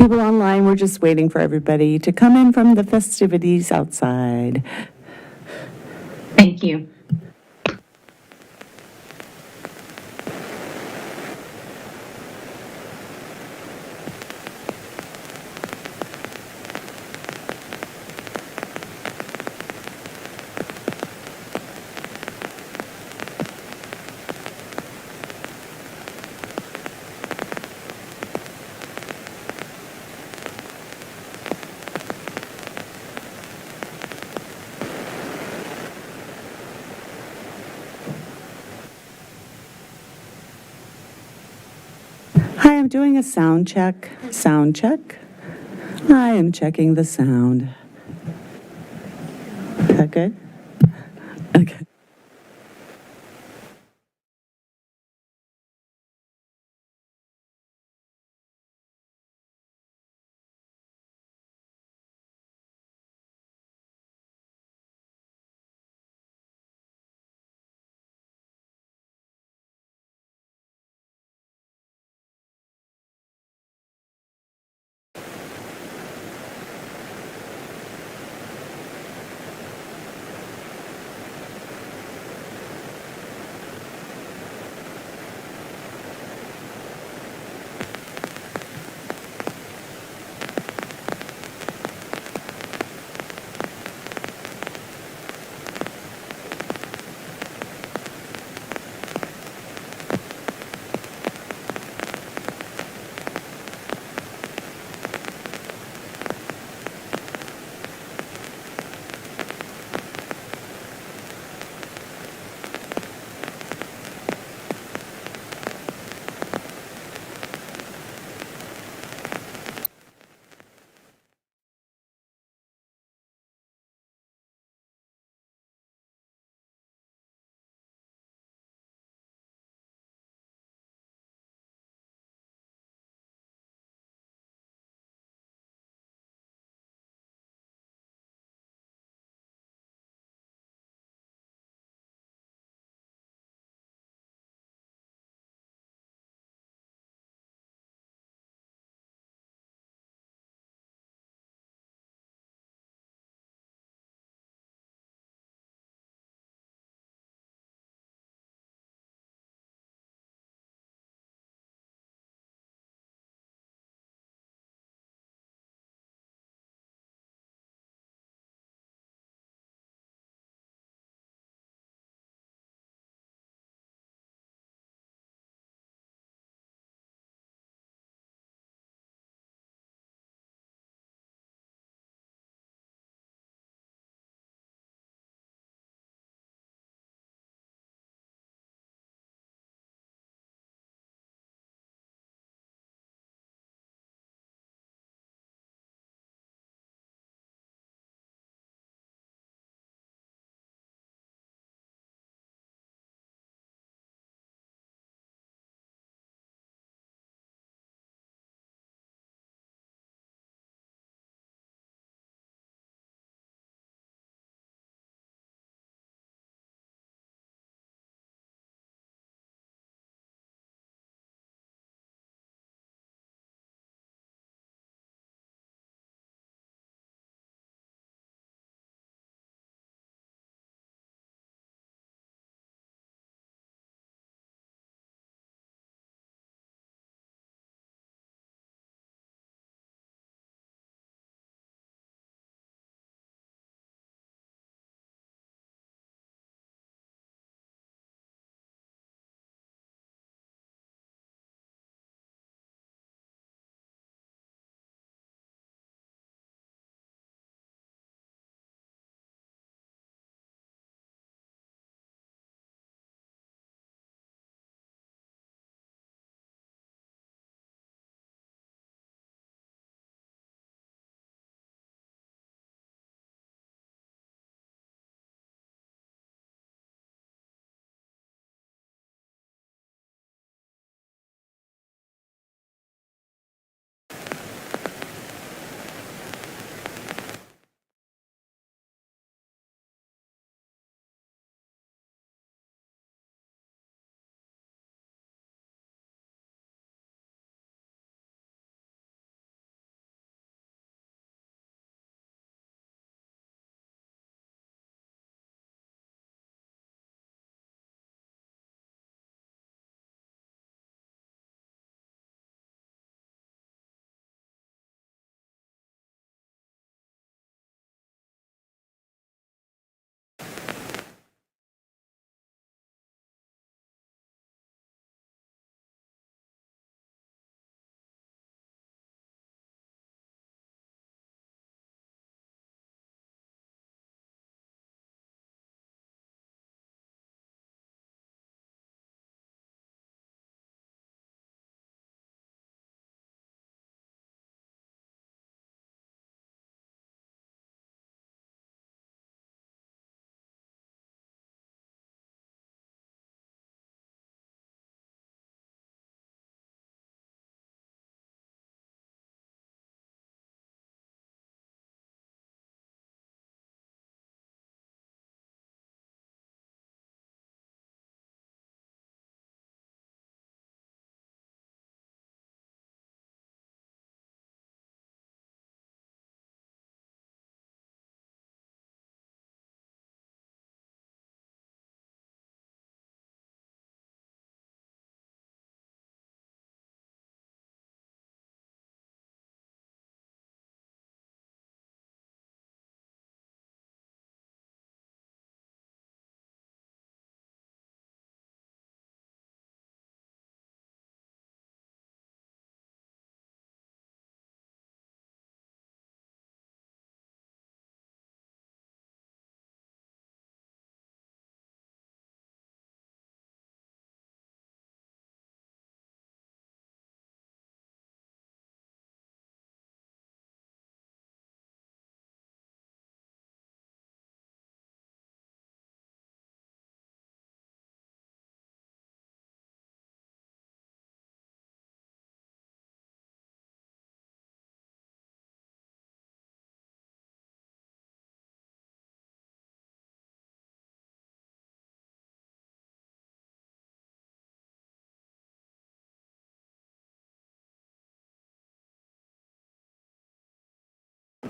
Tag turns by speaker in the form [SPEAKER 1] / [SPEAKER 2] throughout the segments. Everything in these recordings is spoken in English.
[SPEAKER 1] People online, we're just waiting for everybody to come in from the festivities outside.
[SPEAKER 2] Thank you.
[SPEAKER 1] Hi, I'm doing a sound check. Sound check. I am checking the sound. Is that good? Okay.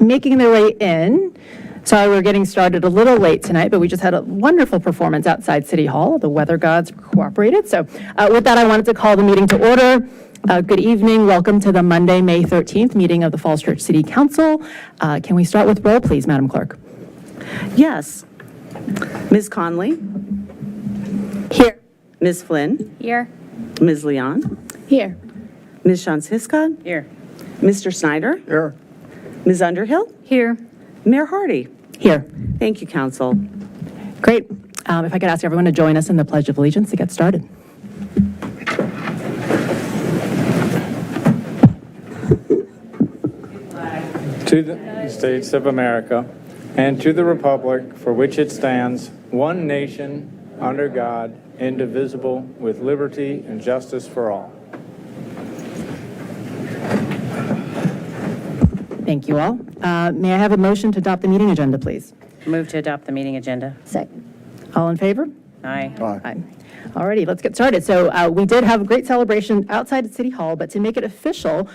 [SPEAKER 3] making their way in. Sorry, we're getting started a little late tonight, but we just had a wonderful performance outside City Hall. The weather gods cooperated. So with that, I wanted to call the meeting to order. Good evening. Welcome to the Monday, May 13th meeting of the Falls Church City Council. Can we start with roll, please, Madam Clerk?
[SPEAKER 1] Yes. Ms. Conley?
[SPEAKER 3] Here.
[SPEAKER 1] Ms. Flynn?
[SPEAKER 2] Here.
[SPEAKER 1] Ms. Leon?
[SPEAKER 2] Here.
[SPEAKER 1] Ms. Shantz-Hiscod?
[SPEAKER 2] Here.
[SPEAKER 1] Mr. Snyder?
[SPEAKER 4] Here.
[SPEAKER 1] Ms. Underhill?
[SPEAKER 2] Here.
[SPEAKER 1] Mayor Hardy?
[SPEAKER 3] Here.
[SPEAKER 1] Thank you, Council.
[SPEAKER 3] Great. If I could ask everyone to join us in the Pledge of Allegiance to get started.
[SPEAKER 4] To the States of America and to the republic for which it stands, one nation, under God, indivisible, with liberty and justice for all.
[SPEAKER 3] Thank you all. May I have a motion to adopt the meeting agenda, please?
[SPEAKER 5] Move to adopt the meeting agenda.
[SPEAKER 2] Second.
[SPEAKER 3] All in favor?
[SPEAKER 5] Aye.
[SPEAKER 3] Aye. Alrighty, let's get started. So we did have a great celebration outside at City Hall, but to make it official,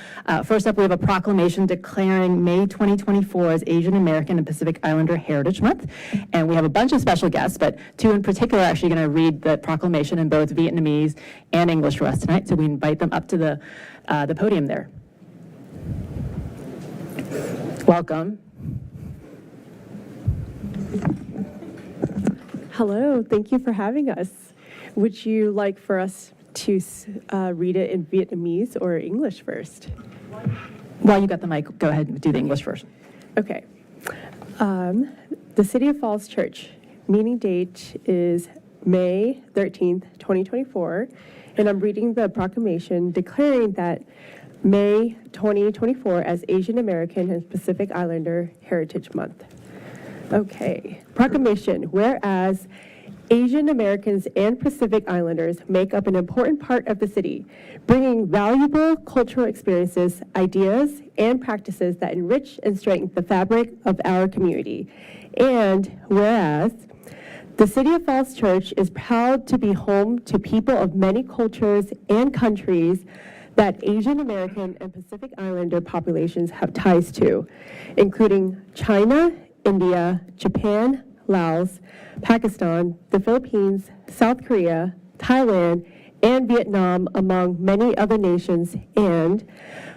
[SPEAKER 3] first up, we have a proclamation declaring May 2024 as Asian American and Pacific Islander Heritage Month. And we have a bunch of special guests, but two in particular are actually going to read the proclamation in both Vietnamese and English for us tonight. So we invite them up to the podium there. Welcome.
[SPEAKER 6] Hello, thank you for having us. Would you like for us to read it in Vietnamese or English first?
[SPEAKER 3] While you got the mic, go ahead and do the English first.
[SPEAKER 6] Okay. The City of Falls Church, meeting date is May 13th, 2024, and I'm reading the proclamation declaring that May 2024 as Asian American and Pacific Islander Heritage Month. Okay, proclamation, whereas Asian Americans and Pacific Islanders make up an important part of the city, bringing valuable cultural experiences, ideas, and practices that enrich and strengthen the fabric of our community. And whereas the City of Falls Church is proud to be home to people of many cultures and countries that Asian American and Pacific Islander populations have ties to, including China, India, Japan, Laos, Pakistan, the Philippines, South Korea, Thailand, and Vietnam, among many other nations. And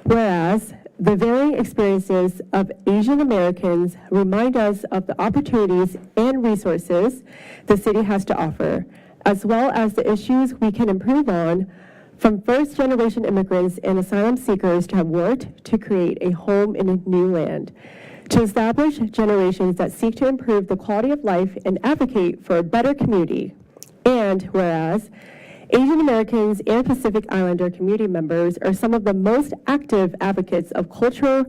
[SPEAKER 6] whereas the varying experiences of Asian Americans remind us of the opportunities and resources the city has to offer, as well as the issues we can improve on, from first-generation immigrants and asylum seekers to have worked to create a home in a new land, to establish generations that seek to improve the quality of life and advocate for a better community. And whereas Asian Americans and Pacific Islander community members are some of the most active advocates of cultural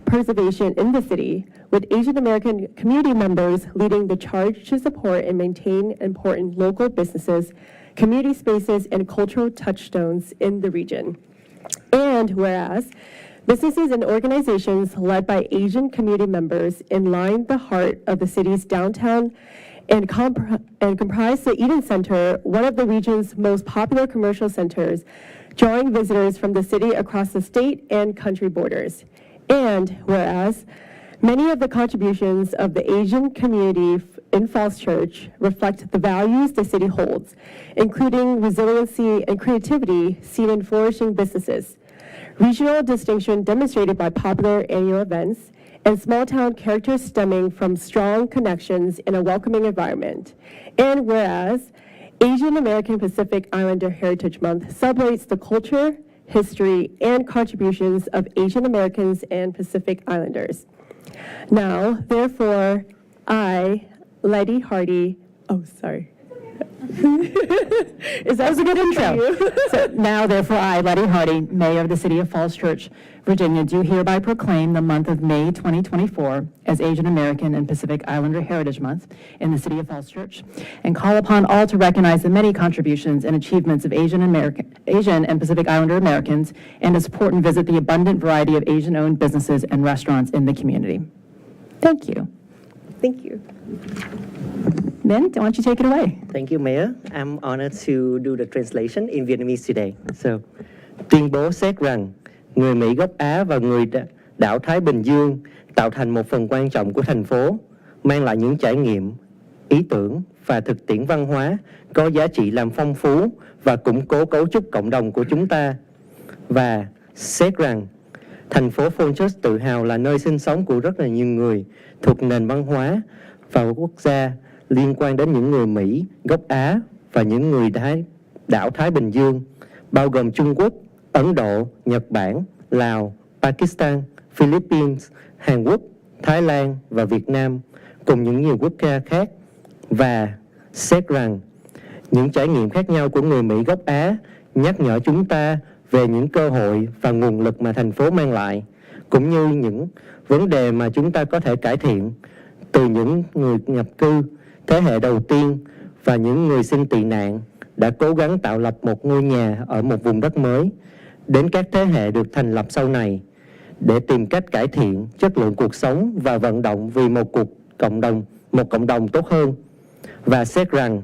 [SPEAKER 6] preservation in the city, with Asian American community members leading the charge to support and maintain important local businesses, community spaces, and cultural touchstones in the region. And whereas businesses and organizations led by Asian community members line the heart of the city's downtown and comprise the Eden Center, one of the region's most popular commercial centers, drawing visitors from the city across the state and country borders. And whereas many of the contributions of the Asian community in Falls Church reflect the values the city holds, including resiliency and creativity seen in flourishing businesses, regional distinction demonstrated by popular annual events, and small-town character stemming from strong connections in a welcoming environment. And whereas Asian American Pacific Islander Heritage Month celebrates the culture, history, and contributions of Asian Americans and Pacific Islanders. Now, therefore, I, Letty Hardy,
[SPEAKER 3] That was a good intro. So now, therefore, I, Letty Hardy, Mayor of the City of Falls Church, Virginia, do hereby proclaim the month of May 2024 as Asian American and Pacific Islander Heritage Month in the City of Falls Church, and call upon all to recognize the many contributions and achievements of Asian and Pacific Islander Americans, and to support and visit the abundant variety of Asian-owned businesses and restaurants in the community. Thank you.
[SPEAKER 6] Thank you.
[SPEAKER 3] Min, why don't you take it away?
[SPEAKER 7] Thank you, Mayor. I'm honored to do the translation in Vietnamese today. So, tuyên bố xét rằng người Mỹ gốc Á và người đảo Thái Bình Dương tạo thành một phần quan trọng của thành phố, mang lại những trải nghiệm, ý tưởng và thực tiễn văn hóa có giá trị làm phong phú và củng cố cấu trúc cộng đồng của chúng ta. Và xét rằng, thành phố Falls Church tự hào là nơi sinh sống của rất là nhiều người thuộc nền văn hóa và quốc gia liên quan đến những người Mỹ, gốc Á và những người đảo Thái Bình Dương, bao gồm Trung Quốc, Ấn Độ, Nhật Bản, Lào, Pakistan, Philippines, Hàn Quốc, Thái Lan và Việt Nam, cùng những nhiều quốc gia khác. Và xét rằng, những trải nghiệm khác nhau của người Mỹ gốc Á nhắc nhở chúng ta về những cơ hội và nguồn lực mà thành phố mang lại, cũng như những vấn đề mà chúng ta có thể cải thiện từ những người nhập cư, thế hệ đầu tiên và những người xin tị nạn đã cố gắng tạo lập một ngôi nhà ở một vùng đất mới, đến các thế hệ được thành lập sau này, để tìm cách cải thiện chất lượng cuộc sống và vận động vì một cộng đồng tốt hơn. Và xét rằng,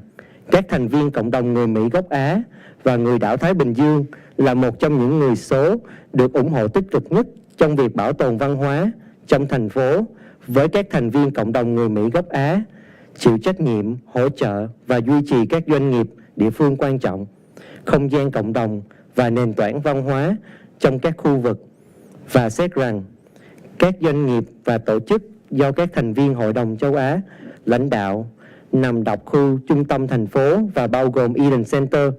[SPEAKER 7] các thành viên cộng đồng người Mỹ gốc Á và người đảo Thái Bình Dương là một trong những người số được ủng hộ tích cực nhất trong việc bảo tồn văn hóa trong thành phố, với các thành viên cộng đồng người Mỹ gốc Á chịu trách nhiệm hỗ trợ và duy trì các doanh nghiệp địa phương quan trọng, không gian cộng đồng và nền tảng văn hóa trong các khu vực. Và xét rằng, các doanh nghiệp và tổ chức do các thành viên Hội đồng châu Á lãnh đạo nằm dọc khu trung tâm thành phố và bao gồm Eden Center,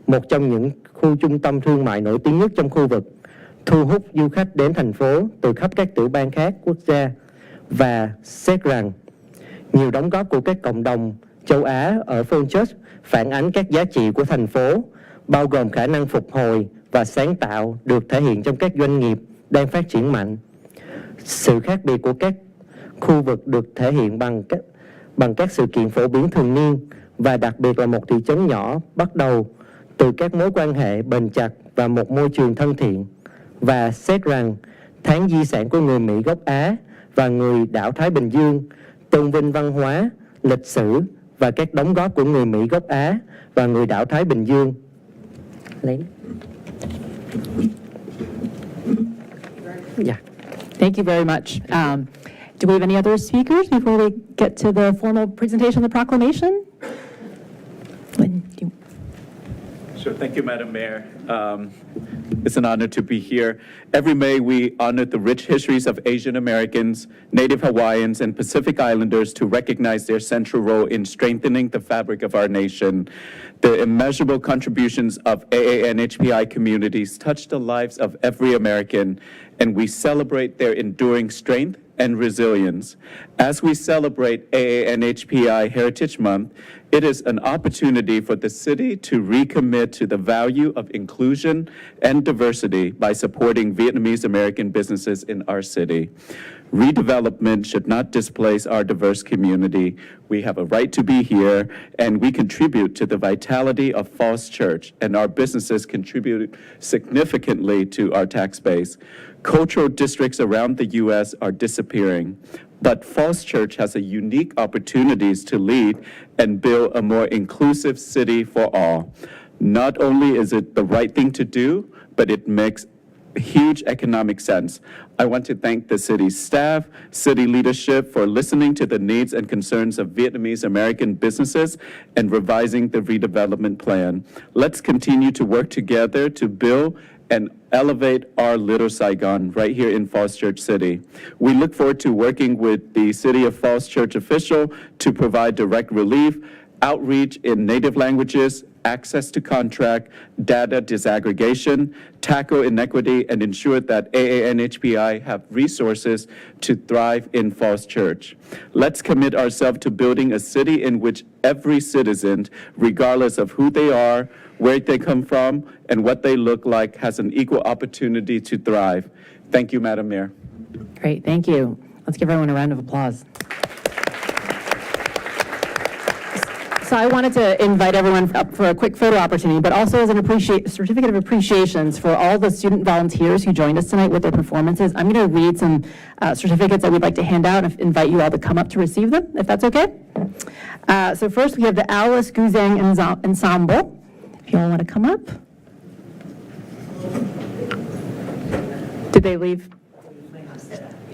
[SPEAKER 7] một trong những khu trung tâm thương mại nổi tiếng nhất trong khu vực, thu hút du khách đến thành phố từ khắp các tiểu bang khác quốc gia. Và xét rằng, nhiều đóng góp của các cộng đồng châu Á ở Falls Church phản ánh các giá trị của thành phố, bao gồm khả năng phục hồi và sáng tạo được thể hiện trong các doanh nghiệp đang phát triển mạnh. Sự khác biệt của các khu vực được thể hiện bằng các sự kiện phổ biến thường niên, và đặc biệt là một thị trấn nhỏ bắt đầu từ các mối quan hệ bền chặt và một môi trường thân thiện. Và xét rằng, tháng di sản của người Mỹ gốc Á và người đảo Thái Bình Dương tôn vinh văn hóa, lịch sử và các đóng góp của người Mỹ gốc Á và người đảo Thái Bình Dương. Yeah.
[SPEAKER 3] Thank you very much. Do we have any other speakers before we get to the formal presentation of the proclamation? Lynn, do you-
[SPEAKER 8] Sure. Thank you, Madam Mayor. It's an honor to be here. Every May, we honor the rich histories of Asian Americans, Native Hawaiians, and Pacific Islanders to recognize their central role in strengthening the fabric of our nation. The immeasurable contributions of AANHPI communities touch the lives of every American, and we celebrate their enduring strength and resilience. As we celebrate AANHPI Heritage Month, it is an opportunity for the city to recommit to the value of inclusion and diversity by supporting Vietnamese American businesses in our city. Redevelopment should not displace our diverse community. We have a right to be here, and we contribute to the vitality of Falls Church, and our businesses contribute significantly to our tax base. Cultural districts around the U.S. are disappearing, but Falls Church has a unique opportunities to lead and build a more inclusive city for all. Not only is it the right thing to do, but it makes huge economic sense. I want to thank the city staff, city leadership for listening to the needs and concerns of Vietnamese American businesses and revising the redevelopment plan. Let's continue to work together to build and elevate our little Saigon right here in Falls Church City. We look forward to working with the City of Falls Church official to provide direct relief, outreach in native languages, access to contract, data disaggregation, tackle inequity, and ensure that AANHPI have resources to thrive in Falls Church. Let's commit ourselves to building a city in which every citizen, regardless of who they are, where they come from, and what they look like, has an equal opportunity to thrive. Thank you, Madam Mayor.
[SPEAKER 3] Great, thank you. Let's give everyone a round of applause. So I wanted to invite everyone up for a quick photo opportunity, but also as an certificate of appreciations for all the student volunteers who joined us tonight with their performances. I'm going to read some certificates that we'd like to hand out and invite you all to come up to receive them, if that's okay. So first we have the Alice Guzang Ensemble. If you all want to come up. Did they leave?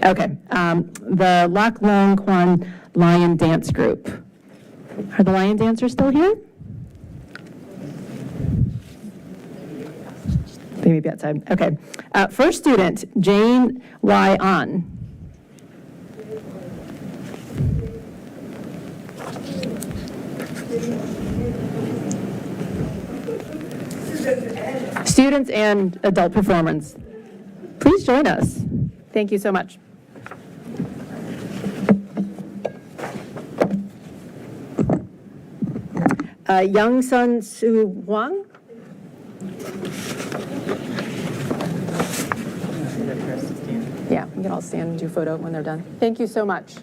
[SPEAKER 3] Okay, the Lac Long Quan Lion Dance Group. Are the lion dancers still here? They may be outside. Okay. First student, Jane Y. An. Students and adult performance, please join us. Thank you so much. Young Sun Soo Hwang. Yeah, we can all stand and do a photo when they're done. Thank you so much.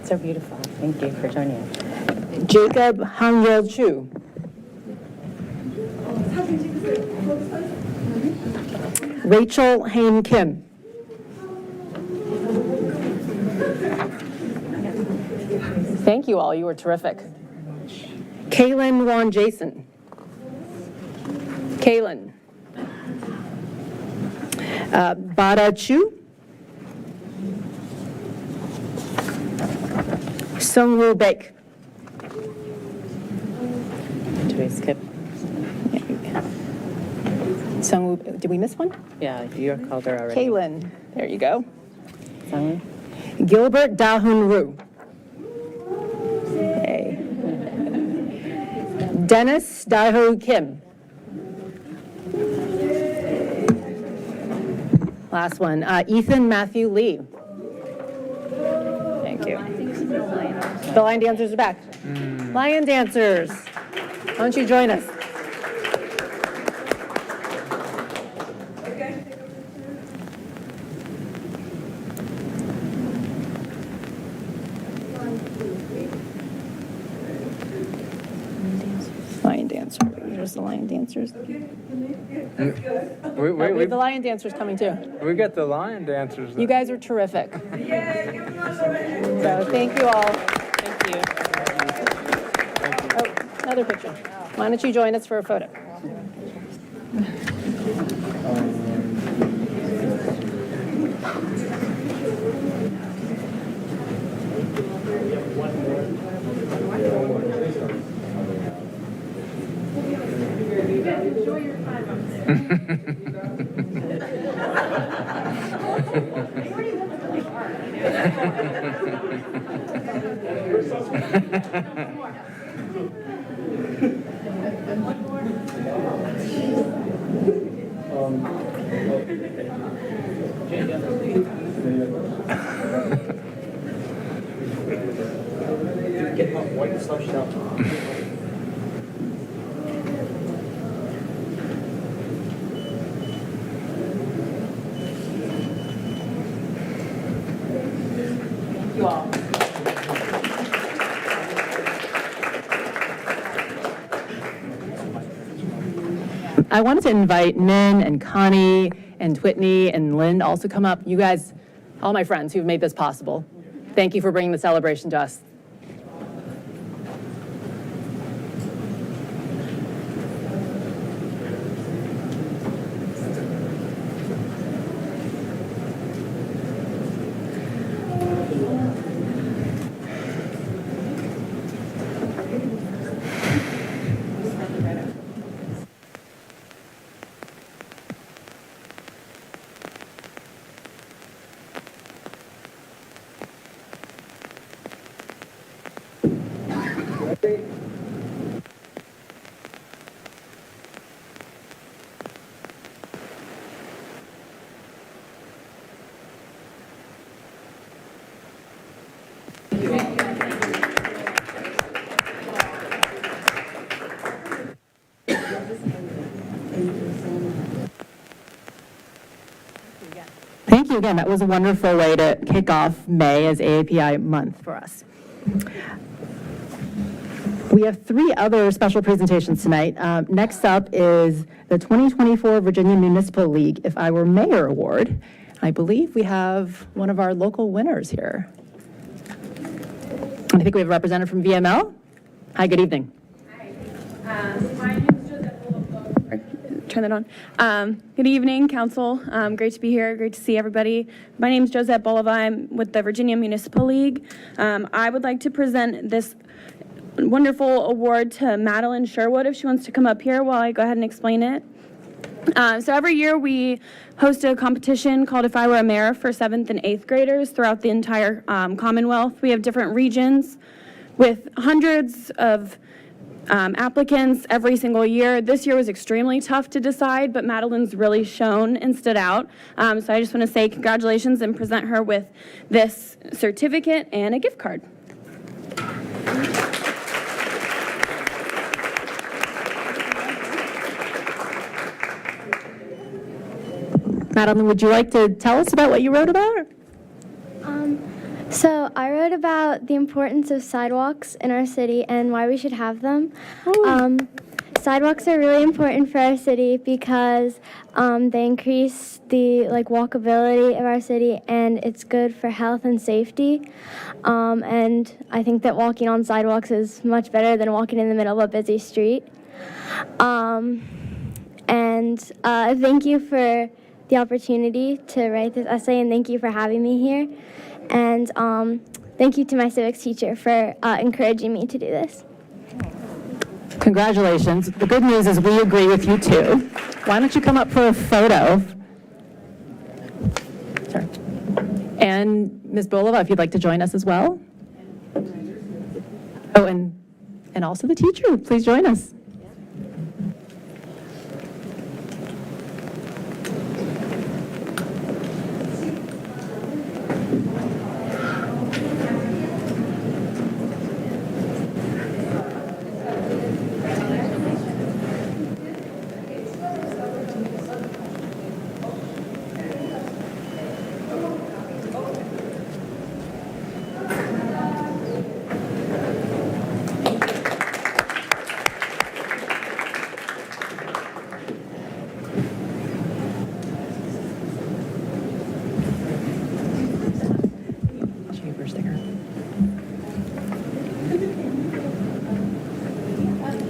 [SPEAKER 5] So beautiful. Thank you for joining us.
[SPEAKER 3] Jacob Hangyel Chu. Rachel Hain Kim. Thank you all, you were terrific. Kaylin Wan Jason. Kaylin. Bada Chu. Sungwoo Baek.
[SPEAKER 5] Did we skip?
[SPEAKER 3] Sungwoo, did we miss one?
[SPEAKER 5] Yeah, you called her already.
[SPEAKER 3] Kaylin, there you go.
[SPEAKER 5] Sung?
[SPEAKER 3] Gilbert Dahun Roo. Okay. Dennis Daho Kim. Last one, Ethan Matthew Lee. Thank you. The line dancers are back. Lion dancers, why don't you join us? Lion dancer, here's the lion dancers. We have the lion dancers coming too.
[SPEAKER 4] We got the lion dancers.
[SPEAKER 3] You guys are terrific. So thank you all.
[SPEAKER 5] Thank you.
[SPEAKER 3] Oh, another picture. Why don't you join us for a photo? I wanted to invite Min and Connie and Whitney and Lynn to also come up. You guys, all my friends who've made this possible. Thank you for bringing the celebration to us. Thank you again. That was a wonderful way to kick off May as AAPI month for us. We have 3 other special presentations tonight. Next up is the 2024 Virginia Municipal League If I Were Mayor Award. I believe we have one of our local winners here. I think we have a representative from VML. Hi, good evening.
[SPEAKER 9] My name is Joseph. turn that on. Good evening, Council. Great to be here. Great to see everybody. My name is Josette Bolova. I'm with the Virginia Municipal League. I would like to present this wonderful award to Madeline Sherwood, if she wants to come up here while I go ahead and explain it. So every year we host a competition called If I Were a Mayor for 7th and 8th graders throughout the entire Commonwealth. We have different regions with hundreds of applicants every single year. This year was extremely tough to decide, but Madeline's really shone and stood out. So I just want to say congratulations and present her with this certificate and a gift card.
[SPEAKER 3] Madeline, would you like to tell us about what you wrote about?
[SPEAKER 10] So I wrote about the importance of sidewalks in our city and why we should have them. Sidewalks are really important for our city because they increase the walkability of our city, and it's good for health and safety. And I think that walking on sidewalks is much better than walking in the middle of a busy street. And thank you for the opportunity to write this essay, and thank you for having me here. And thank you to my civics teacher for encouraging me to do this.
[SPEAKER 3] Congratulations. The good news is we agree with you too. Why don't you come up for a photo? Sorry. And Ms. Bolova, if you'd like to join us as well. Oh, and also the teacher, please join us.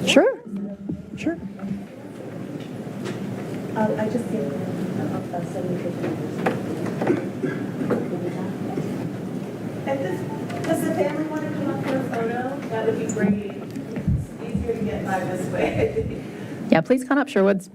[SPEAKER 3] Sure. Sure.
[SPEAKER 1] I just see does the family want to come up for a photo? That would be great. It's easier to get by this way.
[SPEAKER 3] Yeah, please come up, Sherwoods.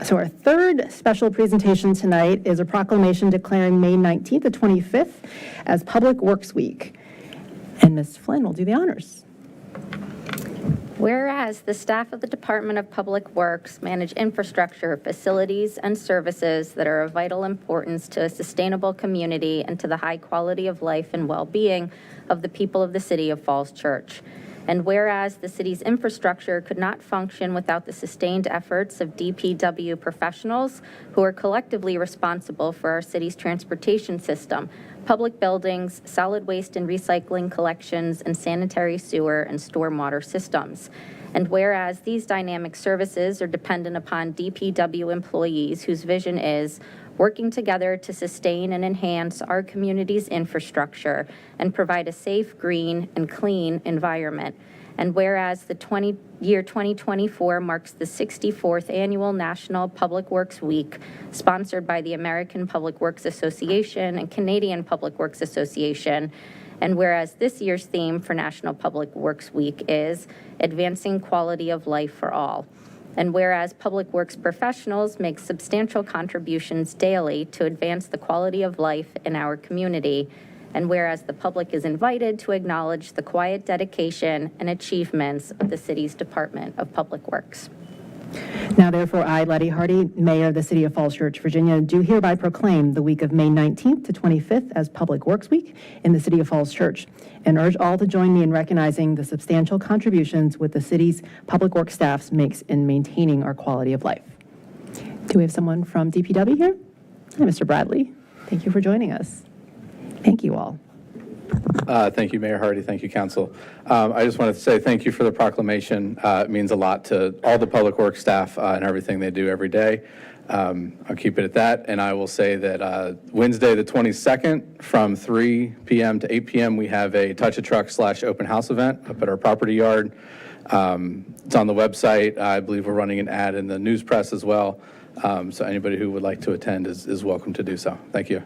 [SPEAKER 3] So our third special presentation tonight is a proclamation declaring May 19th to 25th as Public Works Week. And Ms. Flynn will do the honors.
[SPEAKER 11] Whereas the staff of the Department of Public Works manage infrastructure, facilities, and services that are of vital importance to a sustainable community and to the high quality of life and well-being of the people of the city of Falls Church. And whereas the city's infrastructure could not function without the sustained efforts of DPW professionals who are collectively responsible for our city's transportation system, public buildings, solid waste and recycling collections, and sanitary sewer and stormwater systems. And whereas these dynamic services are dependent upon DPW employees whose vision is working together to sustain and enhance our community's infrastructure and provide a safe, green, and clean environment. And whereas the year 2024 marks the 64th Annual National Public Works Week, sponsored by the American Public Works Association and Canadian Public Works Association, and whereas this year's theme for National Public Works Week is Advancing Quality of Life for All, and whereas public works professionals make substantial contributions daily to advance the quality of life in our community, and whereas the public is invited to acknowledge the quiet dedication and achievements of the city's Department of Public Works.
[SPEAKER 3] Now therefore, I, Letty Hardy, Mayor of the City of Falls Church, Virginia, do hereby proclaim the week of May 19th to 25th as Public Works Week in the City of Falls Church, and urge all to join me in recognizing the substantial contributions with the city's public works staffs makes in maintaining our quality of life. Do we have someone from DPW here? Hi, Mr. Bradley. Thank you for joining us. Thank you all.
[SPEAKER 12] Thank you, Mayor Hardy. Thank you, Council. I just wanted to say thank you for the proclamation. It means a lot to all the public works staff and everything they do every day. I'll keep it at that. And I will say that Wednesday, the 22nd, from 3 p.m. to 8 p.m., we have a Touch a Truck / open house event up at our property yard. It's on the website. I believe we're running an ad in the news press as well. So anybody who would like to attend is welcome to do so. Thank you.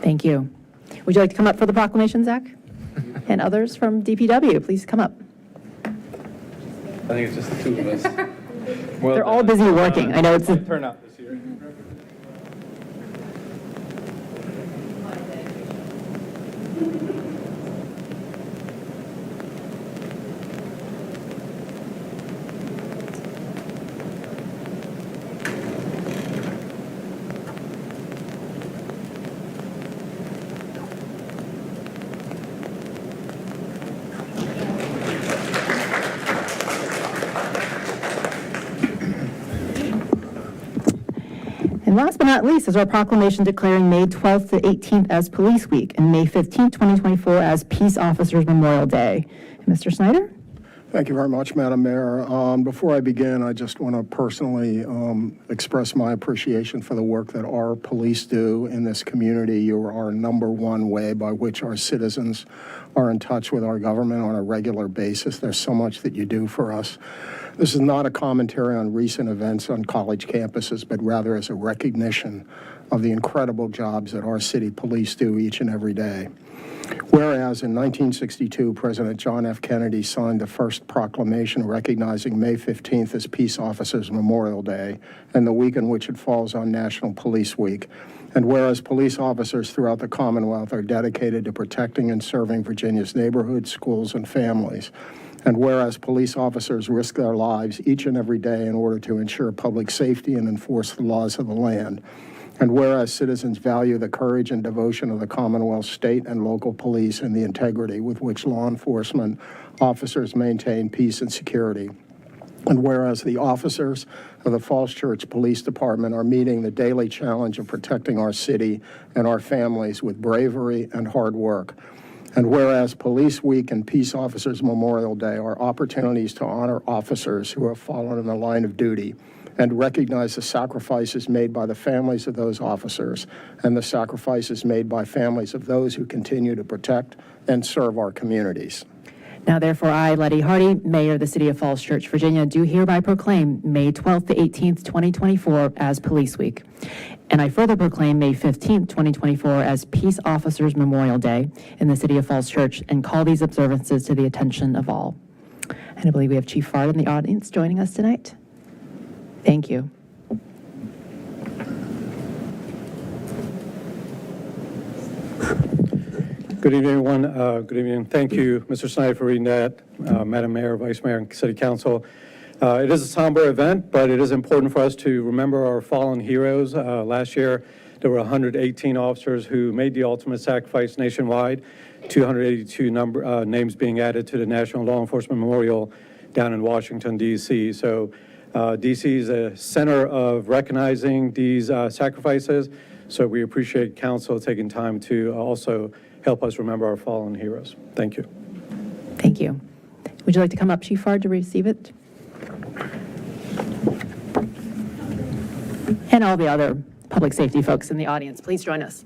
[SPEAKER 3] Thank you. Would you like to come up for the proclamation, Zach? And others from DPW, please come up.
[SPEAKER 12] I think it's just the two of us.
[SPEAKER 3] They're all busy working. I know it's a
[SPEAKER 4] Turnout this year.
[SPEAKER 3] And last but not least is our proclamation declaring May 12th to 18th as Police Week and May 15th, 2024 as Peace Officers Memorial Day. Mr. Snyder?
[SPEAKER 13] Thank you very much, Madam Mayor. Before I begin, I just want to personally express my appreciation for the work that our police do in this community. You are our number one way by which our citizens are in touch with our government on a regular basis. There's so much that you do for us. This is not a commentary on recent events on college campuses, but rather as a recognition of the incredible jobs that our city police do each and every day. Whereas in 1962, President John F. Kennedy signed the first proclamation recognizing May 15th as Peace Officers Memorial Day and the week in which it falls on National Police Week. And whereas police officers throughout the Commonwealth are dedicated to protecting and serving Virginia's neighborhoods, schools, and families. And whereas police officers risk their lives each and every day in order to ensure public safety and enforce the laws of the land. And whereas citizens value the courage and devotion of the Commonwealth, state, and local police and the integrity with which law enforcement officers maintain peace and security. And whereas the officers of the Falls Church Police Department are meeting the daily challenge of protecting our city and our families with bravery and hard work. And whereas Police Week and Peace Officers Memorial Day are opportunities to honor officers who have fallen in the line of duty and recognize the sacrifices made by the families of those officers and the sacrifices made by families of those who continue to protect and serve our communities.
[SPEAKER 3] Now, therefore, I, Letty Hardy, Mayor of the City of Falls Church, Virginia, do hereby proclaim May 12th to 18th, 2024 as Police Week. And I further proclaim May 15th, 2024 as Peace Officers Memorial Day in the City of Falls Church and call these observances to the attention of all. And I believe we have Chief Fard in the audience joining us tonight. Thank you.
[SPEAKER 14] Good evening, everyone. Good evening. Thank you, Mr. Snyder, for reading that. Madam Mayor, Vice Mayor, and City Council. It is a somber event, but it is important for us to remember our fallen heroes. Last year, there were 118 officers who made the ultimate sacrifice nationwide, 282 names being added to the National Law Enforcement Memorial down in Washington, D.C. So D.C. is a center of recognizing these sacrifices, so we appreciate Council taking time to also help us remember our fallen heroes. Thank you.
[SPEAKER 3] Thank you. Would you like to come up, Chief Fard, to receive it? and all the other public safety folks in the audience. Please join us.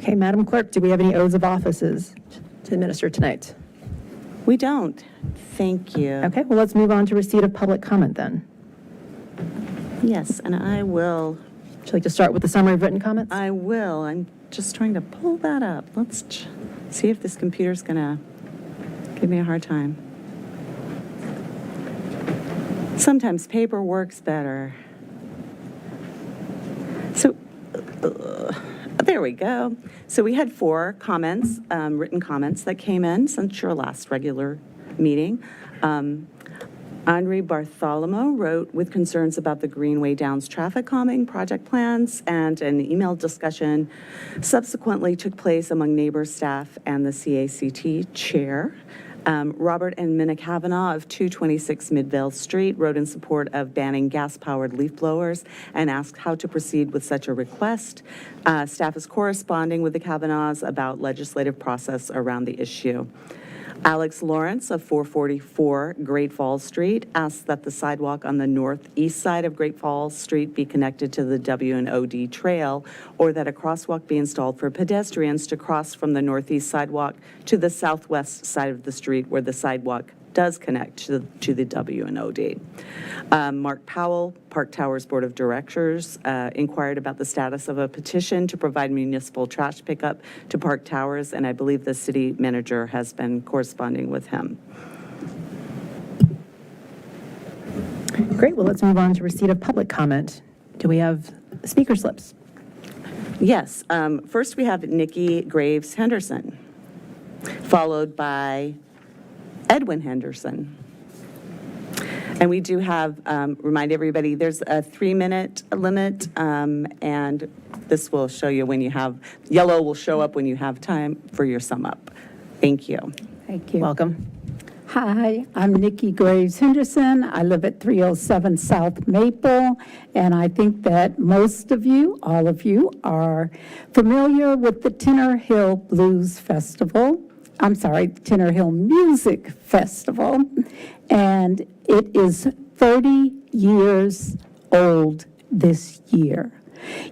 [SPEAKER 3] Okay, Madam Clerk, do we have any oaths of offices to administer tonight?
[SPEAKER 1] We don't. Thank you.
[SPEAKER 3] Okay, well, let's move on to receipt of public comment then.
[SPEAKER 1] Yes, and I will.
[SPEAKER 3] Would you like to start with the summary of written comments?
[SPEAKER 1] I will. I'm just trying to pull that up. Let's see if this computer's going to give me a hard time. Sometimes paper works better. So, there we go. So we had 4 comments, written comments that came in since your last regular meeting. Andre Bartholomew wrote with concerns about the Greenway Downs traffic calming project plans, and an email discussion subsequently took place among neighbors, staff, and the CACT chair. Robert and Minna Kavanaugh of 226 Midvale Street wrote in support of banning gas-powered leaf blowers and asked how to proceed with such a request. Staff is corresponding with the Kavanaughs about legislative process around the issue. Alex Lawrence of 444 Great Falls Street asks that the sidewalk on the northeast side of Great Falls Street be connected to the W&OD trail, or that a crosswalk be installed for pedestrians to cross from the northeast sidewalk to the southwest side of the street where the sidewalk does connect to the W&OD. Mark Powell, Park Towers Board of Directors, inquired about the status of a petition to provide municipal trash pickup to Park Towers, and I believe the city manager has been corresponding with him.
[SPEAKER 3] Great, well, let's move on to receipt of public comment. Do we have speaker slips?
[SPEAKER 1] Yes, first we have Nikki Graves Henderson, followed by Edwin Henderson. And we do have, remind everybody, there's a 3-minute limit, and this will show you when you have, yellow will show up when you have time for your sum up. Thank you.
[SPEAKER 15] Thank you.
[SPEAKER 3] Welcome.
[SPEAKER 15] Hi, I'm Nikki Graves Henderson. I live at 307 South Maple, and I think that most of you, all of you, are familiar with the Tenor Hill Blues Festival. I'm sorry, Tenor Hill Music Festival, and it is 30 years old this year.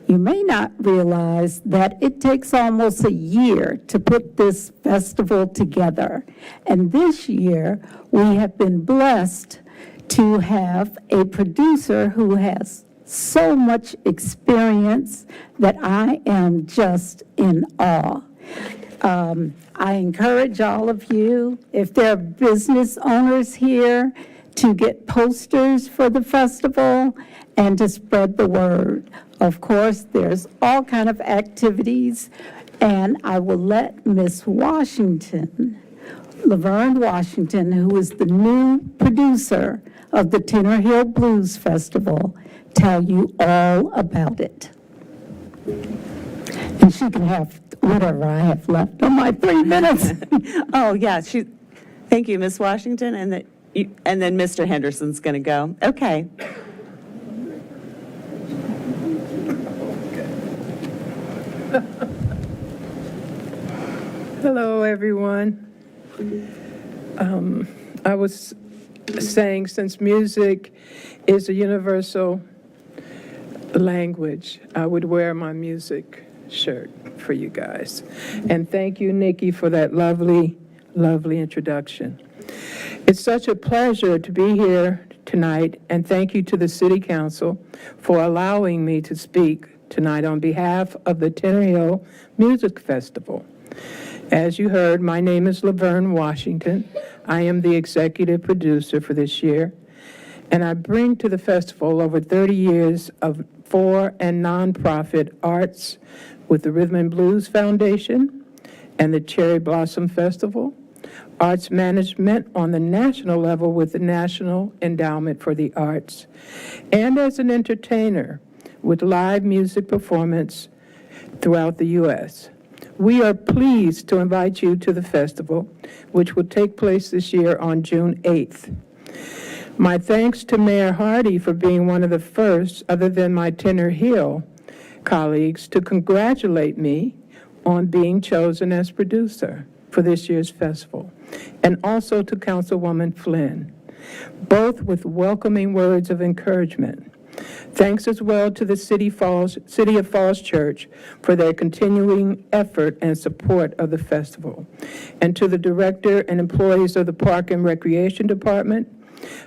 [SPEAKER 15] You may not realize that it takes almost a year to put this festival together, and this year we have been blessed to have a producer who has so much experience that I am just in awe. I encourage all of you, if there are business owners here, to get posters for the festival and to spread the word. Of course, there's all kind of activities, and I will let Miss Washington, Laverne Washington, who is the new producer of the Tenor Hill Blues Festival, tell you all about it. And she can have whatever I have left on my 3 minutes.
[SPEAKER 1] Oh, yeah, thank you, Ms. Washington, and then Mr. Henderson's going to go. Okay.
[SPEAKER 16] Hello, everyone. I was saying, since music is a universal language, I would wear my music shirt for you guys. And thank you, Nikki, for that lovely, lovely introduction. It's such a pleasure to be here tonight, and thank you to the City Council for allowing me to speak tonight on behalf of the Tenor Hill Music Festival. As you heard, my name is Laverne Washington. I am the executive producer for this year, and I bring to the festival over 30 years of for and nonprofit arts with the Rhythm and Blues Foundation and the Cherry Blossom Festival, arts management on the national level with the National Endowment for the Arts, and as an entertainer with live music performance throughout the U.S. We are pleased to invite you to the festival, which will take place this year on June 8th. My thanks to Mayor Hardy for being one of the first, other than my Tenor Hill colleagues, to congratulate me on being chosen as producer for this year's festival, and also to Councilwoman Flynn, both with welcoming words of encouragement. Thanks as well to the City of Falls Church for their continuing effort and support of the festival, and to the director and employees of the Park and Recreation Department.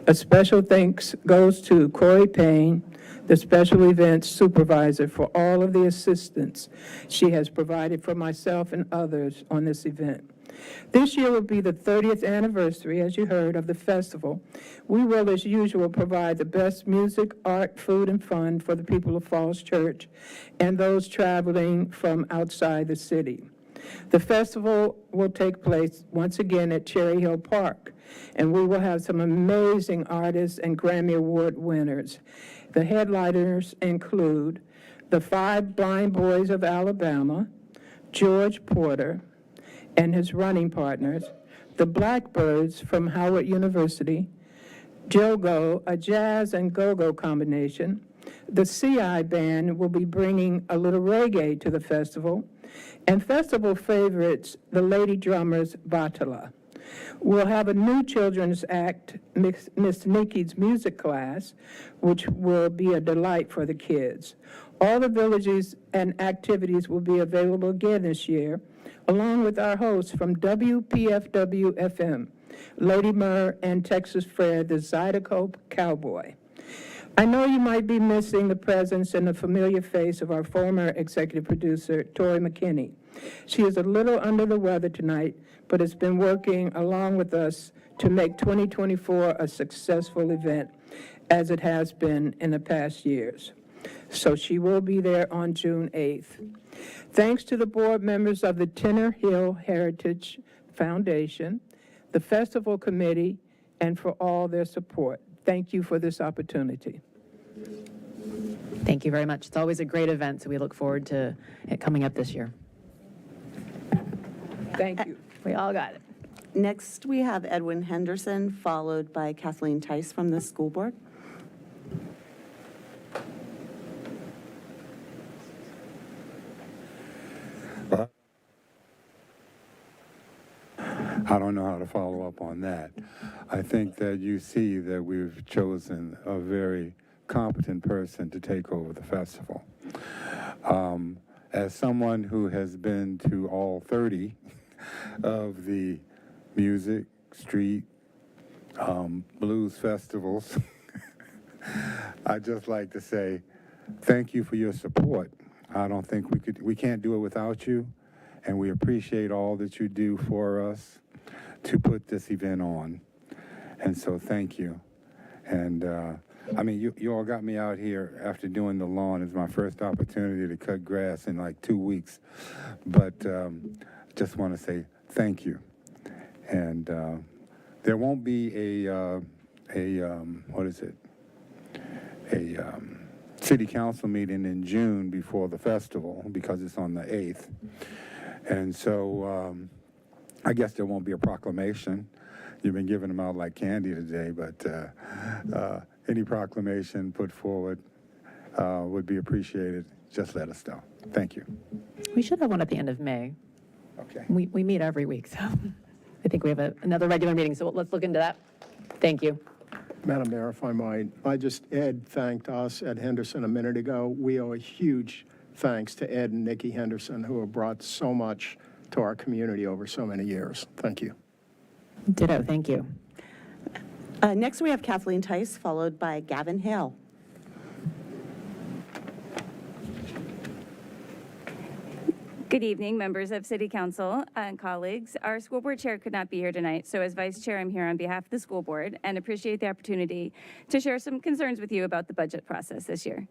[SPEAKER 16] A special thanks goes to Corey Payne, the special events supervisor, for all of the assistance she has provided for myself and others on this event. This year will be the 30th anniversary, as you heard, of the festival. We will, as usual, provide the best music, art, food, and fun for the people of Falls Church and those traveling from outside the city. The festival will take place once again at Cherry Hill Park, and we will have some amazing artists and Grammy Award winners. The headliners include the Five Blind Boys of Alabama, George Porter and his running partners, the Blackbirds from Howard University, Jogo, a jazz and go-go combination. The CI Band will be bringing a little reggae to the festival, and festival favorites, the Lady Drummers Batala. We'll have a new children's act, Miss Nikki's music class, which will be a delight for the kids. All the villages and activities will be available again this year, along with our hosts from WPFW-FM, Lady Murr and Texas Fred, the Zydeco Cowboy. I know you might be missing the presence and the familiar face of our former executive producer, Tori McKinney. She is a little under the weather tonight, but has been working along with us to make 2024 a successful event, as it has been in the past years. So she will be there on June 8th. Thanks to the board members of the Tenor Hill Heritage Foundation, the festival committee, and for all their support. Thank you for this opportunity.
[SPEAKER 3] Thank you very much. It's always a great event, so we look forward to it coming up this year.
[SPEAKER 16] Thank you.
[SPEAKER 3] We all got it.
[SPEAKER 1] Next, we have Edwin Henderson, followed by Kathleen Tice from the school board.
[SPEAKER 17] I don't know how to follow up on that. I think that you see that we've chosen a very competent person to take over the festival. As someone who has been to all 30 of the music, street, blues festivals, I'd just like to say thank you for your support. I don't think we can't do it without you, and we appreciate all that you do for us to put this event on. And so thank you. And I mean, you all got me out here after doing the lawn. It's my first opportunity to cut grass in like 2 weeks. But just want to say thank you. And there won't be a city council meeting in June before the festival because it's on the 8th. And so I guess there won't be a proclamation. You've been giving them out like candy today, but any proclamation put forward would be appreciated. Just let us know. Thank you.
[SPEAKER 3] We should have one at the end of May.
[SPEAKER 17] Okay.
[SPEAKER 3] We meet every week, so I think we have another regular meeting, so let's look into that. Thank you.
[SPEAKER 13] Madam Mayor, if I might, Ed thanked us, Ed Henderson, a minute ago. We owe a huge thanks to Ed and Nikki Henderson, who have brought so much to our community over so many years. Thank you.
[SPEAKER 3] Ditto, thank you.
[SPEAKER 1] Next, we have Kathleen Tice, followed by Gavin Hale.
[SPEAKER 18] Good evening, members of City Council and colleagues. Our school board chair could not be here tonight, so as vice chair, I'm here on behalf of the school board and appreciate the opportunity to share some concerns with you about the budget process this year.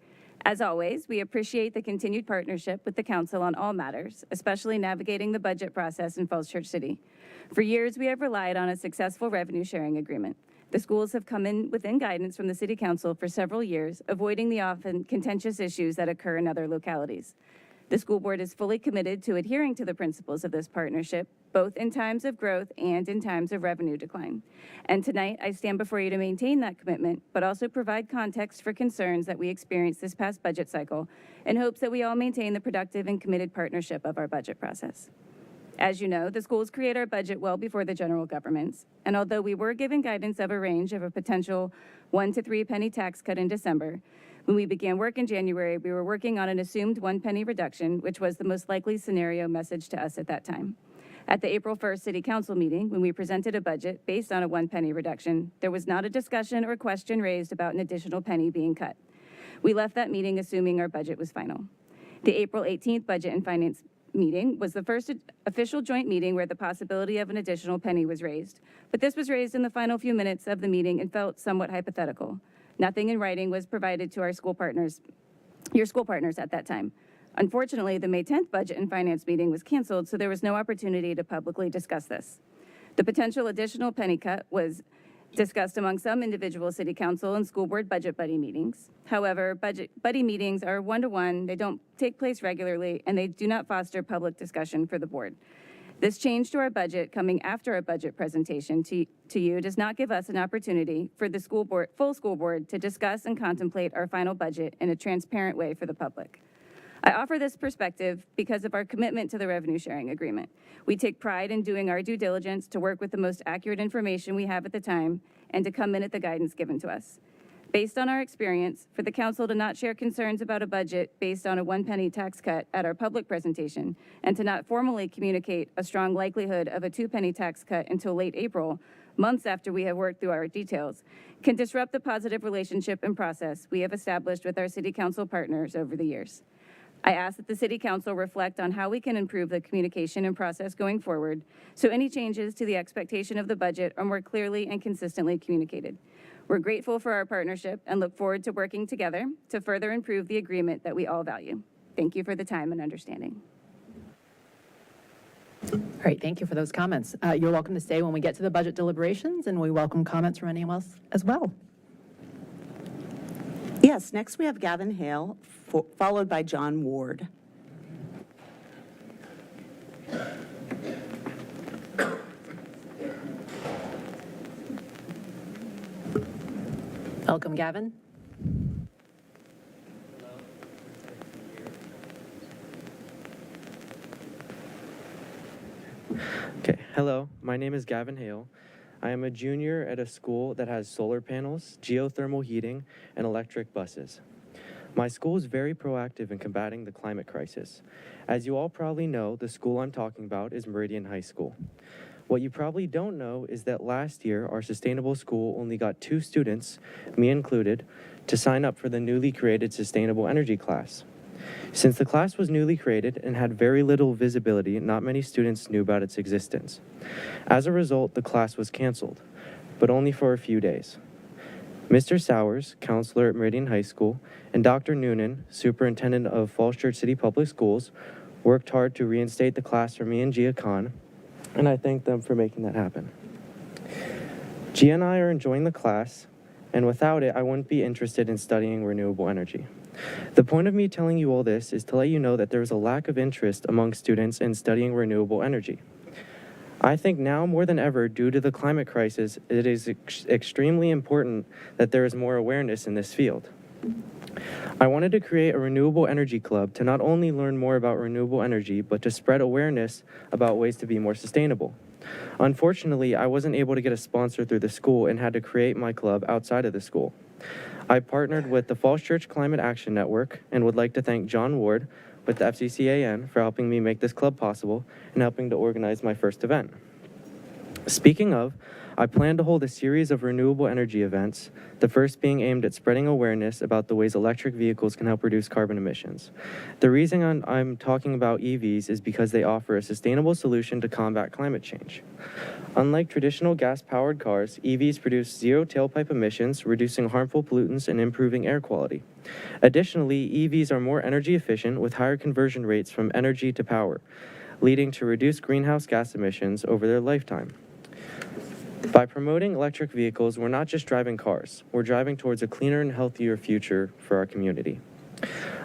[SPEAKER 18] As always, we appreciate the continued partnership with the council on all matters, especially navigating the budget process in Falls Church City. For years, we have relied on a successful revenue sharing agreement. The schools have come in within guidance from the City Council for several years, avoiding the often contentious issues that occur in other localities. The school board is fully committed to adhering to the principles of this partnership, both in times of growth and in times of revenue decline. And tonight, I stand before you to maintain that commitment, but also provide context for concerns that we experienced this past budget cycle in hopes that we all maintain the productive and committed partnership of our budget process. As you know, the schools create our budget well before the general governments, and although we were given guidance of a range of a potential 1 to 3 penny tax cut in December, when we began work in January, we were working on an assumed 1 penny reduction, which was the most likely scenario message to us at that time. At the April 1st City Council meeting, when we presented a budget based on a 1 penny reduction, there was not a discussion or question raised about an additional penny being cut. We left that meeting assuming our budget was final. The April 18th Budget and Finance meeting was the first official joint meeting where the possibility of an additional penny was raised. But this was raised in the final few minutes of the meeting and felt somewhat hypothetical. Nothing in writing was provided to our school partners, your school partners at that time. Unfortunately, the May 10th Budget and Finance meeting was canceled, so there was no opportunity to publicly discuss this. The potential additional penny cut was discussed among some individual city council and school board budget buddy meetings. However, budget buddy meetings are one-to-one, they don't take place regularly, and they do not foster public discussion for the board. This change to our budget coming after our budget presentation to you does not give us an opportunity for the full school board to discuss and contemplate our final budget in a transparent way for the public. I offer this perspective because of our commitment to the revenue sharing agreement. We take pride in doing our due diligence to work with the most accurate information we have at the time and to come in at the guidance given to us. Based on our experience, for the council to not share concerns about a budget based on a 1 penny tax cut at our public presentation and to not formally communicate a strong likelihood of a 2 penny tax cut until late April, months after we have worked through our details, can disrupt the positive relationship and process we have established with our city council partners over the years. I ask that the City Council reflect on how we can improve the communication and process going forward so any changes to the expectation of the budget are more clearly and consistently communicated. We're grateful for our partnership and look forward to working together to further improve the agreement that we all value. Thank you for the time and understanding.
[SPEAKER 3] All right, thank you for those comments. You're welcome to stay when we get to the budget deliberations, and we welcome comments from anyone else as well.
[SPEAKER 1] Yes, next we have Gavin Hale, followed by John Ward.
[SPEAKER 3] Welcome, Gavin.
[SPEAKER 19] Okay, hello, my name is Gavin Hale. I am a junior at a school that has solar panels, geothermal heating, and electric buses. My school is very proactive in combating the climate crisis. As you all probably know, the school I'm talking about is Meridian High School. What you probably don't know is that last year, our sustainable school only got 2 students, me included, to sign up for the newly created Sustainable Energy class. Since the class was newly created and had very little visibility, not many students knew about its existence. As a result, the class was canceled, but only for a few days. Mr. Sowers, counselor at Meridian High School, and Dr. Noonan, superintendent of Falls Church City Public Schools, worked hard to reinstate the class for me and Gia Khan, and I thank them for making that happen. Gia and I are enjoying the class, and without it, I wouldn't be interested in studying renewable energy. The point of me telling you all this is to let you know that there is a lack of interest among students in studying renewable energy. I think now more than ever, due to the climate crisis, it is extremely important that there is more awareness in this field. I wanted to create a renewable energy club to not only learn more about renewable energy, but to spread awareness about ways to be more sustainable. Unfortunately, I wasn't able to get a sponsor through the school and had to create my club outside of the school. I partnered with the Falls Church Climate Action Network and would like to thank John Ward with the FCCAN for helping me make this club possible and helping to organize my first event. Speaking of, I plan to hold a series of renewable energy events, the first being aimed at spreading awareness about the ways electric vehicles can help reduce carbon emissions. The reason I'm talking about EVs is because they offer a sustainable solution to combat climate change. Unlike traditional gas-powered cars, EVs produce zero tailpipe emissions, reducing harmful pollutants and improving air quality. Additionally, EVs are more energy efficient with higher conversion rates from energy to power, leading to reduced greenhouse gas emissions over their lifetime. By promoting electric vehicles, we're not just driving cars, we're driving towards a cleaner and healthier future for our community.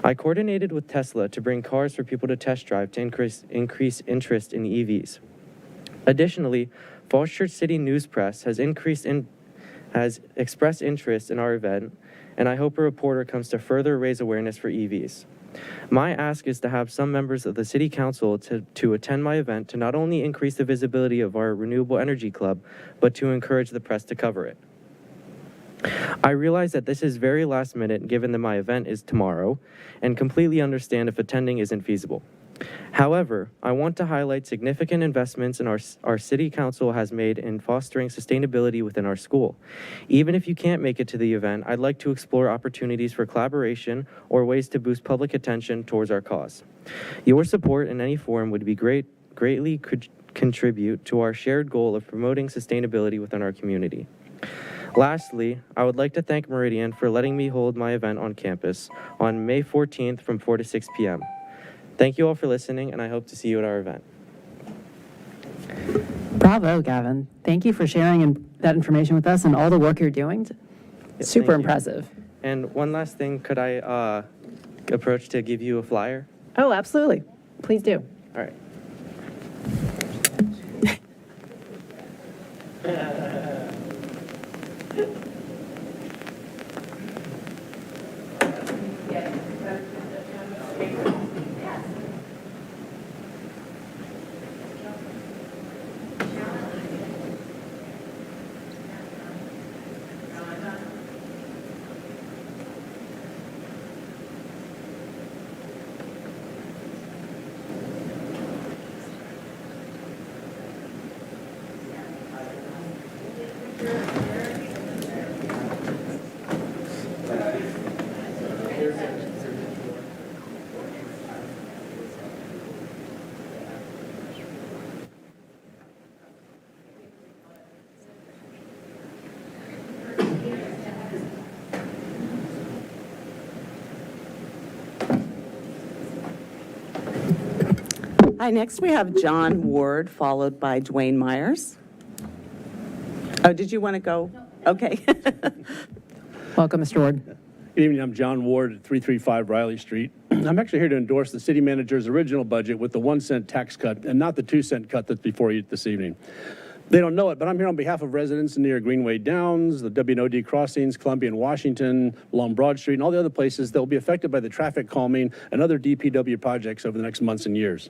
[SPEAKER 19] I coordinated with Tesla to bring cars for people to test drive to increase interest in EVs. Additionally, Falls Church City News Press has expressed interest in our event, and I hope a reporter comes to further raise awareness for EVs. My ask is to have some members of the City Council to attend my event to not only increase the visibility of our Renewable Energy Club, but to encourage the press to cover it. I realize that this is very last minute given that my event is tomorrow, and completely understand if attending isn't feasible. However, I want to highlight significant investments our City Council has made in fostering sustainability within our school. Even if you can't make it to the event, I'd like to explore opportunities for collaboration or ways to boost public attention towards our cause. Your support in any form would be greatly contribute to our shared goal of promoting sustainability within our community. Lastly, I would like to thank Meridian for letting me hold my event on campus on May 14th from 4 to 6 p.m. Thank you all for listening, and I hope to see you at our event.
[SPEAKER 3] Bravo, Gavin. Thank you for sharing that information with us and all the work you're doing. Super
[SPEAKER 19] thank you.
[SPEAKER 3] impressive.
[SPEAKER 19] And one last thing, could I approach to give you a flyer?
[SPEAKER 3] Oh, absolutely. Please do.
[SPEAKER 19] All right.
[SPEAKER 1] Hi, next we have John Ward, followed by Dwayne Myers. Oh, did you want to go? Okay.
[SPEAKER 3] Welcome, Mr. Ward.
[SPEAKER 20] Good evening, I'm John Ward at 335 Riley Street. I'm actually here to endorse the city manager's original budget with the 1-cent tax cut and not the 2-cent cut that's before you this evening. They don't know it, but I'm here on behalf of residents near Greenway Downs, the WNOD crossings, Columbia and Washington, along Broad Street, and all the other places that will be affected by the traffic calming and other DPW projects over the next months and years.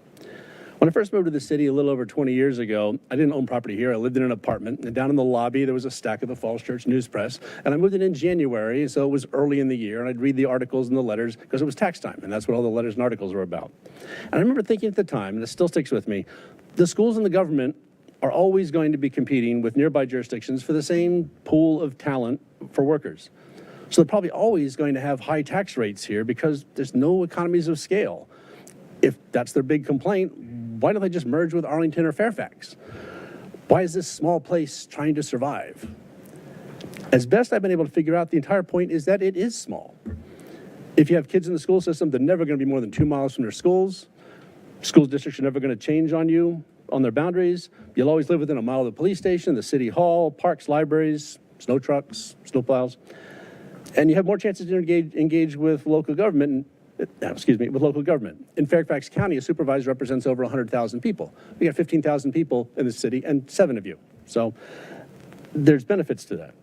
[SPEAKER 20] When I first moved to the city a little over 20 years ago, I didn't own property here. I lived in an apartment, and down in the lobby, there was a stack of the Falls Church News Press, and I moved in January, so it was early in the year, and I'd read the articles and the letters because it was tax time, and that's what all the letters and articles were about. And I remember thinking at the time, and it still sticks with me, the schools and the government are always going to be competing with nearby jurisdictions for the same pool of talent for workers. So they're probably always going to have high tax rates here because there's no economies of scale. If that's their big complaint, why don't they just merge with Arlington or Fairfax? Why is this small place trying to survive? As best I've been able to figure out, the entire point is that it is small. If you have kids in the school system, they're never going to be more than 2 miles from their schools. School districts are never going to change on you, on their boundaries. You'll always live within a mile of the police station, the city hall, parks, libraries, snow trucks, snow plows. And you have more chances to engage with local government. With local government. In Fairfax County, a supervisor represents over 100,000 people. We got 15,000 people in the city and 7 of you. So there's benefits to that.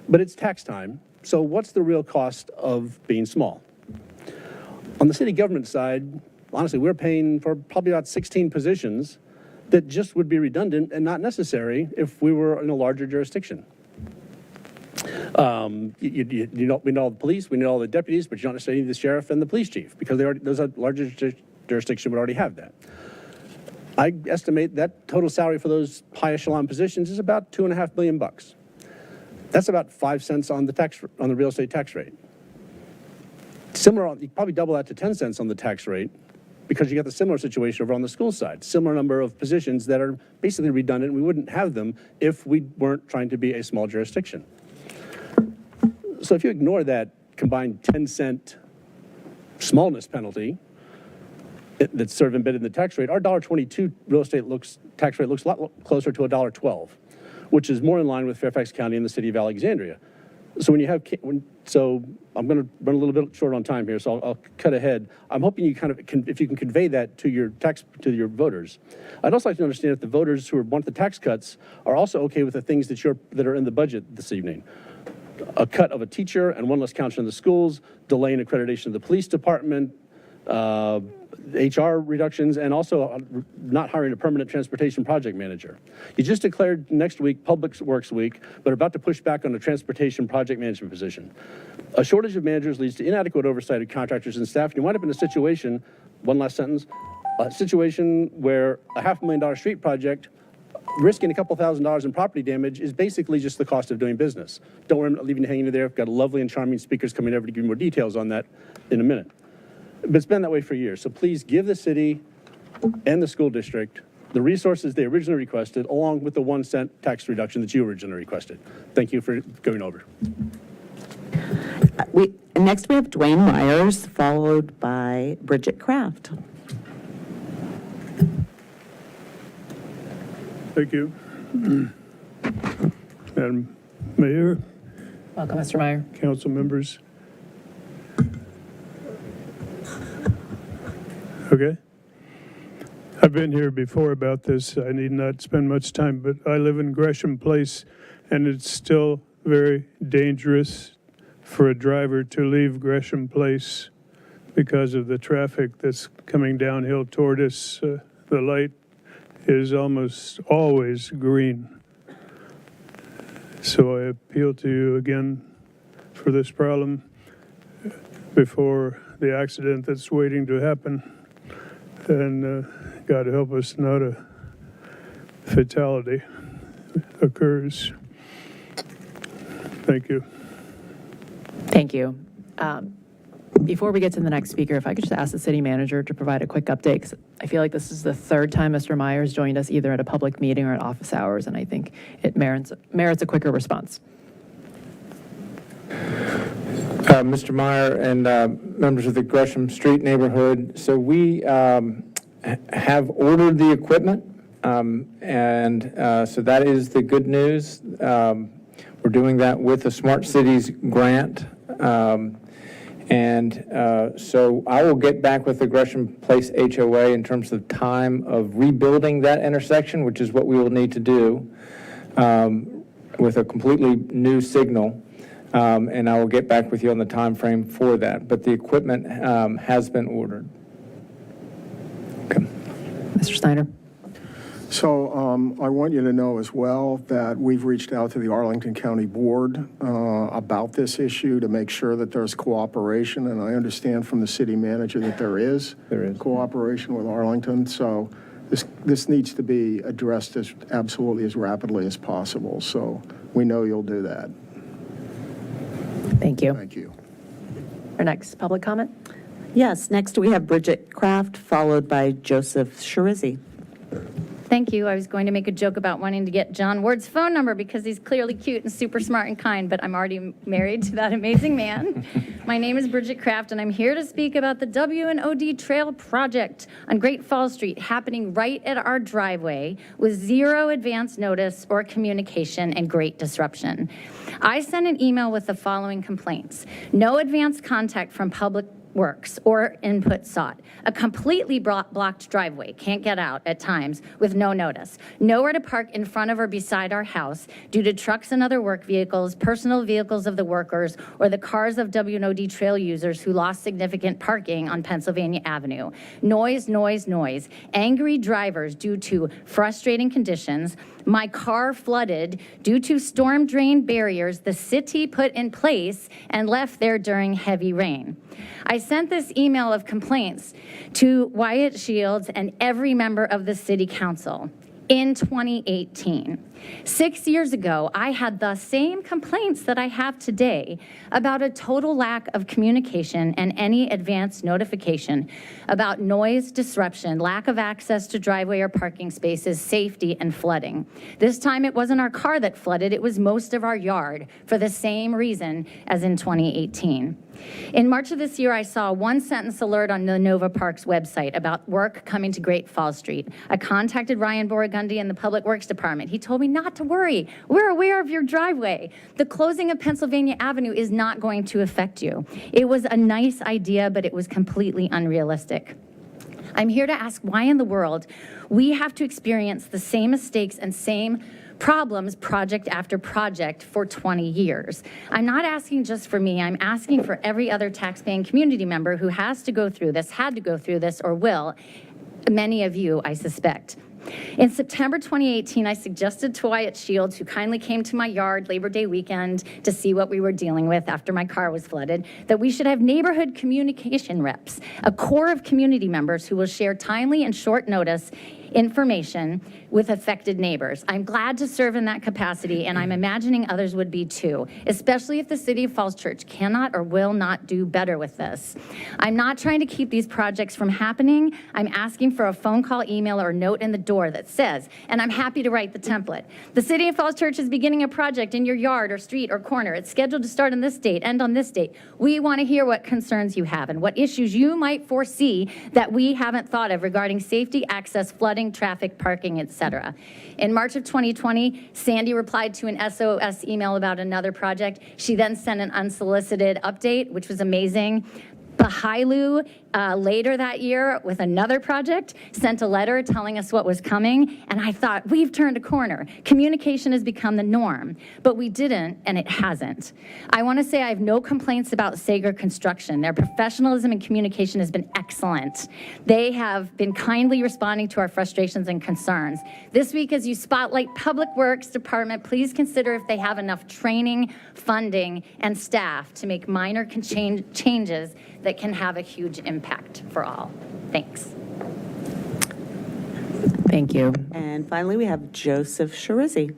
[SPEAKER 20] But it's tax time, so what's the real cost of being small? On the city government side, honestly, we're paying for probably about 16 positions that just would be redundant and not necessary if we were in a larger jurisdiction. We need all the police, we need all the deputies, but you don't necessarily need the sheriff and the police chief because those larger jurisdiction would already have that. I estimate that total salary for those high echelon positions is about $2.5 million. That's about 5 cents on the real estate tax rate. Similar, you probably double that to 10 cents on the tax rate because you got the similar situation over on the school side. Similar number of positions that are basically redundant. We wouldn't have them if we weren't trying to be a small jurisdiction. So if you ignore that combined 10-cent smallness penalty that's sort of embedded in the tax rate, our $1.22 real estate tax rate looks a lot closer to $1.12, which is more in line with Fairfax County and the city of Alexandria. So so I'm going to run a little bit short on time here, so I'll cut ahead. I'm hoping you if you can convey that to your voters. I'd also like to understand if the voters who want the tax cuts are also okay with the things that are in the budget this evening. A cut of a teacher and one less counselor in the schools, delay in accreditation of the police department, HR reductions, and also not hiring a permanent transportation project manager. You just declared next week Public Works Week, but are about to push back on a transportation project management position. A shortage of managers leads to inadequate oversight of contractors and staff. You wind up in a situation, one last sentence, a situation where a $500,000 street project risking a couple $1,000s in property damage is basically just the cost of doing business. Don't worry, I'm not leaving you hanging there. I've got lovely and charming speakers coming over to give you more details on that in a minute. But it's been that way for years. So please give the city and the school district the resources they originally requested, along with the 1 cent tax reduction that you originally requested. Thank you for going over.
[SPEAKER 1] Next, we have Dwayne Myers, followed by Bridget Kraft.
[SPEAKER 21] Thank you. Madam Mayor,
[SPEAKER 3] Welcome, Mr. Meyer.
[SPEAKER 21] council members. Okay. I've been here before about this. I need not spend much time, but I live in Gresham Place, and it's still very dangerous for a driver to leave Gresham Place because of the traffic that's coming downhill toward us. The light is almost always green. So I appeal to you again for this problem before the accident that's waiting to happen. And God help us, not a fatality occurs. Thank you.
[SPEAKER 3] Thank you. Before we get to the next speaker, if I could just ask the city manager to provide a quick update, 'cause I feel like this is the third time Mr. Myers joined us either at a public meeting or at office hours, and I think it merits a quicker response.
[SPEAKER 4] Mr. Meyer and members of the Gresham Street neighborhood, so we have ordered the equipment, and so that is the good news. We're doing that with the Smart Cities grant. So I will get back with the Gresham Place HOA in terms of time of rebuilding that intersection, which is what we will need to do with a completely new signal. And I will get back with you on the time frame for that. But the equipment has been ordered.
[SPEAKER 3] Okay. Mr. Snyder.
[SPEAKER 13] So I want you to know as well that we've reached out to the Arlington County Board about this issue to make sure that there's cooperation, and I understand from the city manager that there is cooperation with Arlington. So this needs to be addressed as absolutely as rapidly as possible. So we know you'll do that.
[SPEAKER 3] Thank you.
[SPEAKER 13] Thank you.
[SPEAKER 3] Our next public comment?
[SPEAKER 1] Yes, next we have Bridget Kraft, followed by Joseph Shirizzi.
[SPEAKER 11] Thank you. I was going to make a joke about wanting to get John Ward's phone number because he's clearly cute and super smart and kind, but I'm already married to that amazing man. My name is Bridget Kraft, and I'm here to speak about the W&OD Trail Project on Great Falls Street happening right at our driveway with zero advance notice or communication and great disruption. I sent an email with the following complaints. No advance contact from Public Works or input sought. A completely blocked driveway, can't get out at times with no notice. Nowhere to park in front of or beside our house due to trucks and other work vehicles, personal vehicles of the workers, or the cars of W&OD trail users who lost significant parking on Pennsylvania Avenue. Noise, noise, noise. Angry drivers due to frustrating conditions. My car flooded due to storm drain barriers the city put in place and left there during heavy rain. I
[SPEAKER 2] sent this email of complaints to Wyatt Shields and every member of the city council in 2018. 6 years ago, I had the same complaints that I have today about a total lack of communication and any advance notification about noise, disruption, lack of access to driveway or parking spaces, safety, and flooding. This time, it wasn't our car that flooded, it was most of our yard for the same reason as in 2018. In March of this year, I saw a one-sentence alert on the Nova Parks website about work coming to Great Falls Street. I contacted Ryan Borogundi in the Public Works Department. He told me not to worry. We're aware of your driveway. The closing of Pennsylvania Avenue is not going to affect you. It was a nice idea, but it was completely unrealistic. I'm here to ask why in the world we have to experience the same mistakes and same problems project after project for 20 years. I'm not asking just for me, I'm asking for every other taxpaying community member who has to go through this, had to go through this, or will. Many of you, I suspect. In September 2018, I suggested to Wyatt Shields, who kindly came to my yard Labor Day weekend to see what we were dealing with after my car was flooded, that we should have neighborhood communication reps, a core of community members who will share timely and short notice information with affected neighbors. I'm glad to serve in that capacity, and I'm imagining others would be too, especially if the City of Falls Church cannot or will not do better with this. I'm not trying to keep these projects from happening. I'm asking for a phone call, email, or note in the door that says, and I'm happy to write the template, the City of Falls Church is beginning a project in your yard or street or corner. It's scheduled to start on this date, end on this date. We want to hear what concerns you have and what issues you might foresee that we haven't thought of regarding safety, access, flooding, traffic, parking, etc. In March of 2020, Sandy replied to an SOS email about another project. She then sent an unsolicited update, which was amazing. Bahailu, later that year with another project, sent a letter telling us what was coming, and I thought, we've turned a corner. Communication has become the norm, but we didn't, and it hasn't. I want to say I have no complaints about Sager Construction. Their professionalism and communication has been excellent. They have been kindly responding to our frustrations and concerns. This week, as you spotlight Public Works Department, please consider if they have enough training, funding, and staff to make minor changes that can have a huge impact for all. Thanks.
[SPEAKER 3] Thank you.
[SPEAKER 1] And finally, we have Joseph Shirizzi.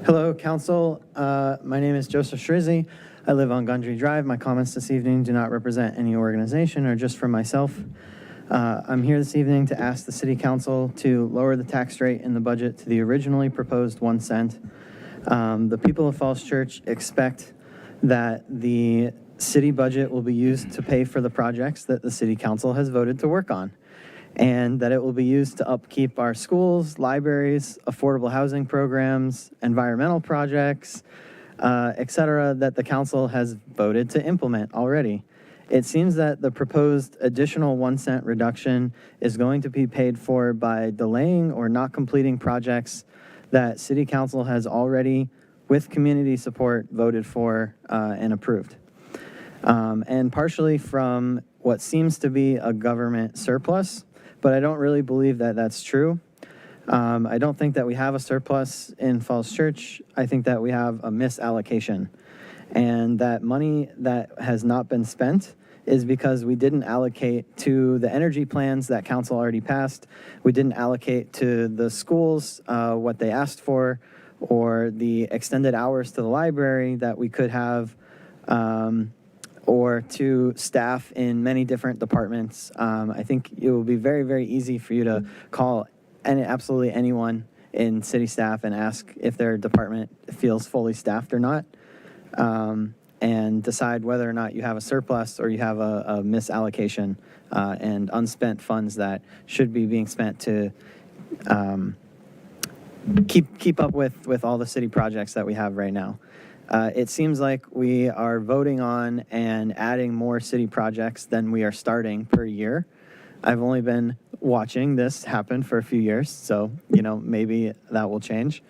[SPEAKER 22] Hello, Council. My name is Joseph Shirizzi. I live on Gundry Drive. My comments this evening do not represent any organization or just for myself. I'm here this evening to ask the City Council to lower the tax rate in the budget to the originally proposed 1 cent. The people of Falls Church expect that the city budget will be used to pay for the projects that the City Council has voted to work on, and that it will be used to upkeep our schools, libraries, affordable housing programs, environmental projects, et cetera, that the council has voted to implement already. It seems that the proposed additional 1 cent reduction is going to be paid for by delaying or not completing projects that City Council has already, with community support, voted for and approved. And partially from what seems to be a government surplus, but I don't really believe that that's true. I don't think that we have a surplus in Falls Church. I think that we have a misallocation, and that money that has not been spent is because we didn't allocate to the energy plans that council already passed. We didn't allocate to the schools what they asked for, or the extended hours to the library that we could have, or to staff in many different departments. I think it will be very, very easy for you to call absolutely anyone in city staff and ask if their department feels fully staffed or not. And decide whether or not you have a surplus or you have a misallocation and unspent funds that should be being spent to keep up with all the city projects that we have right now. It seems like we are voting on and adding more city projects than we are starting per year. I've only been watching this happen for a few years, so maybe that will change.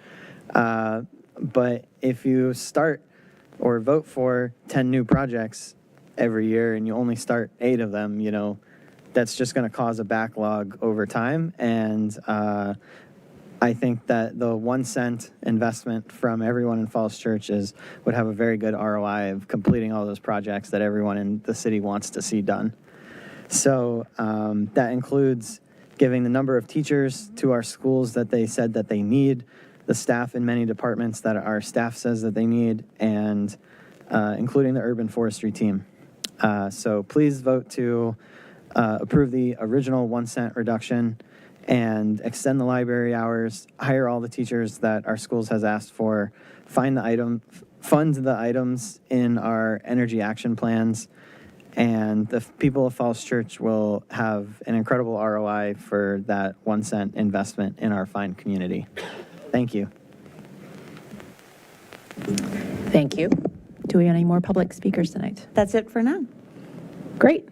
[SPEAKER 22] But if you start or vote for 10 new projects every year and you only start 8 of them, that's just going to cause a backlog over time. And I think that the 1 cent investment from everyone in Falls Church would have a very good ROI of completing all those projects that everyone in the city wants to see done. So that includes giving the number of teachers to our schools that they said that they need, the staff in many departments that our staff says that they need, and including the urban forestry team. So please vote to approve the original 1 cent reduction and extend the library hours, hire all the teachers that our schools has asked for, fund the items in our energy action plans, and the people of Falls Church will have an incredible ROI for that 1 cent investment in our fine community. Thank you.
[SPEAKER 3] Thank you. Do we have any more public speakers tonight?
[SPEAKER 1] That's it for now.
[SPEAKER 3] Great.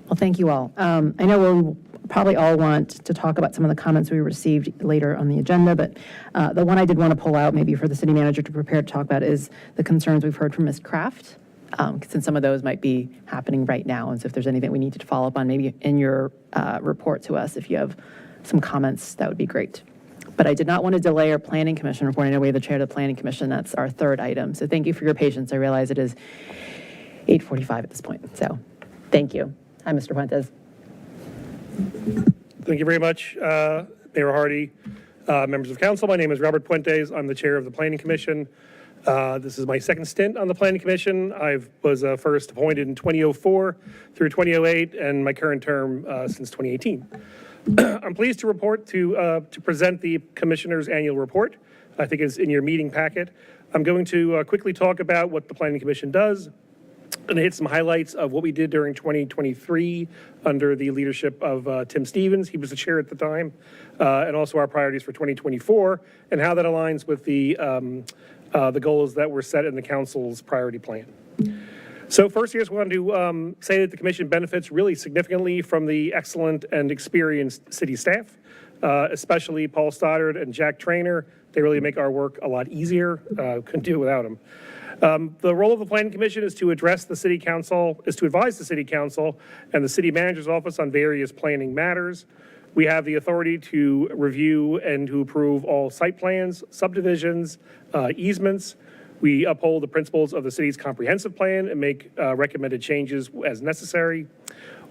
[SPEAKER 3] Well, thank you all. I know we'll probably all want to talk about some of the comments we received later on the agenda, but the one I did want to pull out maybe for the city manager to prepare to talk about is the concerns we've heard from Ms. Kraft, since some of those might be happening right now. And so if there's anything we need to follow up on, maybe in your report to us, if you have some comments, that would be great. But I did not want to delay our Planning Commission report. I know we have the chair of the Planning Commission. That's our third item. So thank you for your patience. I realize it is 8:45 at this point. So thank you. Hi, Mr. Fuentes.
[SPEAKER 6] Thank you very much, Mayor Hardy, members of council. My name is Robert Puentes. I'm the chair of the Planning Commission. This is my second stint on the Planning Commission. I was first appointed in 2004 through 2008, and my current term since 2018. I'm pleased to report to present the Commissioner's annual report. I think it's in your meeting packet. I'm going to quickly talk about what the Planning Commission does, and hit some highlights of what we did during 2023 under the leadership of Tim Stevens. He was the chair at the time, and also our priorities for 2024, and how that aligns with the goals that were set in the council's priority plan. So first, I just wanted to say that the commission benefits really significantly from the excellent and experienced city staff, especially Paul Stoddard and Jack Trainer. They really make our work a lot easier. Couldn't do it without them. The role of the Planning Commission is to advise the City Council and the City Manager's Office on various planning matters. We have the authority to review and to approve all site plans, subdivisions, easements. We uphold the principles of the city's comprehensive plan and make recommended changes as necessary.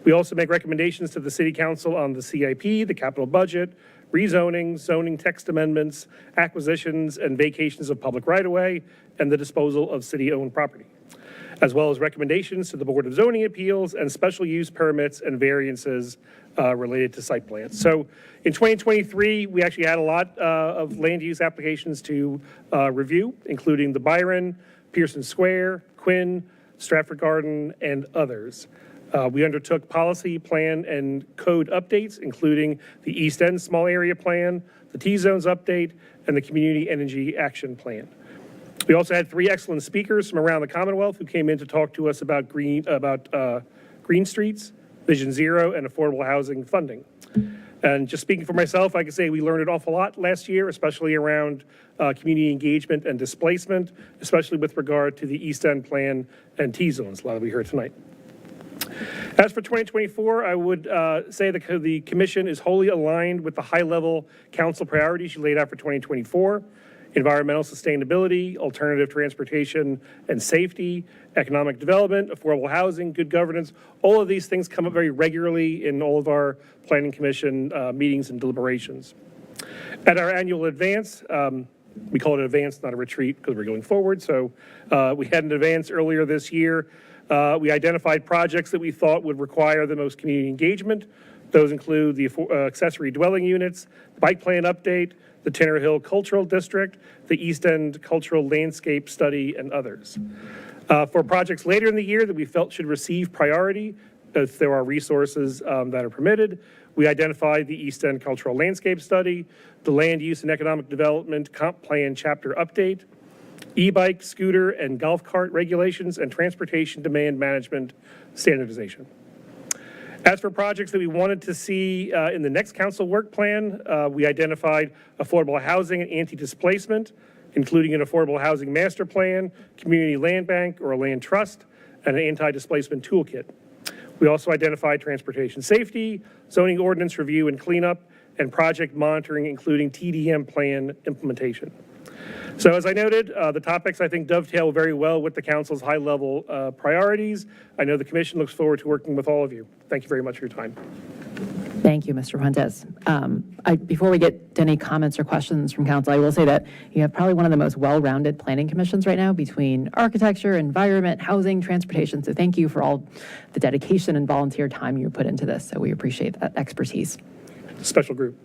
[SPEAKER 6] We also make recommendations to the City Council on the CIP, the capital budget, rezoning, zoning text amendments, acquisitions and vacations of public right-of-way, and the disposal of city-owned property, as well as recommendations to the Board of Zoning Appeals and special use permits and variances related to site plans. So in 2023, we actually had a lot of land use applications to review, including the Byron, Pearson Square, Quinn, Stratford Garden, and others. We undertook policy, plan, and code updates, including the East End Small Area Plan, the T-Zones update, and the Community Energy Action Plan. We also had 3 excellent speakers from around the Commonwealth who came in to talk to us about green streets, Vision Zero, and affordable housing funding. And just speaking for myself, I can say we learned an awful lot last year, especially around community engagement and displacement, especially with regard to the East End Plan and T-Zones, a lot of we heard tonight. As for 2024, I would say that the commission is wholly aligned with the high-level council priorities you laid out for 2024. Environmental sustainability, alternative transportation and safety, economic development, affordable housing, good governance. All of these things come up very regularly in all of our Planning Commission meetings and deliberations. At our annual advance, we call it an advance, not a retreat, because we're going forward. So we had an advance earlier this year. We identified projects that we thought would require the most community engagement. Those include the accessory dwelling units, bike plan update, the Tinner Hill Cultural District, the East End Cultural Landscape Study, and others. For projects later in the year that we felt should receive priority, if there are resources that are permitted, we identified the East End Cultural Landscape Study, the Land Use and Economic Development Comp Plan Chapter Update, e-bike, scooter, and golf cart regulations, and transportation demand management standardization. As for projects that we wanted to see in the next council work plan, we identified affordable housing and anti-displacement, including an affordable housing master plan, community land bank or a land trust, and an anti-displacement toolkit. We also identified transportation safety, zoning ordinance review and cleanup, and project monitoring, including TDM plan implementation. So as I noted, the topics I think dovetail very well with the council's high-level priorities. I know the commission looks forward to working with all of you. Thank you very much for your time.
[SPEAKER 3] Thank you, Mr. Fuentes. Before we get to any comments or questions from council, I will say that you have probably one of the most well-rounded planning commissions right now between architecture, environment, housing, transportation. So thank you for all the dedication and volunteer time you put into this. So we appreciate that expertise.
[SPEAKER 6] Special group.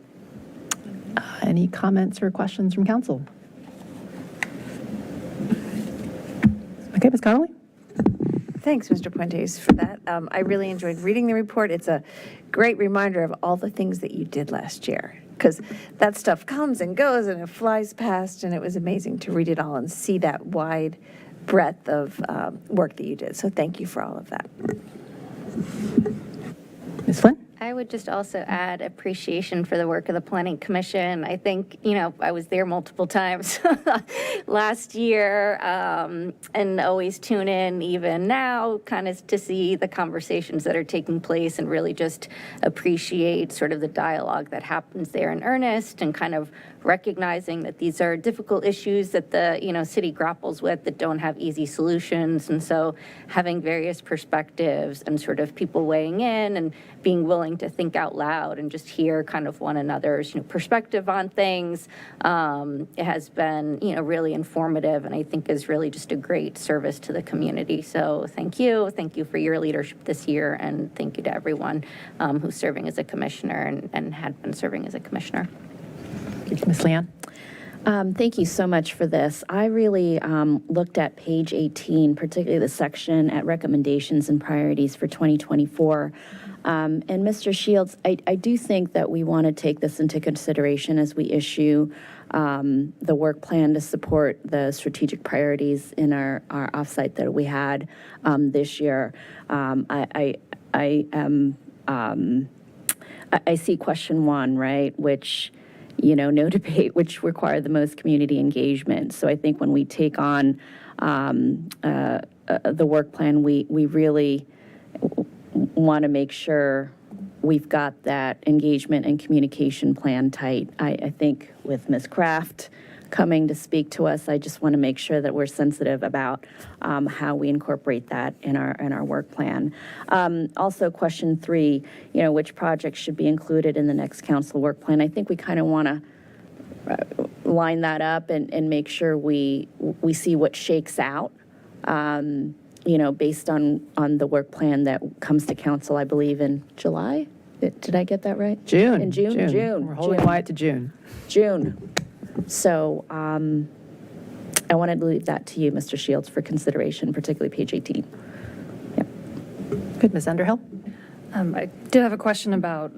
[SPEAKER 3] Any comments or questions from council? Okay, Ms. Connolly?
[SPEAKER 7] Thanks, Mr. Puentes, for that. I really enjoyed reading the report. It's a great reminder of all the things that you did last year, because that stuff comes and goes and it flies past, and it was amazing to read it all and see that wide breadth of work that you did. So thank you for all of that.
[SPEAKER 3] Ms. Flynn?
[SPEAKER 11] I would just also add appreciation for the work of the Planning Commission. I think, I was there multiple times last year, and always tune in even now kind of to see the conversations that are taking place and really just appreciate sort of the dialogue that happens there in earnest, and kind of recognizing that these are difficult issues that the city grapples with that don't have easy solutions. And so having various perspectives and sort of people weighing in and being willing to think out loud and just hear kind of one another's perspective on things, it has been really informative, and I think is really just a great service to the community. So thank you for your leadership this year, and thank you to everyone who's serving as a commissioner and had been serving as a commissioner.
[SPEAKER 3] Ms. Leanne?
[SPEAKER 8] Thank you so much for this. I really looked at page 18, particularly the section at recommendations and priorities for 2024. And Mr. Shields, I do think that we want to take this into consideration as we issue the work plan to support the strategic priorities in our offsite that we had this year. I see question 1, right, which no debate, which require the most community engagement. So I think when we take on the work plan, we really want to make sure we've got that engagement and communication plan tight. I think with Ms. Kraft coming to speak to us, I just want to make sure that we're sensitive about how we incorporate that in our work plan. Also, question 3, which projects should be included in the next council work plan? I think we kind of want to line that up and make sure we see what shakes out, based on the work plan that comes to council, I believe, in July. Did I get that right?
[SPEAKER 3] June.
[SPEAKER 8] In June.
[SPEAKER 3] We're holding quiet to June.
[SPEAKER 8] June. So I wanted to leave that to you, Mr. Shields, for consideration, particularly page 18.
[SPEAKER 3] Good. Ms. Underhill?
[SPEAKER 23] I did have a question about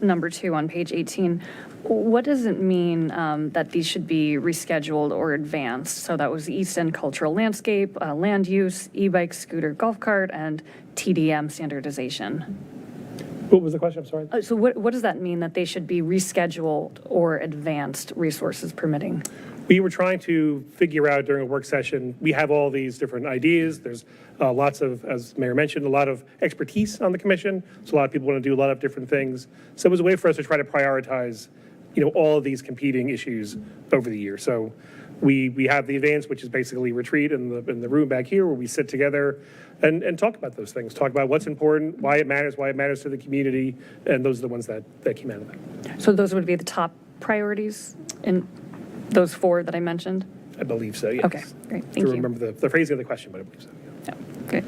[SPEAKER 23] number 2 on page 18. What does it mean that these should be rescheduled or advanced? So that was the East End Cultural Landscape, land use, e-bike, scooter, golf cart, and TDM standardization.
[SPEAKER 6] What was the question? I'm sorry.
[SPEAKER 23] So what does that mean that they should be rescheduled or advanced, resources permitting?
[SPEAKER 6] We were trying to figure out during a work session, we have all these different ideas. There's lots of, as Mayor mentioned, a lot of expertise on the commission. So a lot of people want to do a lot of different things. So it was a way for us to try to prioritize, all of these competing issues over the year. So we have the advance, which is basically retreat in the room back here where we sit together and talk about those things, talk about what's important, why it matters to the community, and those are the ones that came out of that.
[SPEAKER 23] So those would be the top priorities in those 4 that I mentioned?
[SPEAKER 6] I believe so, yes.
[SPEAKER 23] Okay, great, thank you.
[SPEAKER 6] To remember the phrasing of the question, but I believe so.
[SPEAKER 23] Yeah, great.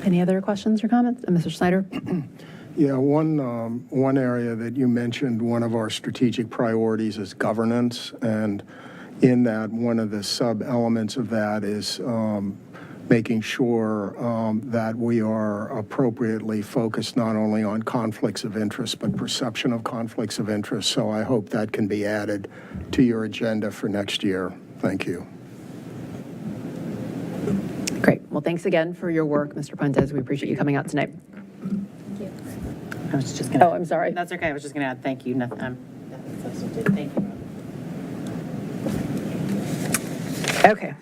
[SPEAKER 3] Any other questions or comments? Mr. Snyder?
[SPEAKER 13] Yeah, one area that you mentioned, one of our strategic priorities is governance, and in that, one of the sub-elements of that is making sure that we are appropriately focused not only on conflicts of interest, but perception of conflicts of interest. So I hope that can be added to your agenda for next year. Thank you.
[SPEAKER 3] Great. Well, thanks again for your work, Mr. Puentes. We appreciate you coming out tonight.
[SPEAKER 5] I was just going to.
[SPEAKER 3] Oh, I'm sorry.
[SPEAKER 5] That's okay. I was just going to add thank you. Nothing substantive. Thank you.
[SPEAKER 3] Okay.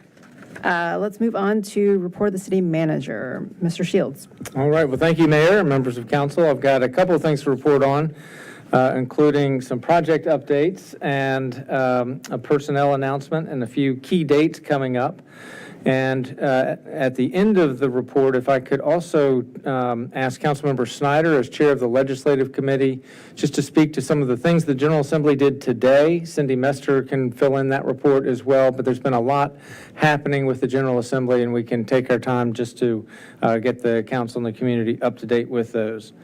[SPEAKER 3] Let's move on to report of the city manager. Mr. Shields.
[SPEAKER 4] All right. Well, thank you, Mayor and members of council. I've got a couple of things to report on. including some project updates and a personnel announcement and a few key dates coming up. And at the end of the report, if I could also ask Councilmember Snyder, as chair of the Legislative Committee, just to speak to some of the things the General Assembly did today. Cindy Mester can fill in that report as well, but there's been a lot happening with the General Assembly, and we can take our time just to get the council and the community up to date with those.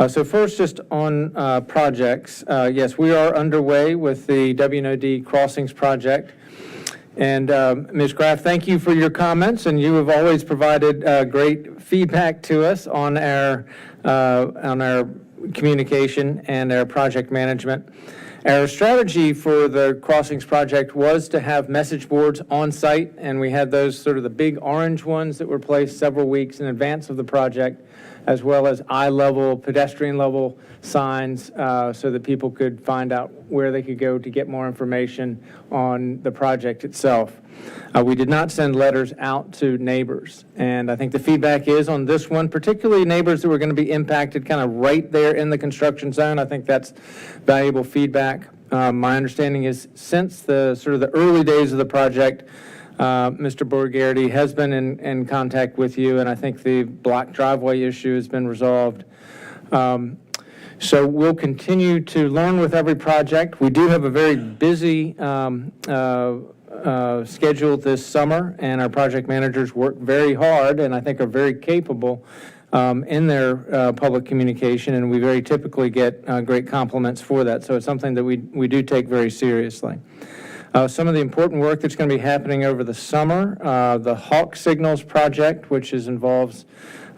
[SPEAKER 4] So first, just on projects, yes, we are underway with the WNOD Crossings project. And Ms. Graff, thank you for your comments, and you have always provided great feedback to us on our communication and our project management. Our strategy for the Crossings project was to have message boards on site, and we had those sort of the big orange ones that were placed several weeks in advance of the project, as well as eye-level, pedestrian-level signs so that people could find out where they could go to get more information on the project itself. We did not send letters out to neighbors, and I think the feedback is on this one, particularly neighbors that were going to be impacted kind of right there in the construction zone. I think that's valuable feedback. My understanding is since the sort of the early days of the project, Mr. Borgherdi has been in contact with you, and I think the block driveway issue has been resolved. So we'll continue to learn with every project. We do have a very busy schedule this summer, and our project managers work very hard and I think are very capable in their public communication, and we very typically get great compliments for that. So it's something that we do take very seriously. Some of the important work that's going to be happening over the summer, the Hawk Signals project, which involves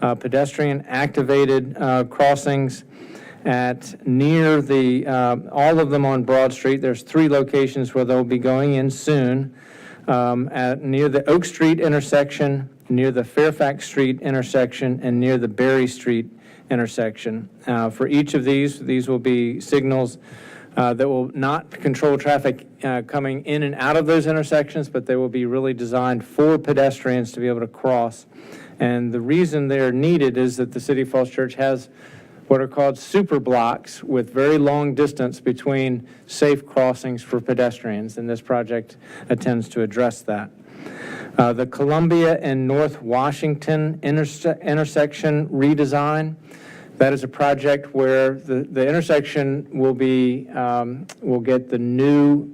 [SPEAKER 4] pedestrian activated crossings at near the, all of them on Broad Street. There's 3 locations where they'll be going in soon, near the Oak Street intersection, near the Fairfax Street intersection, and near the Berry Street intersection. For each of these will be signals that will not control traffic coming in and out of those intersections, but they will be really designed for pedestrians to be able to cross. And the reason they're needed is that the City of Falls Church has what are called super blocks with very long distance between safe crossings for pedestrians, and this project attempts to address that. The Columbia and North Washington intersection redesign, that is a project where the intersection will get the new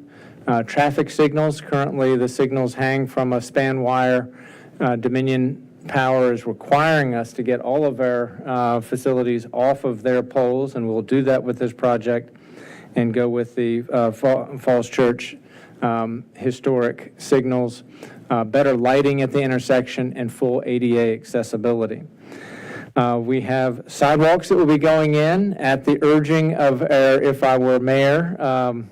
[SPEAKER 4] traffic signals. Currently, the signals hang from a span wire. Dominion Power is requiring us to get all of our facilities off of their poles, and we'll do that with this project and go with the Falls Church historic signals, better lighting at the intersection, and full ADA accessibility. We have sidewalks that will be going in at the urging of our If I Were Mayor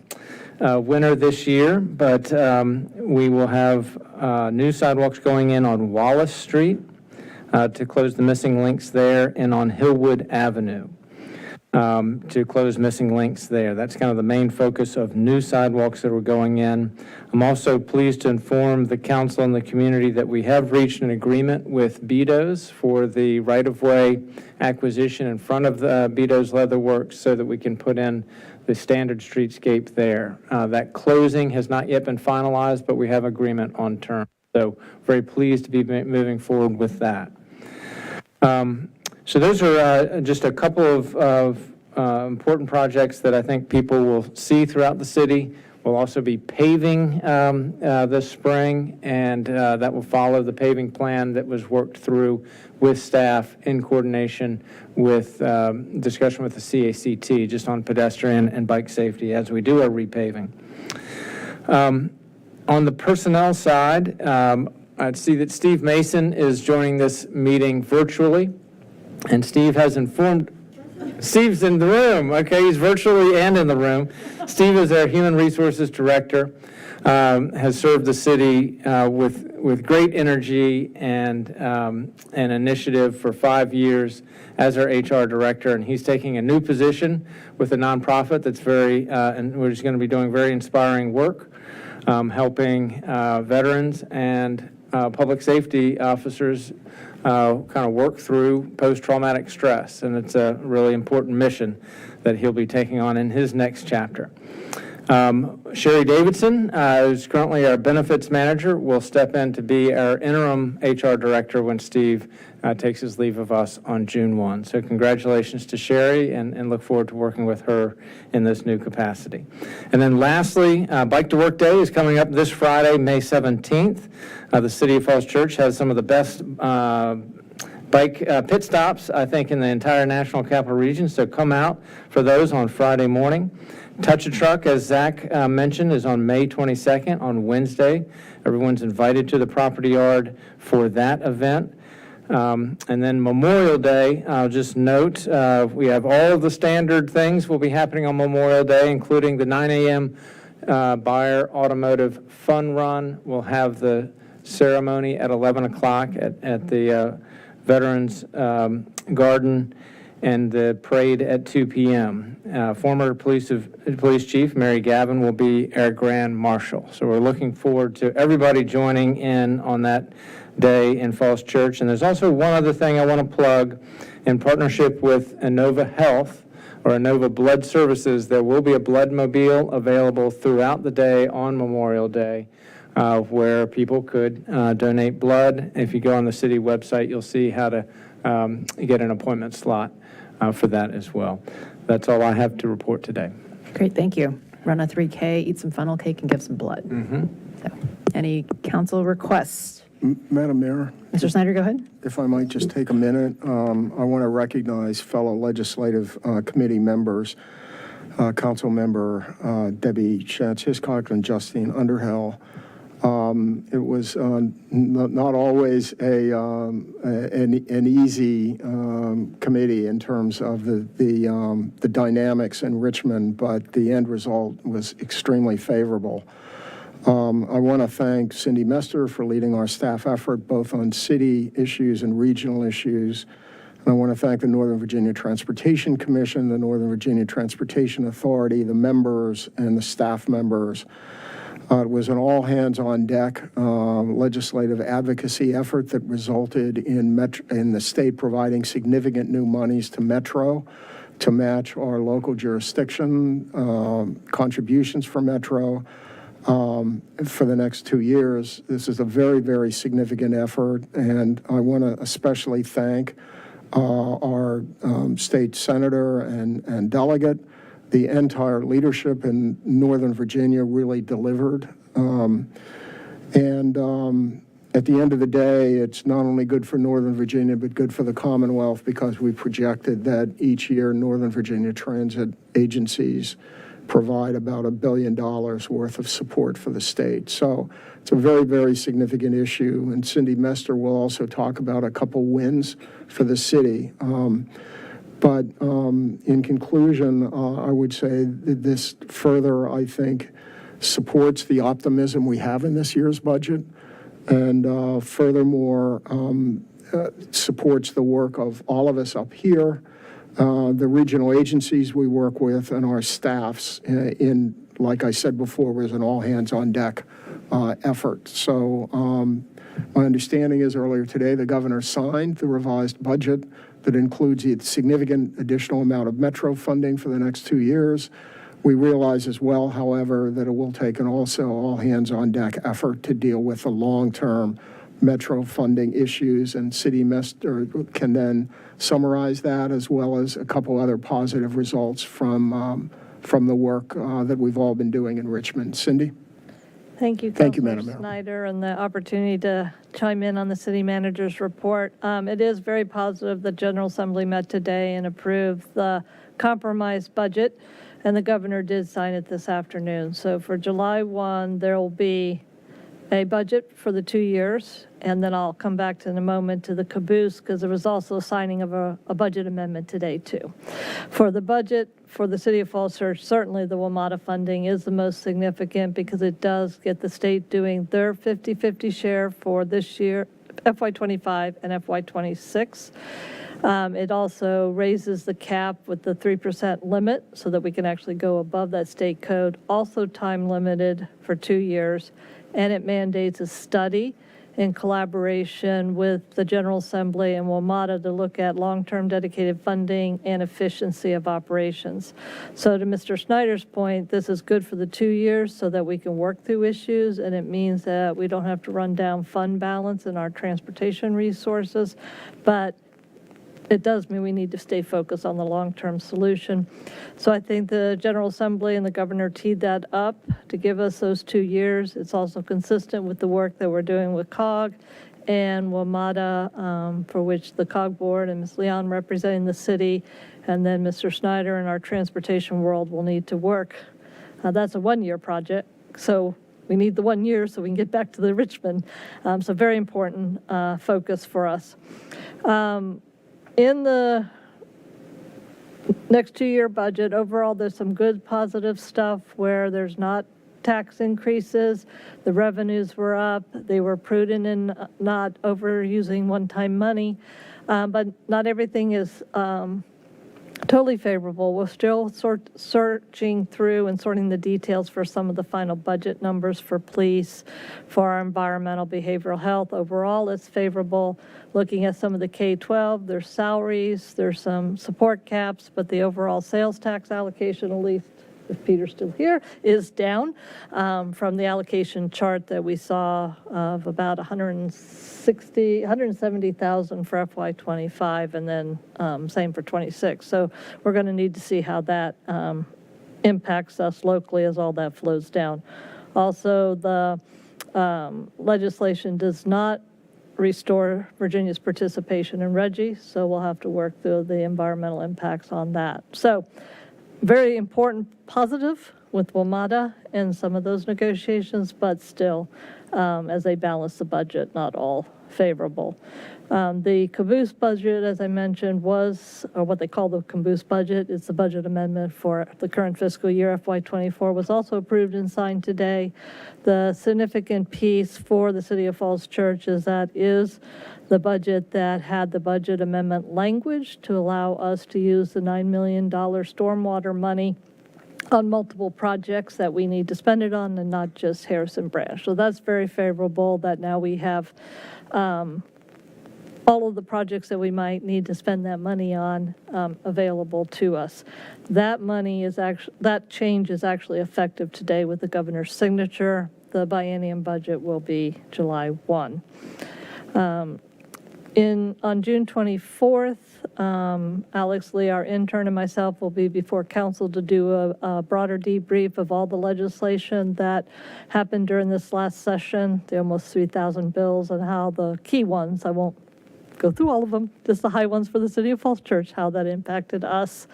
[SPEAKER 4] winner this year, but we will have new sidewalks going in on Wallace Street to close the missing links there, and on Hillwood Avenue to close missing links there. That's kind of the main focus of new sidewalks that are going in. I'm also pleased to inform the council and the community that we have reached an agreement with Bedo's for the right-of-way acquisition in front of the Bedo's Leather Works so that we can put in the standard streetscape there. That closing has not yet been finalized, but we have agreement on terms. So very pleased to be moving forward with that. So those are just a couple of important projects that I think people will see throughout the city. We'll also be paving this spring, and that will follow the paving plan that was worked through with staff in coordination with discussion with the CACT just on pedestrian and bike safety as we do our repaving. On the personnel side, I see that Steve Mason is joining this meeting virtually, and Steve has informed. Steve's in the room. Okay, he's virtually and in the room. Steve is our Human Resources Director, has served the city with great energy and initiative for 5 years as our HR Director, and he's taking a new position with a nonprofit that's and we're just going to be doing very inspiring work, helping veterans and public safety officers kind of work through post-traumatic stress, and it's a really important mission that he'll be taking on in his next chapter. Sherry Davidson, who's currently our benefits manager, will step in to be our interim HR director when Steve takes his leave of us on June 1. So congratulations to Sherry, and look forward to working with her in this new capacity. And then lastly, Bike to Work Day is coming up this Friday, May 17th. The City of Falls Church has some of the best bike pit stops, I think, in the entire National Capital Region, so come out for those on Friday morning. Touch a Truck, as Zach mentioned, is on May 22nd, on Wednesday. Everyone's invited to the property yard for that event. And then Memorial Day, I'll just note, we have all of the standard things will be happening on Memorial Day, including the 9 a.m. Buyer Automotive Fun Run. We'll have the ceremony at 11 o'clock at the Veterans Garden, and the parade at 2 p.m. Former police chief Mary Gavin will be our grand marshal. So we're looking forward to everybody joining in on that day in Falls Church. And there's also one other thing I want to plug. In partnership with Inova Health, or Inova Blood Services, there will be a blood mobile available throughout the day on Memorial Day, where people could donate blood. If you go on the city website, you'll see how to get an appointment slot for that as well. That's all I have to report today.
[SPEAKER 9] Great, thank you. Run a 3K, eat some funnel cake, and give some blood. So, any council requests?
[SPEAKER 13] Madam Mayor?
[SPEAKER 9] Mr. Snyder, go ahead.
[SPEAKER 13] If I might just take a minute, I want to recognize fellow legislative committee members, Council Member Debbie Schatz-Hiscock and Justine Underhill. It was not always an easy committee in terms of the dynamics in Richmond, but the end result was extremely favorable. I want to thank Cindy Mester for leading our staff effort both on city issues and regional issues. And I want to thank the Northern Virginia Transportation Commission, the Northern Virginia Transportation Authority, the members, and the staff members. It was an all-hands-on-deck legislative advocacy effort that resulted in the state providing significant new monies to Metro to match our local jurisdiction contributions for Metro for the next 2 years. This is a very, very significant effort, and I want to especially thank our state senator and delegate. The entire leadership in Northern Virginia really delivered. At the end of the day, it's not only good for Northern Virginia, but good for the Commonwealth, because we projected that each year Northern Virginia transit agencies provide about $1 billion worth of support for the state. So it's a very, very significant issue. And Cindy Mester will also talk about a couple wins for the city. But in conclusion, I would say that this further, I think, supports the optimism we have in this year's budget, and furthermore, supports the work of all of us up here, the regional agencies we work with, and our staffs in, like I said before, was an all-hands-on-deck effort. So my understanding is earlier today, the governor signed the revised budget that includes a significant additional amount of Metro funding for the next 2 years. We realize as well, however, that it will take an also all-hands-on-deck effort to deal with the long-term Metro funding issues, and City Mester can then summarize that, as well as a couple other positive results from the work that we've all been doing in Richmond. Cindy?
[SPEAKER 10] Thank you,
[SPEAKER 13] Thank you,
[SPEAKER 10] Councilor
[SPEAKER 13] Madam Mayor.
[SPEAKER 10] Snyder, and the opportunity to chime in on the city manager's report. It is very positive the General Assembly met today and approved the compromised budget, and the governor did sign it this afternoon. So for July 1, there will be a budget for the 2 years, and then I'll come back to in a moment to the caboose, because there was also a signing of a budget amendment today too. For the budget for the City of Falls Church, certainly the WMATA funding is the most significant, because it does get the state doing their 50-50 share for this year, FY25 and FY26. It also raises the cap with the 3% limit so that we can actually go above that state code, also time limited for 2 years, and it mandates a study in collaboration with the General Assembly and WMATA to look at long-term dedicated funding and efficiency of operations. So to Mr. Snyder's point, this is good for the 2 years so that we can work through issues, and it means that we don't have to run down fund balance in our transportation resources, but it does mean we need to stay focused on the long-term solution. So I think the General Assembly and the governor teed that up to give us those 2 years. It's also consistent with the work that we're doing with COG and WMATA, for which the COG board and Ms. Leon representing the city, and then Mr. Snyder and our transportation world will need to work. That's a one-year project, so we need the 1 year so we can get back to the Richmond. So very important focus for us. In the next 2-year budget, overall, there's some good positive stuff where there's not tax increases. The revenues were up. They were prudent in not overusing one-time money. But not everything is totally favorable. We're still searching through and sorting the details for some of the final budget numbers for police, for our environmental behavioral health. Overall, it's favorable. Looking at some of the K-12, there's salaries, there's some support caps, but the overall sales tax allocation, at least if Peter's still here, is down from the allocation chart that we saw of about 170,000 for FY25, and then same for 26. So we're going to need to see how that impacts us locally as all that flows down. Also, the legislation does not restore Virginia's participation in RGGI, so we'll have to work through the environmental impacts on that. So very important positive with WMATA and some of those negotiations, but still, as they balance the budget, not all favorable. The caboose budget, as I mentioned, was, or what they call the caboose budget, it's the budget amendment for the current fiscal year, FY24, was also approved and signed today. The significant piece for the City of Falls Church is that is the budget that had the budget amendment language to allow us to use the $9 million stormwater money on multiple projects that we need to spend it on, and not just Harrison Branch. So that's very favorable that now we have all of the projects that we might need to spend that money on available to us. That money is actually, that change is actually effective today with the governor's signature. The biennium budget will be July 1. On June 24th, Alex Lee, our intern, and myself will be before council to do a broader debrief of all the legislation that happened during this last session, the almost 3,000 bills, and how the key ones, I won't go through all of them, just the high ones for the City of Falls Church, how that impacted us.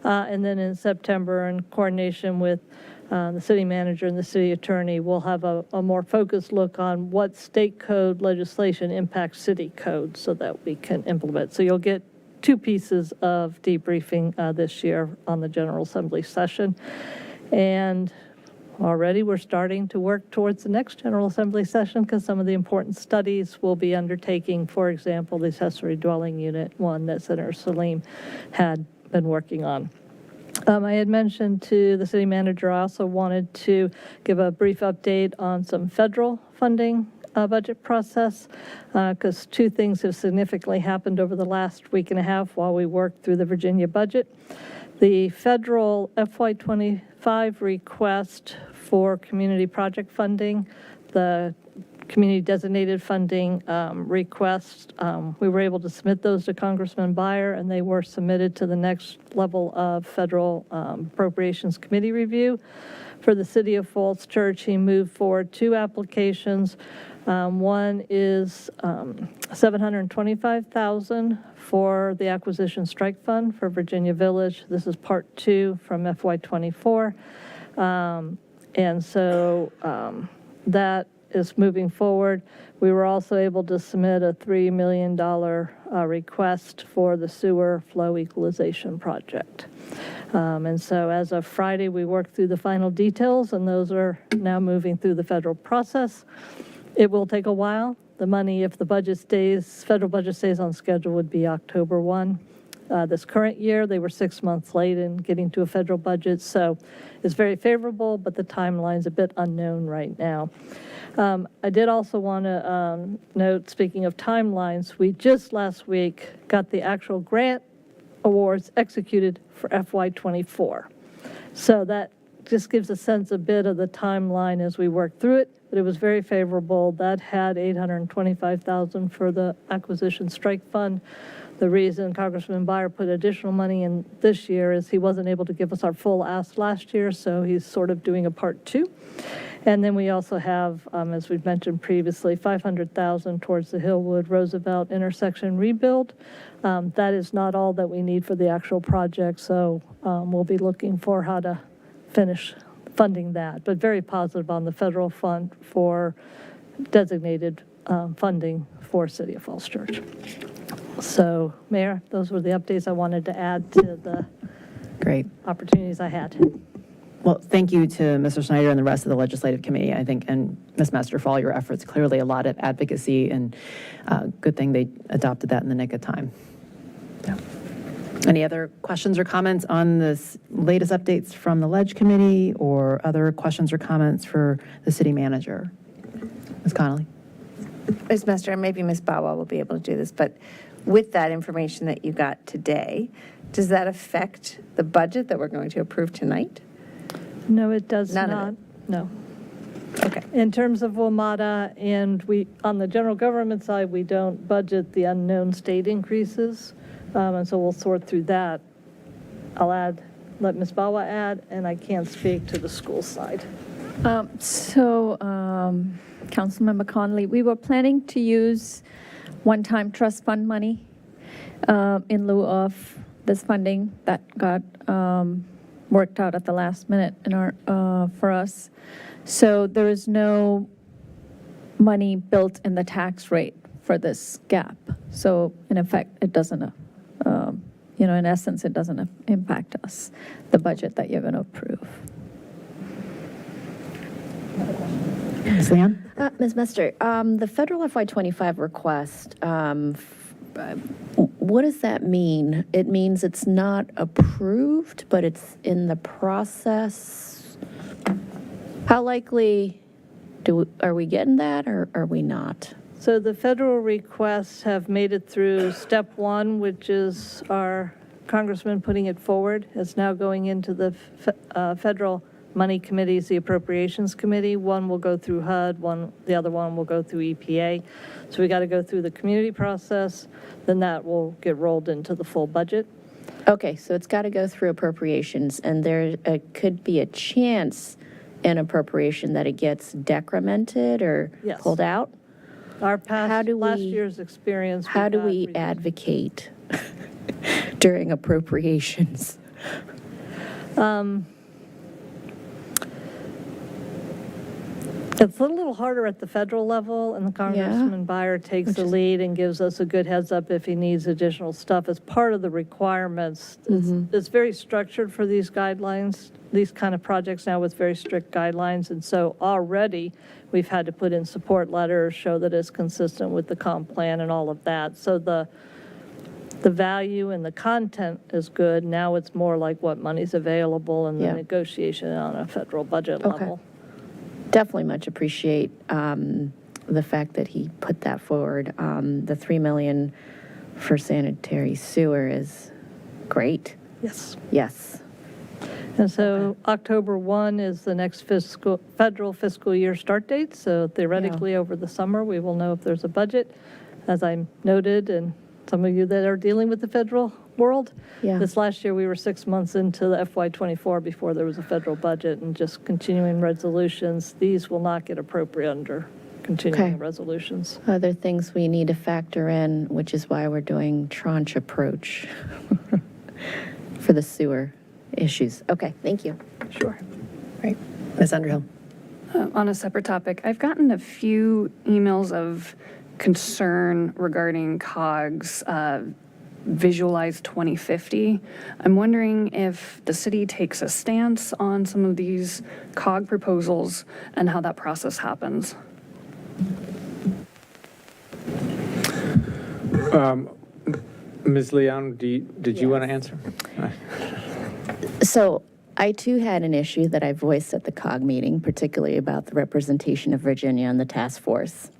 [SPEAKER 10] And then in September, in coordination with the city manager and the city attorney, will have a more focused look on what state code legislation impacts city code so that we can implement. So you'll get 2 pieces of debriefing this year on the General Assembly session. And already we're starting to work towards the next General Assembly session because some of the important studies we'll be undertaking, for example, the accessory dwelling unit one that Senator Salim had been working on. I had mentioned to the city manager, I also wanted to give a brief update on some federal funding budget process, because 2 things have significantly happened over the last week and a half while we worked through the Virginia budget. The federal FY25 request for community project funding, the community designated funding requests, we were able to submit those to Congressman Beyer, and they were submitted to the next level of federal appropriations committee review. For the City of Falls Church, he moved forward 2 applications. One is $725,000 for the acquisition strike fund for Virginia Village. This is part 2 from FY24. And so that is moving forward. We were also able to submit a $3 million request for the sewer flow equalization project. And so as of Friday, we worked through the final details, and those are now moving through the federal process. It will take a while. The money, if the budget stays, federal budget stays on schedule, would be October 1. this current year. They were 6 months late in getting to a federal budget, so it's very favorable, but the timeline's a bit unknown right now. I did also want to note, speaking of timelines, we just last week got the actual grant awards executed for FY24. So that just gives a sense a bit of the timeline as we work through it, but it was very favorable. That had $825,000 for the acquisition strike fund. The reason Congressman Beyer put additional money in this year is he wasn't able to give us our full ask last year, so he's sort of doing a part two. And then we also have, as we've mentioned previously, $500,000 towards the Hillwood Roosevelt intersection rebuild. That is not all that we need for the actual project, so we'll be looking for how to finish funding that. But very positive on the federal fund for designated funding for City of Falls Church. So, Mayor, those were the updates I wanted to add to the
[SPEAKER 3] Great.
[SPEAKER 10] opportunities I had.
[SPEAKER 3] Well, thank you to Mr. Snyder and the rest of the Legislative Committee, I think, and Ms. Mester for all your efforts. Clearly a lot of advocacy, and good thing they adopted that in the nick of time. So, any other questions or comments on this latest updates from the Ledge Committee, or other questions or comments for the City Manager? Ms. Connolly?
[SPEAKER 7] Ms. Mester, and maybe Ms. Bawa will be able to do this, but with that information that you got today, does that affect the budget that we're going to approve tonight?
[SPEAKER 10] No, it does
[SPEAKER 7] None
[SPEAKER 10] not.
[SPEAKER 7] of it?
[SPEAKER 10] No.
[SPEAKER 7] Okay.
[SPEAKER 10] In terms of WMATA, and we, on the general government side, we don't budget the unknown state increases, and so we'll sort through that. I'll let Ms. Bawa add, and I can't speak to the school side.
[SPEAKER 12] Councilmember Connolly, we were planning to use one-time trust fund money in lieu of this funding that got worked out at the last minute in for us. So there is no money built in the tax rate for this gap. So in effect, it doesn't, in essence, it doesn't impact us, the budget that you're going to approve.
[SPEAKER 3] Ms. Leon?
[SPEAKER 8] Ms. Mester, the federal FY25 request, what does that mean? It means it's not approved, but it's in the process. How likely are we getting that, or are we not?
[SPEAKER 10] So the federal requests have made it through step one, which is our congressman putting it forward. It's now going into the federal money committees, the appropriations committee. One will go through HUD, the other one will go through EPA. So we got to go through the community process, then that will get rolled into the full budget.
[SPEAKER 8] Okay, so it's got to go through appropriations, and there could be a chance in appropriation that it gets decremented or
[SPEAKER 10] Yes.
[SPEAKER 8] pulled out?
[SPEAKER 10] Our last year's experience.
[SPEAKER 8] How do we advocate during appropriations?
[SPEAKER 10] It's a little harder at the federal level, and the Congressman Beyer takes the lead and gives us a good heads up if he needs additional stuff as part of the requirements. It's very structured for these guidelines, these kind of projects now with very strict guidelines, and so already we've had to put in support letters, show that it's consistent with the comp plan and all of that. So the value and the content is good. Now it's more like what money's available and the negotiation on a federal budget level.
[SPEAKER 8] Definitely much appreciate the fact that he put that forward. The $3 million for sanitary sewer is great.
[SPEAKER 10] Yes.
[SPEAKER 8] Yes.
[SPEAKER 10] And so October 1 is the next federal fiscal year start date. So theoretically, over the summer, we will know if there's a budget. As I noted, and some of you that are dealing with the federal world, this last year we were 6 months into the FY24 before there was a federal budget, and just continuing resolutions. These will not get appropriate under continuing resolutions.
[SPEAKER 8] Other things we need to factor in, which is why we're doing tranche approach for the sewer issues. Okay, thank you.
[SPEAKER 10] Sure.
[SPEAKER 3] Great. Ms. Underhill?
[SPEAKER 23] On a separate topic, I've gotten a few emails of concern regarding COGS Visualize 2050. I'm wondering if the city takes a stance on some of these COG proposals and how that process happens.
[SPEAKER 4] Ms. Leon, did you want to answer?
[SPEAKER 8] So I too had an issue that I voiced at the COG meeting, particularly about the representation of Virginia on the task force.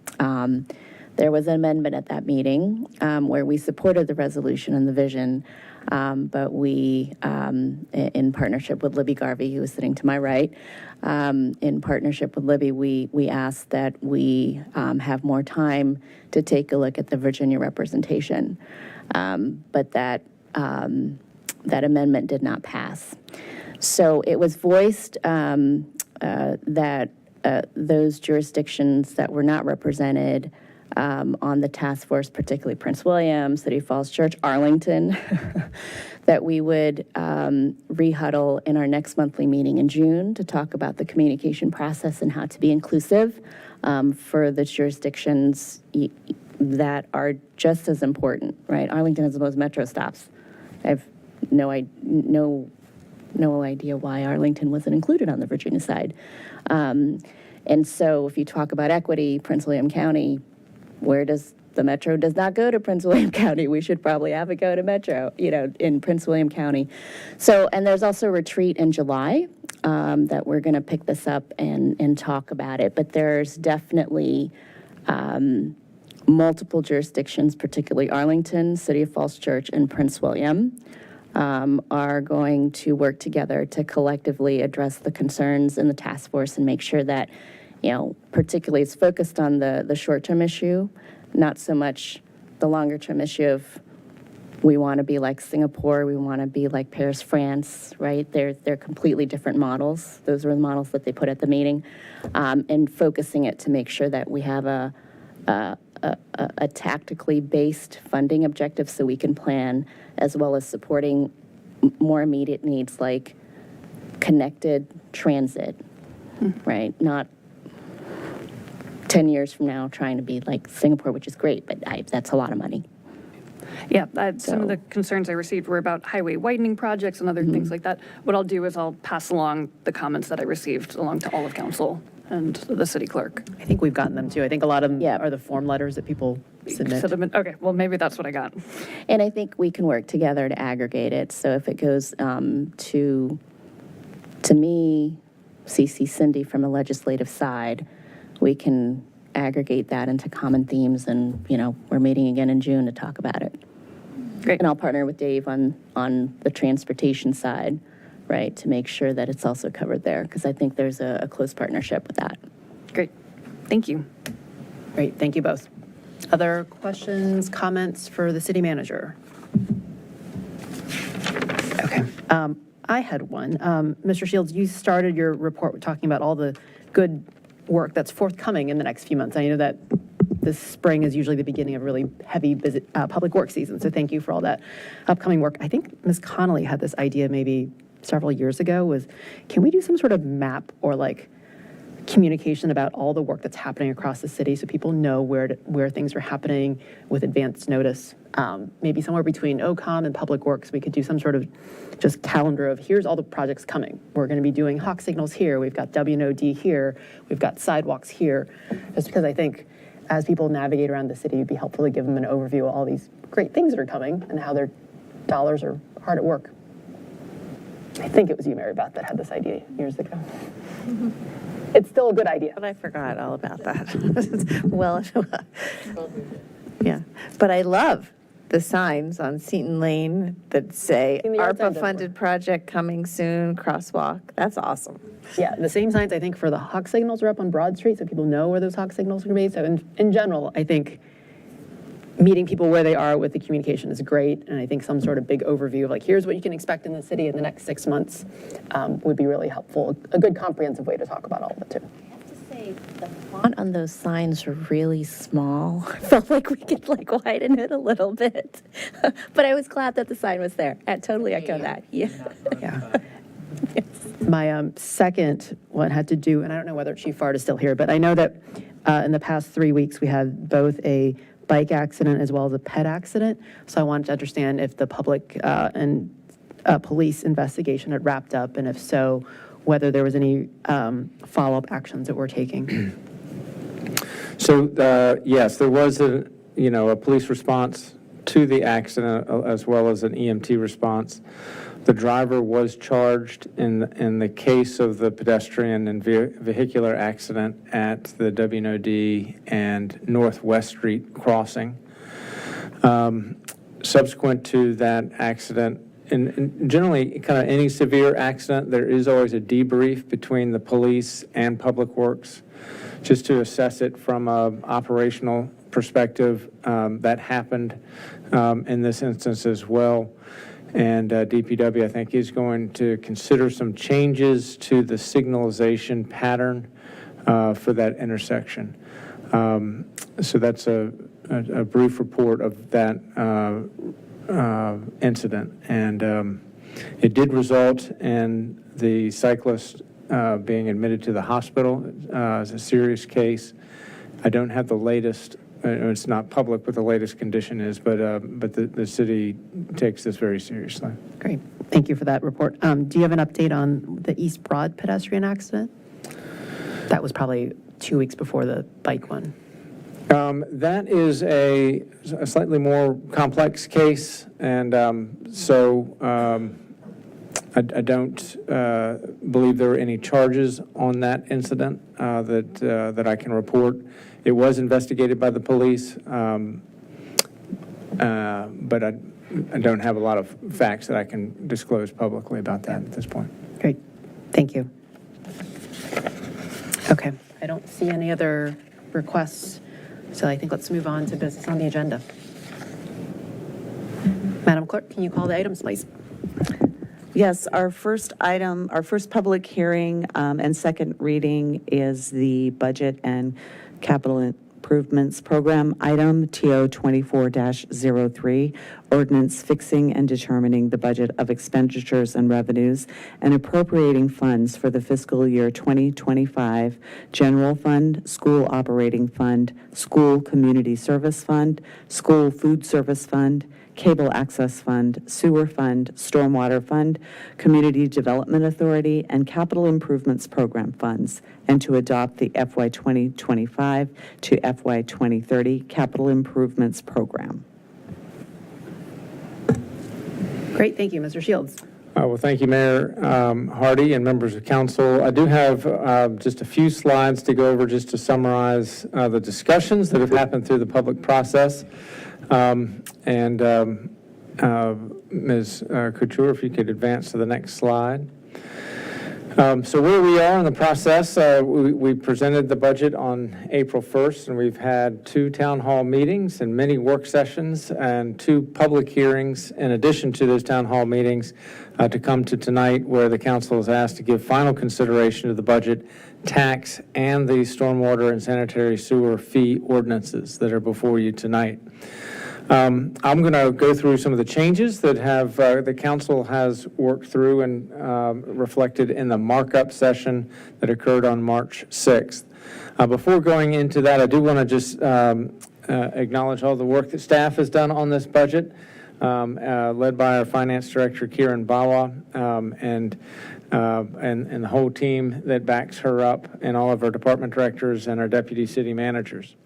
[SPEAKER 8] There was an amendment at that meeting where we supported the resolution and the vision, but we, in partnership with Libby Garvey, who was sitting to my right, in partnership with Libby, we asked that we have more time to take a look at the Virginia representation, but that amendment did not pass. So it was voiced that those jurisdictions that were not represented on the task force, particularly Prince William, City Falls Church, Arlington, that we would rehuddle in our next monthly meeting in June to talk about the communication process and how to be inclusive for the jurisdictions that are just as important, right? Arlington has the most metro stops. I have no idea why Arlington wasn't included on the Virginia side. And so if you talk about equity, Prince William County, where does the metro does not go to Prince William County? We should probably have it go to metro, in Prince William County. So, and there's also a retreat in July that we're going to pick this up and talk about it. But there's definitely multiple jurisdictions, particularly Arlington, City of Falls Church, and Prince William, are going to work together to collectively address the concerns in the task force and make sure that, particularly it's focused on the short-term issue, not so much the longer-term issue of we want to be like Singapore, we want to be like Paris, France, right? They're completely different models. Those were the models that they put at the meeting, and focusing it to make sure that we have a tactically based funding objective so we can plan, as well as supporting more immediate needs like connected transit, right? Not 10 years from now trying to be like Singapore, which is great, but that's a lot of money.
[SPEAKER 23] Yeah, some of the concerns I received were about highway widening projects and other things like that. What I'll do is I'll pass along the comments that I received along to all of council and the city clerk.
[SPEAKER 9] I think we've gotten them too. I think a lot of them are the form letters that people submit.
[SPEAKER 23] Okay, well, maybe that's what I got.
[SPEAKER 8] And I think we can work together to aggregate it. So if it goes to me, CC Cindy from a legislative side, we can aggregate that into common themes, and we're meeting again in June to talk about it.
[SPEAKER 23] Great.
[SPEAKER 8] And I'll partner with Dave on the transportation side, right, to make sure that it's also covered there, because I think there's a close partnership with that.
[SPEAKER 23] Great. Thank you.
[SPEAKER 9] Great, thank you both. Other questions, comments for the city manager? Okay, I had one. Mr. Shields, you started your report with talking about all the good work that's forthcoming in the next few months. I know that this spring is usually the beginning of really heavy public work season, so thank you for all that upcoming work. I think Ms. Connolly had this idea maybe several years ago, was can we do some sort of map or like communication about all the work that's happening across the city so people know where things are happening with advanced notice? Maybe somewhere between OCOM and Public Works, we could do some sort of just calendar of here's all the projects coming. We're going to be doing hawk signals here. We've got WNOD here. We've got sidewalks here. Just because I think as people navigate around the city, it'd be helpful to give them an overview of all these great things that are coming and how their dollars are hard at work. I think it was you, Mary Beth, that had this idea years ago. It's still a good idea.
[SPEAKER 7] But I forgot all about that. Well, yeah. But I love the signs on Seton Lane that say ARPA-funded project coming soon, crosswalk. That's awesome.
[SPEAKER 9] Yeah, the same signs, I think, for the hawk signals are up on Broad Street, so people know where those hawk signals are going to be. So in general, I think meeting people where they are with the communication is great, and I think some sort of big overview of like, here's what you can expect in the city in the next 6 months would be really helpful. A good comprehensive way to talk about all of it, too.
[SPEAKER 8] The font on those signs are really small. I felt like we could widen it a little bit. But I was glad that the sign was there. I totally echo that. Yeah.
[SPEAKER 9] My second one had to do, and I don't know whether Chief Fard is still here, but I know that in the past 3 weeks we had both a bike accident as well as a pet accident. So I wanted to understand if the public and police investigation had wrapped up, and if so, whether there was any follow-up actions that we're taking.
[SPEAKER 4] So, yes, there was a police response to the accident as well as an EMT response. The driver was charged in the case of the pedestrian and vehicular accident at the WNOD and Northwest Street crossing. Subsequent to that accident, and generally kind of any severe accident, there is always a debrief between the police and Public Works just to assess it from an operational perspective. That happened in this instance as well. And DPW, I think, is going to consider some changes to the signalization pattern for that intersection. So that's a brief report of that incident. And it did result in the cyclist being admitted to the hospital as a serious case. I don't have the latest. It's not public what the latest condition is, but the city takes this very seriously.
[SPEAKER 9] Great. Thank you for that report. Do you have an update on the East Broad pedestrian accident? That was probably 2 weeks before the bike one.
[SPEAKER 4] That is a slightly more complex case, and so I don't believe there were any charges on that incident that I can report. It was investigated by the police, but I don't have a lot of facts that I can disclose publicly about that at this point.
[SPEAKER 9] Great. Thank you. Okay. I don't see any other requests, so I think let's move on to business on the agenda. Madam Clerk, can you call the items, please?
[SPEAKER 1] Yes, our first item, our first public hearing and second reading is the Budget and Capital Improvements Program item, TO 24-03, ordinance fixing and determining the budget of expenditures and revenues and appropriating funds for the fiscal year 2025 General Fund, School Operating Fund, School Community Service Fund, School Food Service Fund, Cable Access Fund, Sewer Fund, Stormwater Fund, Community Development Authority, and Capital Improvements Program funds, and to adopt the FY 2025 to FY 2030 Capital Improvements Program.
[SPEAKER 9] Great, thank you. Mr. Shields.
[SPEAKER 4] Well, thank you, Mayor Hardy and members of council. I do have just a few slides to go over just to summarize the discussions that have happened through the public process. Ms. Couture, if you could advance to the next slide. So where we are in the process, we presented the budget on April 1st, and we've had 2 town hall meetings and many work sessions and 2 public hearings in addition to those town hall meetings to come to tonight, where the council is asked to give final consideration to the budget, tax, and the stormwater and sanitary sewer fee ordinances that are before you tonight. I'm going to go through some of the changes that have the council has worked through and reflected in the markup session that occurred on March 6th. Before going into that, I do want to just acknowledge all the work that staff has done on this budget, led by our finance director, Kieran Bawa, and the whole team that backs her up, and all of our department directors and our deputy city managers.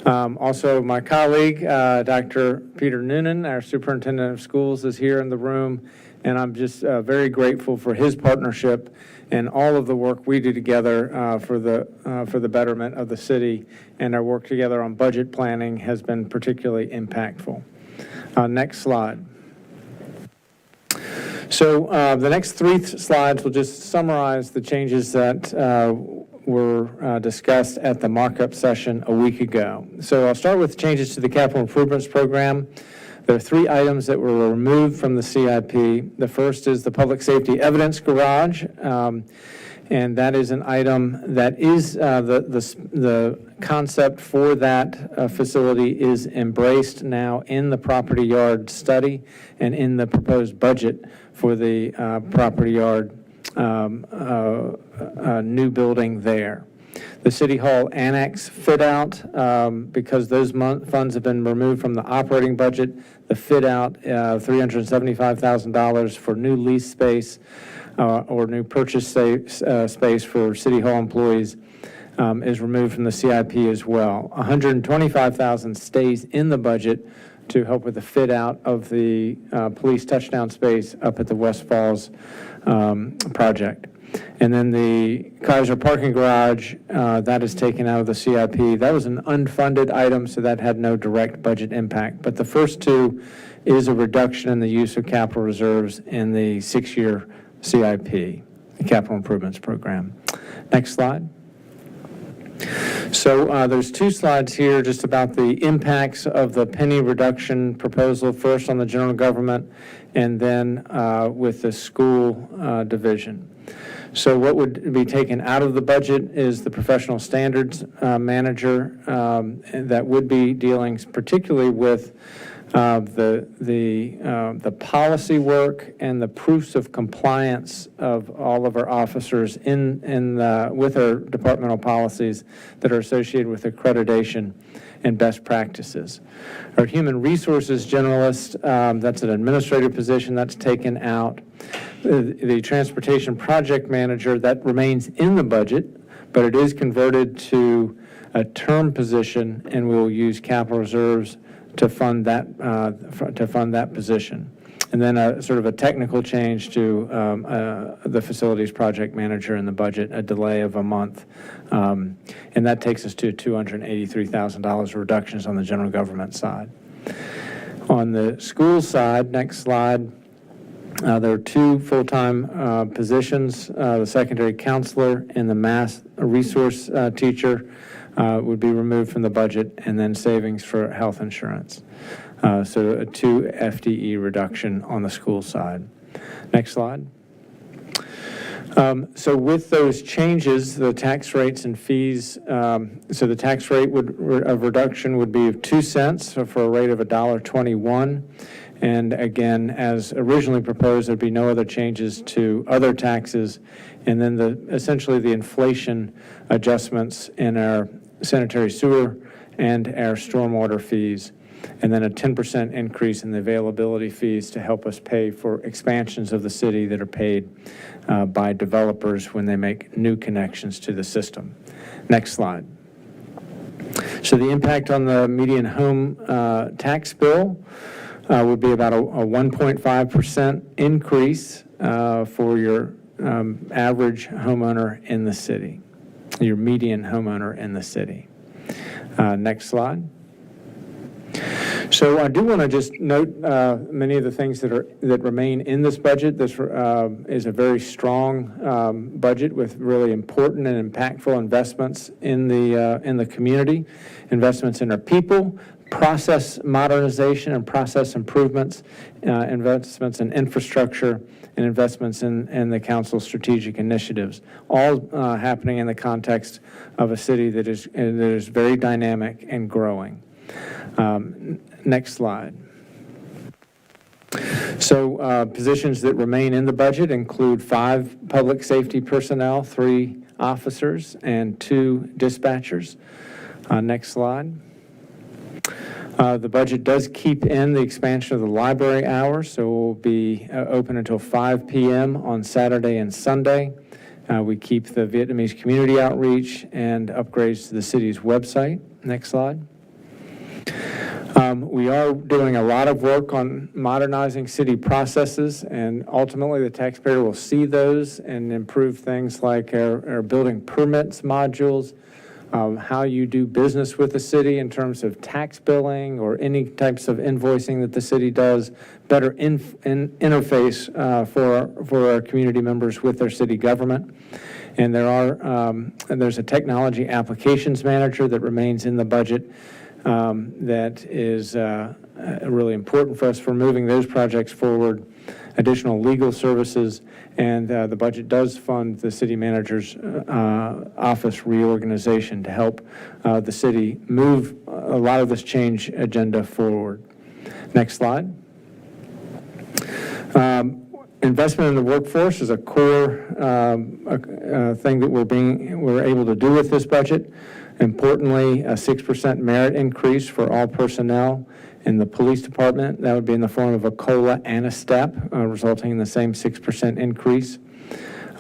[SPEAKER 4] Also, my colleague, Dr. Peter Noonan, our superintendent of schools, is here in the room, and I'm just very grateful for his partnership and all of the work we do together for the betterment of the city, and our work together on budget planning has been particularly impactful. Next slide. So the next 3 slides will just summarize the changes that were discussed at the markup session a week ago. So I'll start with changes to the capital improvements program. There are 3 items that were removed from the CIP. The first is the public safety evidence garage, and that is an item that is the concept for that facility is embraced now in the property yard study and in the proposed budget for the property yard new building there. The City Hall Annex fit out, because those funds have been removed from the operating budget, the fit out, $375,000 for new lease space or new purchase space for City Hall employees is removed from the CIP as well. $125,000 stays in the budget to help with the fit out of the police touchdown space up at the West Falls project. And then the Kaiser parking garage, that is taken out of the CIP. That was an unfunded item, so that had no direct budget impact. But the first two is a reduction in the use of capital reserves in the 6-year CIP, the Capital Improvements Program. Next slide. So there's 2 slides here just about the impacts of the penny reduction proposal, first on the general government and then with the school division. So what would be taken out of the budget is the professional standards manager that would be dealing particularly with the policy work and the proofs of compliance of all of our officers with our departmental policies that are associated with accreditation and best practices. Our human resources generalist, that's an administrative position that's taken out. The transportation project manager, that remains in the budget, but it is converted to a term position, and we will use capital reserves to fund that position. And then a sort of a technical change to the facilities project manager in the budget, a delay of a month. And that takes us to $283,000 reductions on the general government side. On the school side, next slide, there are 2 full-time positions, the secondary counselor and the math resource teacher would be removed from the budget, and then savings for health insurance. So a 2 FTE reduction on the school side. Next slide. So with those changes, the tax rates and fees, so the tax rate of reduction would be of 2 cents for a rate of $1.21. And again, as originally proposed, there'd be no other changes to other taxes. And then essentially the inflation adjustments in our sanitary sewer and our stormwater fees. And then a 10% increase in the availability fees to help us pay for expansions of the city that are paid by developers when they make new connections to the system. Next slide. So the impact on the median home tax bill would be about a 1.5% increase for your average homeowner in the city, your median homeowner in the city. Next slide. So I do want to just note many of the things that remain in this budget. This is a very strong budget with really important and impactful investments in the community, investments in our people, process modernization and process improvements, investments in infrastructure, and investments in the council's strategic initiatives, all happening in the context of a city that is very dynamic and growing. Next slide. So positions that remain in the budget include 5 public safety personnel, 3 officers, and 2 dispatchers. Next slide. The budget does keep in the expansion of the library hours, so it will be open until 5 p.m. on Saturday and Sunday. We keep the Vietnamese community outreach and upgrades to the city's website. Next slide. We are doing a lot of work on modernizing city processes, and ultimately the taxpayer will see those and improve things like our building permits modules, how you do business with the city in terms of tax billing or any types of invoicing that the city does, better interface for our community members with their city government. And there's a technology applications manager that remains in the budget that is really important for us for moving those projects forward, additional legal services, and the budget does fund the city manager's office reorganization to help the city move a lot of this change agenda forward. Next slide. Investment in the workforce is a core thing that we're able to do with this budget. Importantly, a 6% merit increase for all personnel in the police department. That would be in the form of a COLA and a STEP, resulting in the same 6% increase.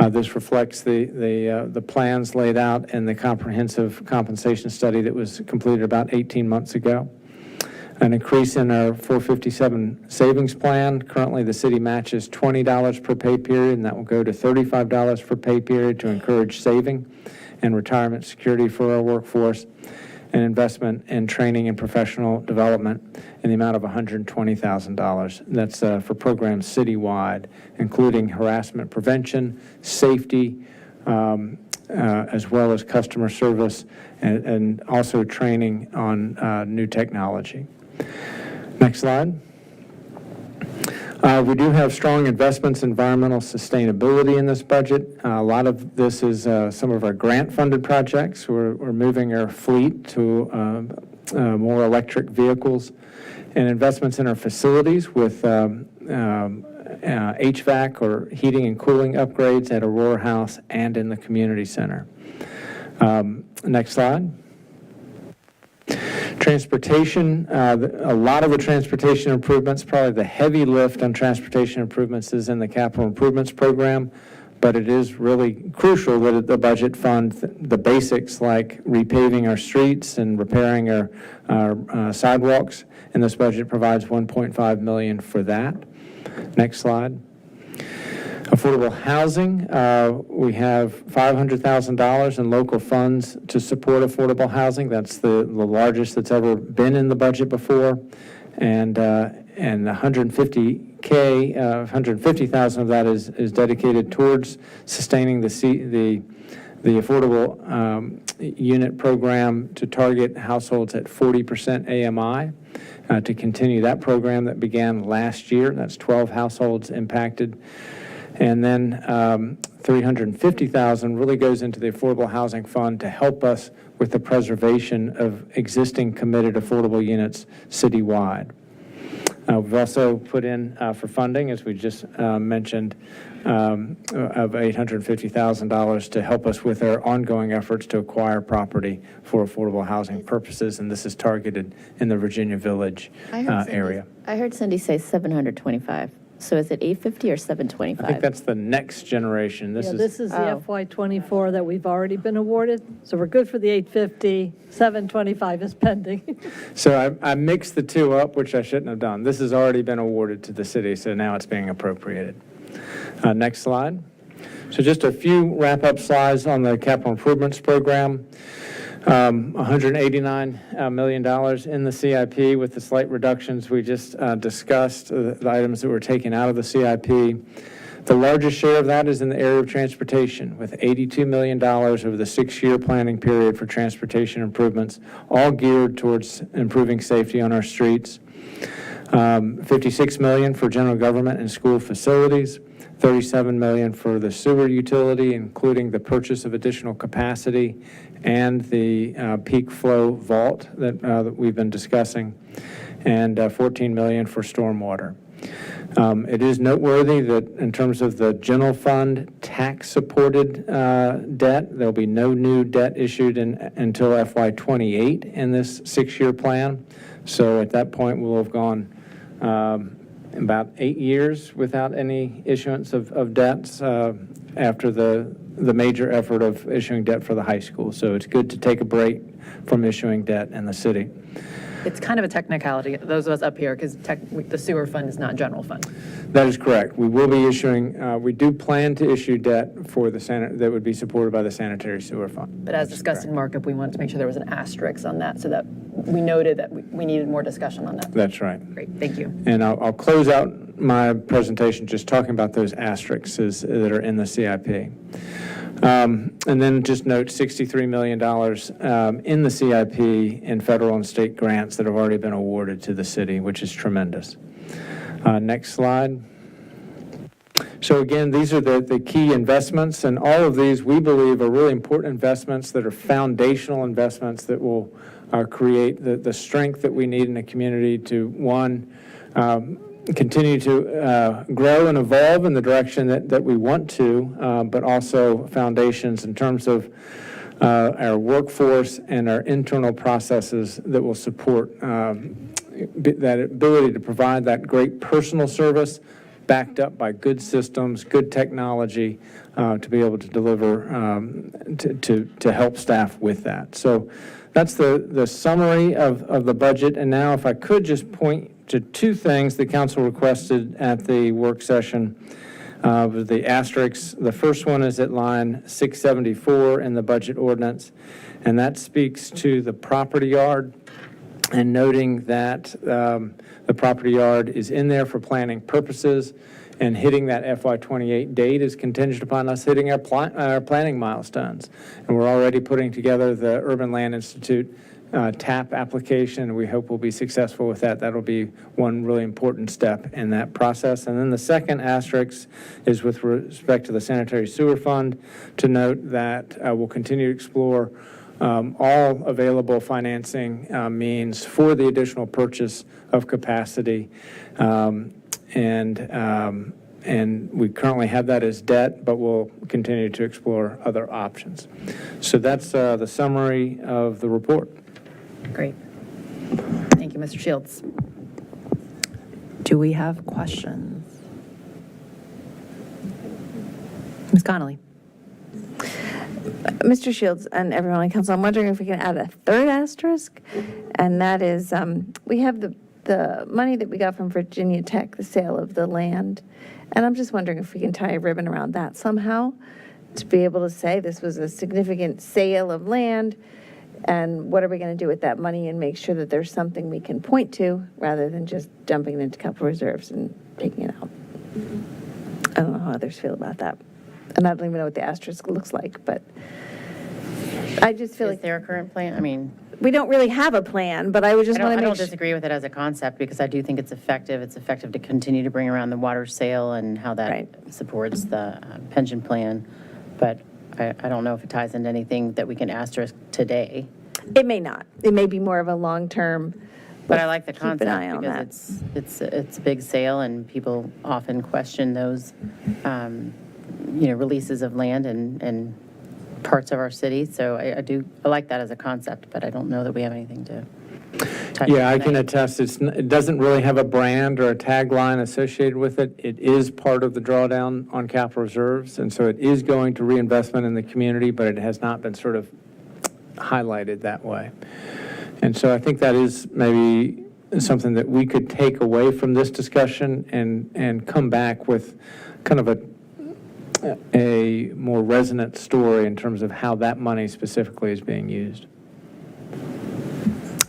[SPEAKER 4] This reflects the plans laid out in the comprehensive compensation study that was completed about 18 months ago. an increase in our 457 savings plan. Currently, the city matches $20 per pay period, and that will go to $35 per pay period to encourage saving and retirement security for our workforce, and investment in training and professional development in the amount of $120,000. That's for programs citywide, including harassment prevention, safety, as well as customer service, and also training on new technology. Next slide. We do have strong investments in environmental sustainability in this budget. A lot of this is some of our grant-funded projects. We're moving our fleet to more electric vehicles, and investments in our facilities with HVAC or heating and cooling upgrades at Aurora House and in the community center. Next slide. Transportation, a lot of the transportation improvements, probably the heavy lift on transportation improvements is in the capital improvements program, but it is really crucial that the budget fund the basics like repaving our streets and repairing our sidewalks, and this budget provides $1.5 million for that. Next slide. Affordable housing, we have $500,000 in local funds to support affordable housing. That's the largest that's ever been in the budget before, and $150,000 of that is dedicated towards sustaining the affordable unit program to target households at 40% AMI. To continue that program that began last year. That's 12 households impacted. And then $350,000 really goes into the Affordable Housing Fund to help us with the preservation of existing committed affordable units citywide. We've also put in for funding, as we just mentioned, of $850,000 to help us with our ongoing efforts to acquire property for affordable housing purposes, and this is targeted in the Virginia Village area.
[SPEAKER 8] I heard Cindy say 725. So is it 850 or 725?
[SPEAKER 4] I think that's the next generation.
[SPEAKER 10] This is the FY24 that we've already been awarded, so we're good for the 850, 725 is pending.
[SPEAKER 4] So I mixed the two up, which I shouldn't have done. This has already been awarded to the city, so now it's being appropriated. Next slide. So just a few wrap-up slides on the capital improvements program. $189 million in the CIP with the slight reductions we just discussed, the items that were taken out of the CIP. The largest share of that is in the area of transportation, with $82 million over the 6-year planning period for transportation improvements, all geared towards improving safety on our streets. $56 million for general government and school facilities. $37 million for the sewer utility, including the purchase of additional capacity and the peak flow vault that we've been discussing, and $14 million for stormwater. It is noteworthy that in terms of the general fund tax-supported debt, there'll be no new debt issued until FY28 in this 6-year plan. So at that point, we'll have gone about 8 years without any issuance of debts after the major effort of issuing debt for the high school. So it's good to take a break from issuing debt in the city.
[SPEAKER 9] It's kind of a technicality, those of us up here, because the sewer fund is not general fund.
[SPEAKER 4] That is correct. We will be issuing, we do plan to issue debt for that would be supported by the sanitary sewer fund.
[SPEAKER 9] But as discussed in markup, we wanted to make sure there was an asterisk on that, so that we noted that we needed more discussion on that.
[SPEAKER 4] That's right.
[SPEAKER 9] Great, thank you.
[SPEAKER 4] And I'll close out my presentation just talking about those asterisks that are in the CIP. And then just note $63 million in the CIP in federal and state grants that have already been awarded to the city, which is tremendous. Next slide. So again, these are the key investments, and all of these we believe are really important investments that are foundational investments that will create the strength that we need in a community to, one, continue to grow and evolve in the direction that we want to, but also foundations in terms of our workforce and our internal processes that will support that ability to provide that great personal service backed up by good systems, good technology to be able to deliver, to help staff with that. So that's the summary of the budget. And now if I could just point to two things the council requested at the work session, with the asterisks. The first one is at line 674 in the budget ordinance, and that speaks to the property yard, and noting that the property yard is in there for planning purposes, and hitting that FY28 date is contingent upon us hitting our planning milestones. And we're already putting together the Urban Land Institute TAP application. We hope we'll be successful with that. That'll be one really important step in that process. And then the second asterisk is with respect to the sanitary sewer fund, to note that we'll continue to explore all available financing means for the additional purchase of capacity. And we currently have that as debt, but we'll continue to explore other options. So that's the summary of the report.
[SPEAKER 9] Great. Thank you, Mr. Shields. Do we have questions? Ms. Connolly.
[SPEAKER 7] Mr. Shields and everyone on council, I'm wondering if we can add a third asterisk, and that is, we have the money that we got from Virginia Tech, the sale of the land, and I'm just wondering if we can tie a ribbon around that somehow, to be able to say this was a significant sale of land, and what are we going to do with that money, and make sure that there's something we can point to, rather than just dumping it into capital reserves and taking it out. I don't know how others feel about that. And I don't even know what the asterisk looks like, but I just feel like...
[SPEAKER 5] Is there a current plan? I mean...
[SPEAKER 7] We don't really have a plan, but I would just want to
[SPEAKER 5] I
[SPEAKER 7] make
[SPEAKER 5] don't
[SPEAKER 7] sure...
[SPEAKER 5] disagree with it as a concept, because I do think it's effective. It's effective to continue to bring around the water sale and how that supports the pension plan. But I don't know if it ties into anything that we can asterisk today.
[SPEAKER 7] It may not. It may be more of a long-term...
[SPEAKER 5] But I like the
[SPEAKER 7] keep an
[SPEAKER 5] concept
[SPEAKER 7] eye on that.
[SPEAKER 5] because it's a big sale, and people often question those, releases of land and parts of our city. So I like that as a concept, but I don't know that we have anything to touch.
[SPEAKER 4] Yeah, I can attest. It doesn't really have a brand or a tagline associated with it. It is part of the drawdown on capital reserves, and so it is going to reinvestment in the community, but it has not been sort of highlighted that way. And so I think that is maybe something that we could take away from this discussion and come back with kind of a more resonant story in terms of how that money specifically is being used.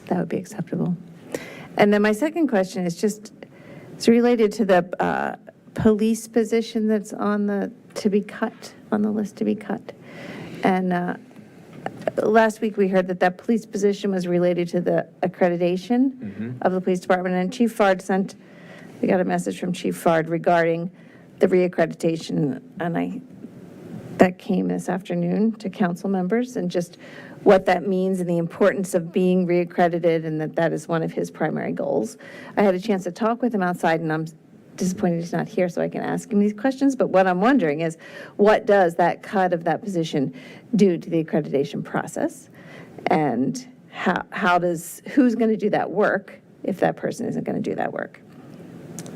[SPEAKER 7] That would be acceptable. And then my second question is it's related to the police position that's on the list to be cut. And last week we heard that police position was related to the accreditation of the police department. And Chief Fard we got a message from Chief Fard regarding the reaccreditation, and that came this afternoon to council members, and just what that means and the importance of being reaccredited, and that is one of his primary goals. I had a chance to talk with him outside, and I'm disappointed he's not here so I can ask him these questions, but what I'm wondering is, what does that cut of that position do to the accreditation process? And who's going to do that work if that person isn't going to do that work?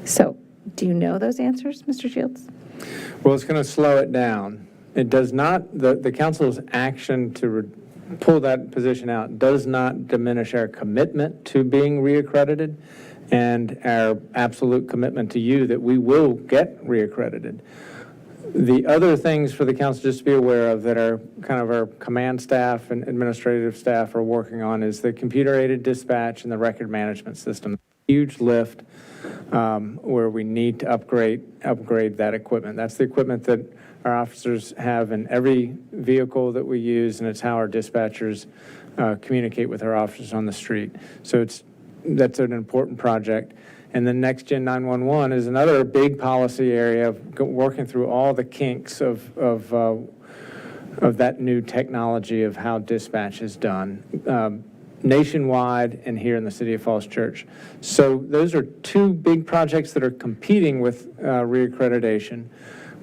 [SPEAKER 7] So, do you know those answers, Mr. Shields?
[SPEAKER 4] Well, it's going to slow it down. It does not, the council's action to pull that position out does not diminish our commitment to being reaccredited and our absolute commitment to you that we will get reaccredited. The other things for the council just to be aware of that are kind of our command staff and administrative staff are working on is the computer-aided dispatch and the record management system. Huge lift where we need to upgrade that equipment. That's the equipment that our officers have in every vehicle that we use, and it's how our dispatchers communicate with our officers on the street. So that's an important project. And then Next Gen 911 is another big policy area of working through all the kinks of that new technology of how dispatch is done. Nationwide and here in the city of Falls Church. So those are two big projects that are competing with reaccreditation.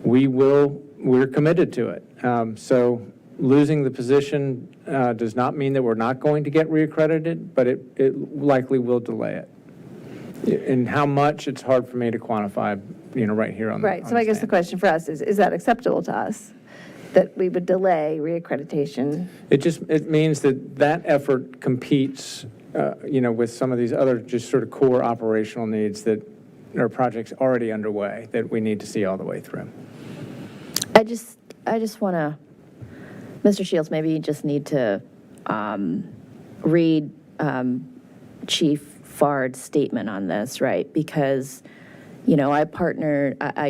[SPEAKER 4] We're committed to it. So losing the position does not mean that we're not going to get reaccredited, but it likely will delay it. And how much, it's hard for me to quantify, right here on
[SPEAKER 7] Right, so I guess the question for us is that acceptable to us? that we would delay reaccreditation.
[SPEAKER 4] It means that that effort competes, with some of these other just sort of core operational needs that are projects already underway that we need to see all the way through.
[SPEAKER 8] I just want to, Mr. Shields, maybe you just need to read Chief Fard's statement on this, right? Because, I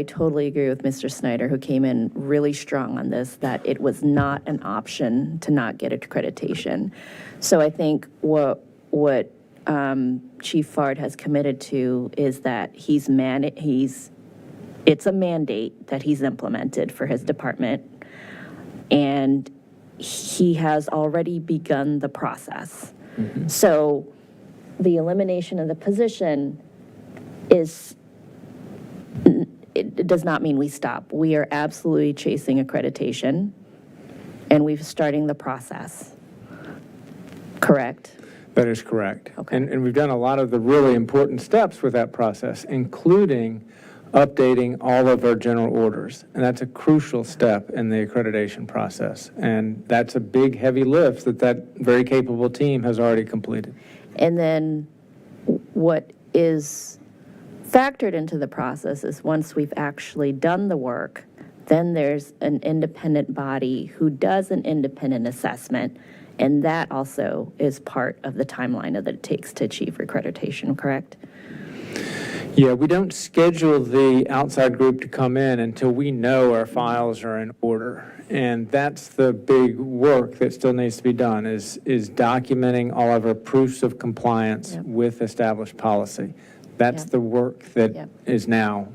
[SPEAKER 8] totally agree with Mr. Snyder, who came in really strong on this, that it was not an option to not get accreditation. So I think what Chief Fard has committed to is that it's a mandate that he's implemented for his department, and he has already begun the process.
[SPEAKER 4] Mm-hmm.
[SPEAKER 8] So the elimination of the position it does not mean we stop. We are absolutely chasing accreditation, and we're starting the process. Correct?
[SPEAKER 4] That is correct.
[SPEAKER 8] Okay.
[SPEAKER 4] And we've done a lot of the really important steps with that process, including updating all of our general orders. And that's a crucial step in the accreditation process. And that's a big, heavy lift that very capable team has already completed.
[SPEAKER 8] And then what is factored into the process is once we've actually done the work, then there's an independent body who does an independent assessment, and that also is part of the timeline that it takes to achieve accreditation, correct?
[SPEAKER 4] Yeah, we don't schedule the outside group to come in until we know our files are in order. And that's the big work that still needs to be done, is documenting all of our proofs of compliance with established policy. That's the work that is now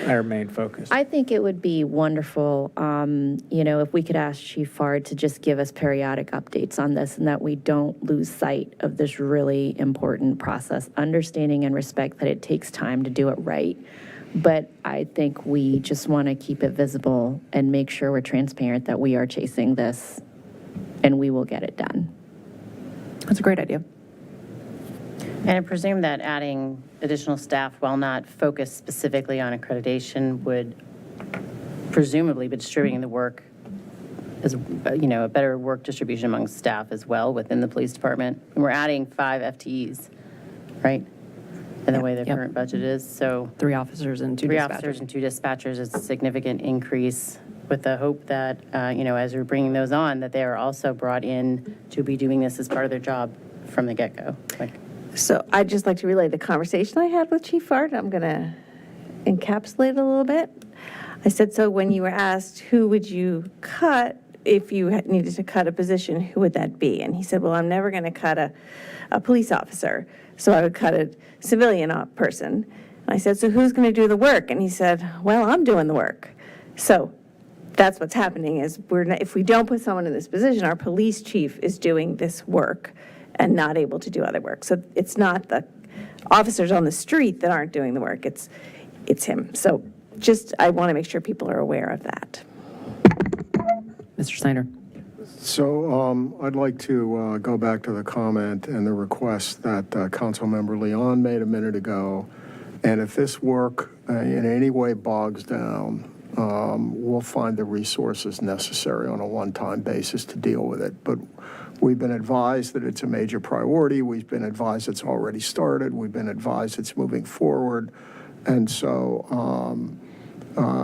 [SPEAKER 4] our main focus.
[SPEAKER 8] I think it would be wonderful, if we could ask Chief Fard to just give us periodic updates on this, and that we don't lose sight of this really important process, understanding and respect that it takes time to do it right. But I think we just want to keep it visible and make sure we're transparent that we are chasing this, and we will get it done.
[SPEAKER 9] That's a great idea.
[SPEAKER 5] And I presume that adding additional staff, while not focused specifically on accreditation, would presumably be distributing the work as, a better work distribution among staff as well within the police department. And we're adding 5 FTEs, right? In the way the current budget is, so.
[SPEAKER 9] 3 officers and 2 dispatchers.
[SPEAKER 5] 3 officers and 2 dispatchers is a significant increase, with the hope that, as we're bringing those on, that they are also brought in to be doing this as part of their job from the get-go.
[SPEAKER 7] So I'd just like to relay the conversation I had with Chief Fard. I'm going to encapsulate it a little bit. I said, so when you were asked who would you cut if you needed to cut a position, who would that be? And he said, well, I'm never going to cut a police officer, so I would cut a civilian person. And I said, so who's going to do the work? And he said, well, I'm doing the work. So that's what's happening is if we don't put someone in this position, our police chief is doing this work and not able to do other work. So it's not the officers on the street that aren't doing the work, it's him. So I want to make sure people are aware of that.
[SPEAKER 9] Mr. Snyder.
[SPEAKER 13] So I'd like to go back to the comment and the request that Councilmember Leon made a minute ago. And if this work in any way bogs down, we'll find the resources necessary on a one-time basis to deal with it. But we've been advised that it's a major priority. We've been advised it's already started. We've been advised it's moving forward. And so,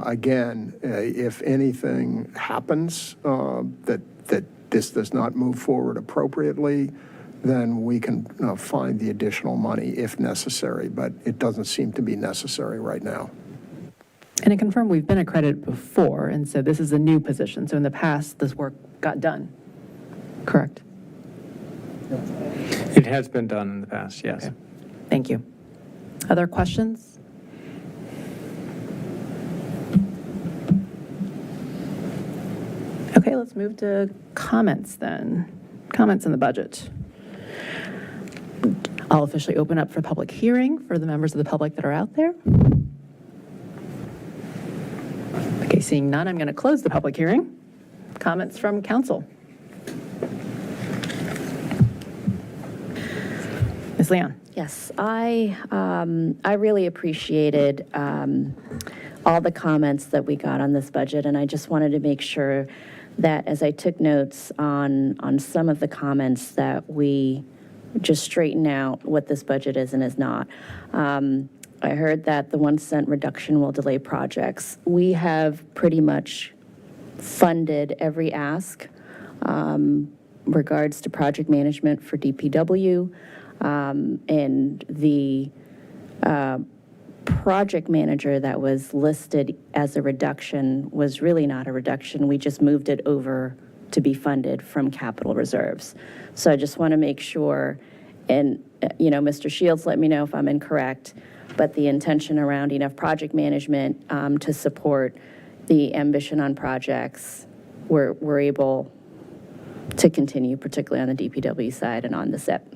[SPEAKER 13] again, if anything happens that this does not move forward appropriately, then we can find the additional money if necessary. But it doesn't seem to be necessary right now.
[SPEAKER 9] And to confirm, we've been accredited before, and so this is a new position. So in the past, this work got done. Correct?
[SPEAKER 4] It has been done in the past, yes.
[SPEAKER 9] Okay. Thank you. Other questions? Okay, let's move to comments then. Comments on the budget. I'll officially open up for public hearing for the members of the public that are out there. Okay, seeing none, I'm going to close the public hearing. Comments from council. Ms. Leon.
[SPEAKER 8] Yes, I really appreciated all the comments that we got on this budget, and I just wanted to make sure that as I took notes on some of the comments that we just straighten out what this budget is and is not. I heard that the 1 cent reduction will delay projects. We have pretty much funded every ask regards to project management for DPW, and the project manager that was listed as a reduction was really not a reduction. We just moved it over to be funded from capital reserves. So I just want to make sure, and Mr. Shields, let me know if I'm incorrect, but the intention around enough project management to support the ambition on projects, we're able to continue, particularly on the DPW side and on the SIP.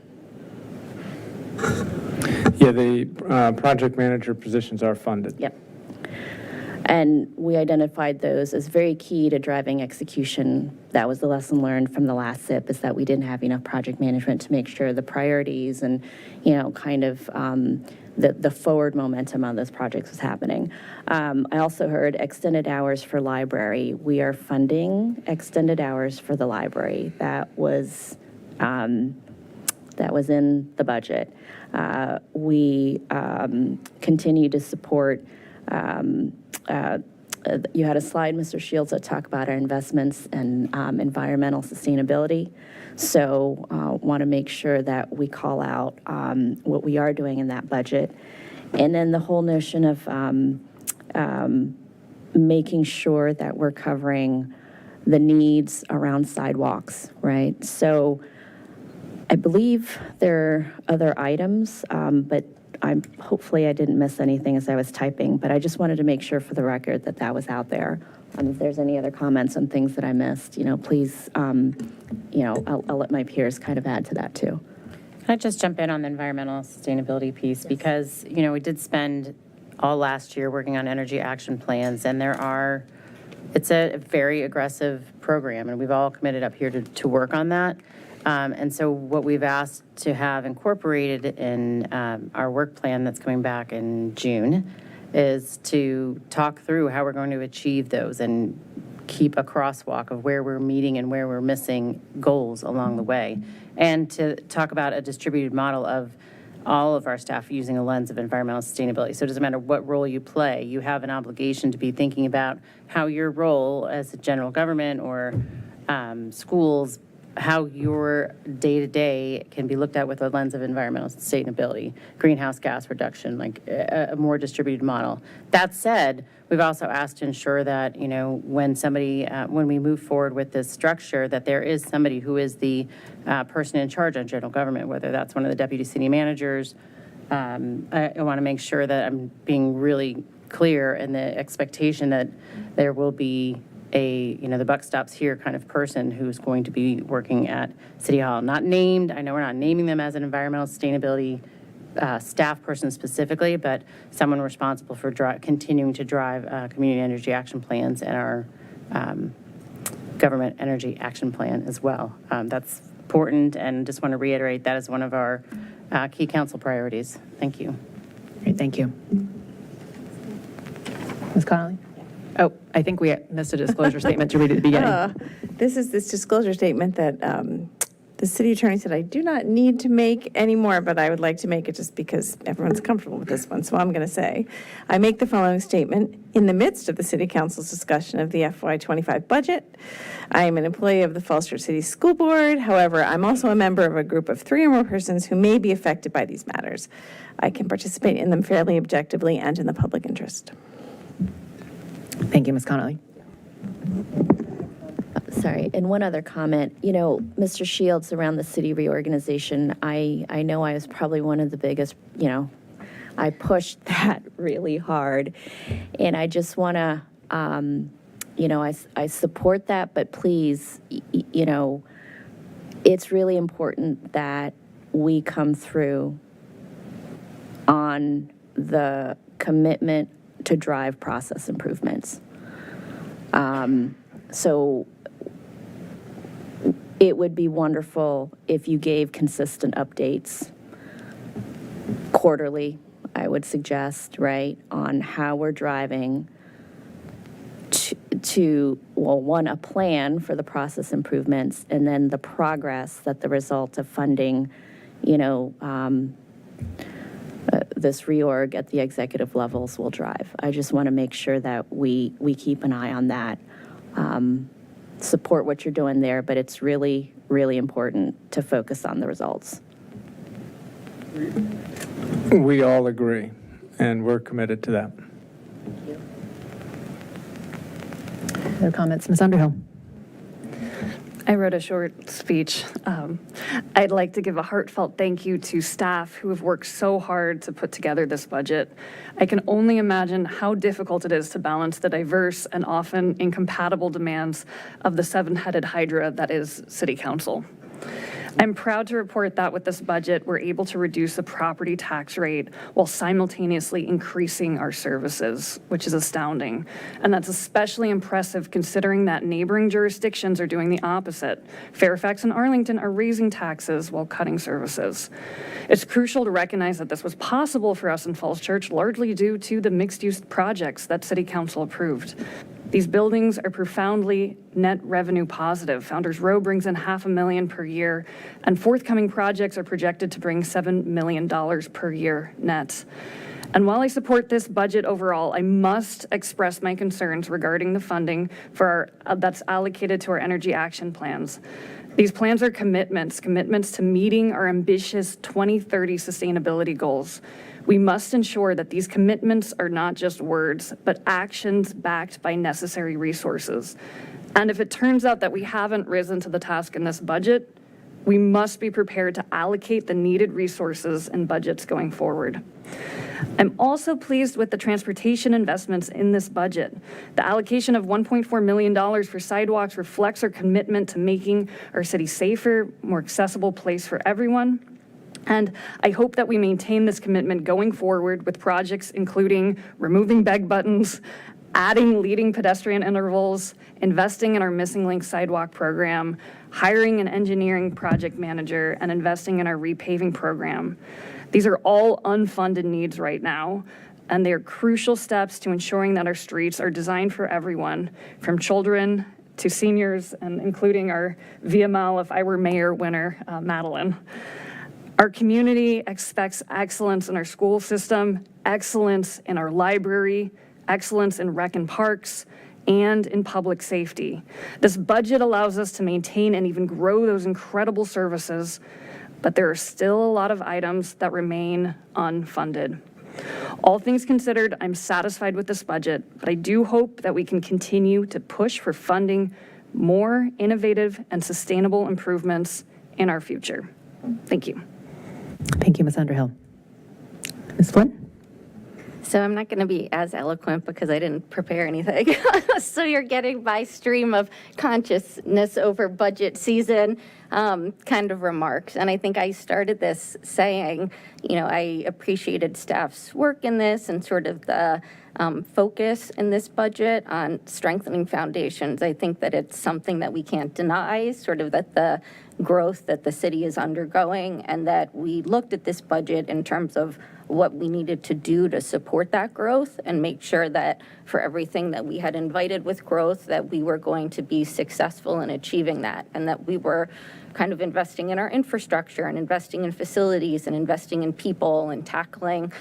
[SPEAKER 4] Yeah, the project manager positions are funded.
[SPEAKER 8] Yep. And we identified those as very key to driving execution. That was the lesson learned from the last SIP, is that we didn't have enough project management to make sure the priorities and, kind of the forward momentum on those projects was happening. I also heard extended hours for library. We are funding extended hours for the library. That was in the budget. We continue to support. You had a slide, Mr. Shields, that talked about our investments and environmental sustainability. So want to make sure that we call out what we are doing in that budget. And then the whole notion of making sure that we're covering the needs around sidewalks, right? So I believe there are other items, but hopefully I didn't miss anything as I was typing, but I just wanted to make sure for the record that that was out there. If there's any other comments on things that I missed, please, I'll let my peers kind of add to that too.
[SPEAKER 5] Can I just jump in on the environmental sustainability piece? Because, we did spend all last year working on energy action plans, and it's a very aggressive program, and we've all committed up here to work on that. And so what we've asked to have incorporated in our work plan that's coming back in June is to talk through how we're going to achieve those and keep a crosswalk of where we're meeting and where we're missing goals along the way, and to talk about a distributed model of all of our staff using a lens of environmental sustainability. So it doesn't matter what role you play, you have an obligation to be thinking about how your role as a general government or schools, how your day-to-day can be looked at with a lens of environmental sustainability, greenhouse gas reduction, like a more distributed model. That said, we've also asked to ensure that, when we move forward with this structure, that there is somebody who is the person in charge on general government, whether that's one of the deputy city managers. I want to make sure that I'm being really clear in the expectation that there will be the buck stops here kind of person who's going to be working at City Hall. Not named, I know we're not naming them as an environmental sustainability staff person specifically, but someone responsible for continuing to drive community energy action plans and our government energy action plan as well. That's important, and just want to reiterate that is one of our key council priorities. Thank you.
[SPEAKER 3] Great, thank you. Ms. Connolly? Oh, I think we missed a disclosure statement to read at the beginning.
[SPEAKER 7] This is this disclosure statement that the city attorney said I do not need to make anymore, but I would like to make it just because everyone's comfortable with this one. So I'm going to say, I make the following statement. In the midst of the City Council's discussion of the FY25 budget, I am an employee of the Falls Church City School Board. However, I'm also a member of a group of 3 or more persons who may be affected by these matters. I can participate in them fairly, objectively, and in the public interest.
[SPEAKER 3] Thank you, Ms. Connolly.
[SPEAKER 8] Sorry, and one other comment. Mr. Shields, around the city reorganization, I know I was probably one of the biggest, I pushed that really hard. And I just want to, I support that, but please, it's really important that we come through on the commitment to drive process improvements. So it would be wonderful if you gave consistent updates quarterly, I would suggest, right, on how we're driving one, a plan for the process improvements, and then the progress that the result of funding, this reorg at the executive levels will drive. I just want to make sure that we keep an eye on that, support what you're doing there, but it's really, really important to focus on the results.
[SPEAKER 4] We all agree, and we're committed to that.
[SPEAKER 9] Other comments? Ms. Underhill?
[SPEAKER 23] I wrote a short speech. I'd like to give a heartfelt thank you to staff who have worked so hard to put together this budget. I can only imagine how difficult it is to balance the diverse and often incompatible demands of the seven-headed hydra that is City Council. I'm proud to report that with this budget, we're able to reduce the property tax rate while simultaneously increasing our services, which is astounding. And that's especially impressive considering that neighboring jurisdictions are doing the opposite. Fairfax and Arlington are raising taxes while cutting services. It's crucial to recognize that this was possible for us in Falls Church, largely due to the mixed-use projects that City Council approved. These buildings are profoundly net revenue positive. Founders Row brings in $500,000 per year, and forthcoming projects are projected to bring $7 million per year net. And while I support this budget overall, I must express my concerns regarding the funding for that's allocated to our energy action plans. These plans are commitments to meeting our ambitious 2030 sustainability goals. We must ensure that these commitments are not just words, but actions backed by necessary resources. And if it turns out that we haven't risen to the task in this budget, we must be prepared to allocate the needed resources and budgets going forward. I'm also pleased with the transportation investments in this budget. The allocation of $1.4 million for sidewalks reflects our commitment to making our city safer, more accessible place for everyone. And I hope that we maintain this commitment going forward with projects including removing beg buttons, adding leading pedestrian intervals, investing in our Missing Link sidewalk program, hiring an engineering project manager, and investing in our repaving program. These are all unfunded needs right now, and they are crucial steps to ensuring that our streets are designed for everyone, from children to seniors, and including our VML If I Were Mayor winner, Madeline. Our community expects excellence in our school system, excellence in our library, excellence in rec and parks, and in public safety. This budget allows us to maintain and even grow those incredible services, but there are still a lot of items that remain unfunded. All things considered, I'm satisfied with this budget, but I do hope that we can continue to push for funding more innovative and sustainable improvements in our future. Thank you.
[SPEAKER 9] Thank you, Ms. Underhill. Ms. Flynn?
[SPEAKER 11] So I'm not going to be as eloquent because I didn't prepare anything. So you're getting my stream of consciousness over budget season kind of remarks. And I think I started this saying, I appreciated staff's work in this and sort of the focus in this budget on strengthening foundations. I think that it's something that we can't deny, sort of that the growth that the city is undergoing, and that we looked at this budget in terms of what we needed to do to support that growth and make sure that for everything that we had invited with growth, that we were going to be successful in achieving that, and that we were kind of investing in our infrastructure and investing in facilities and investing in people and tackling,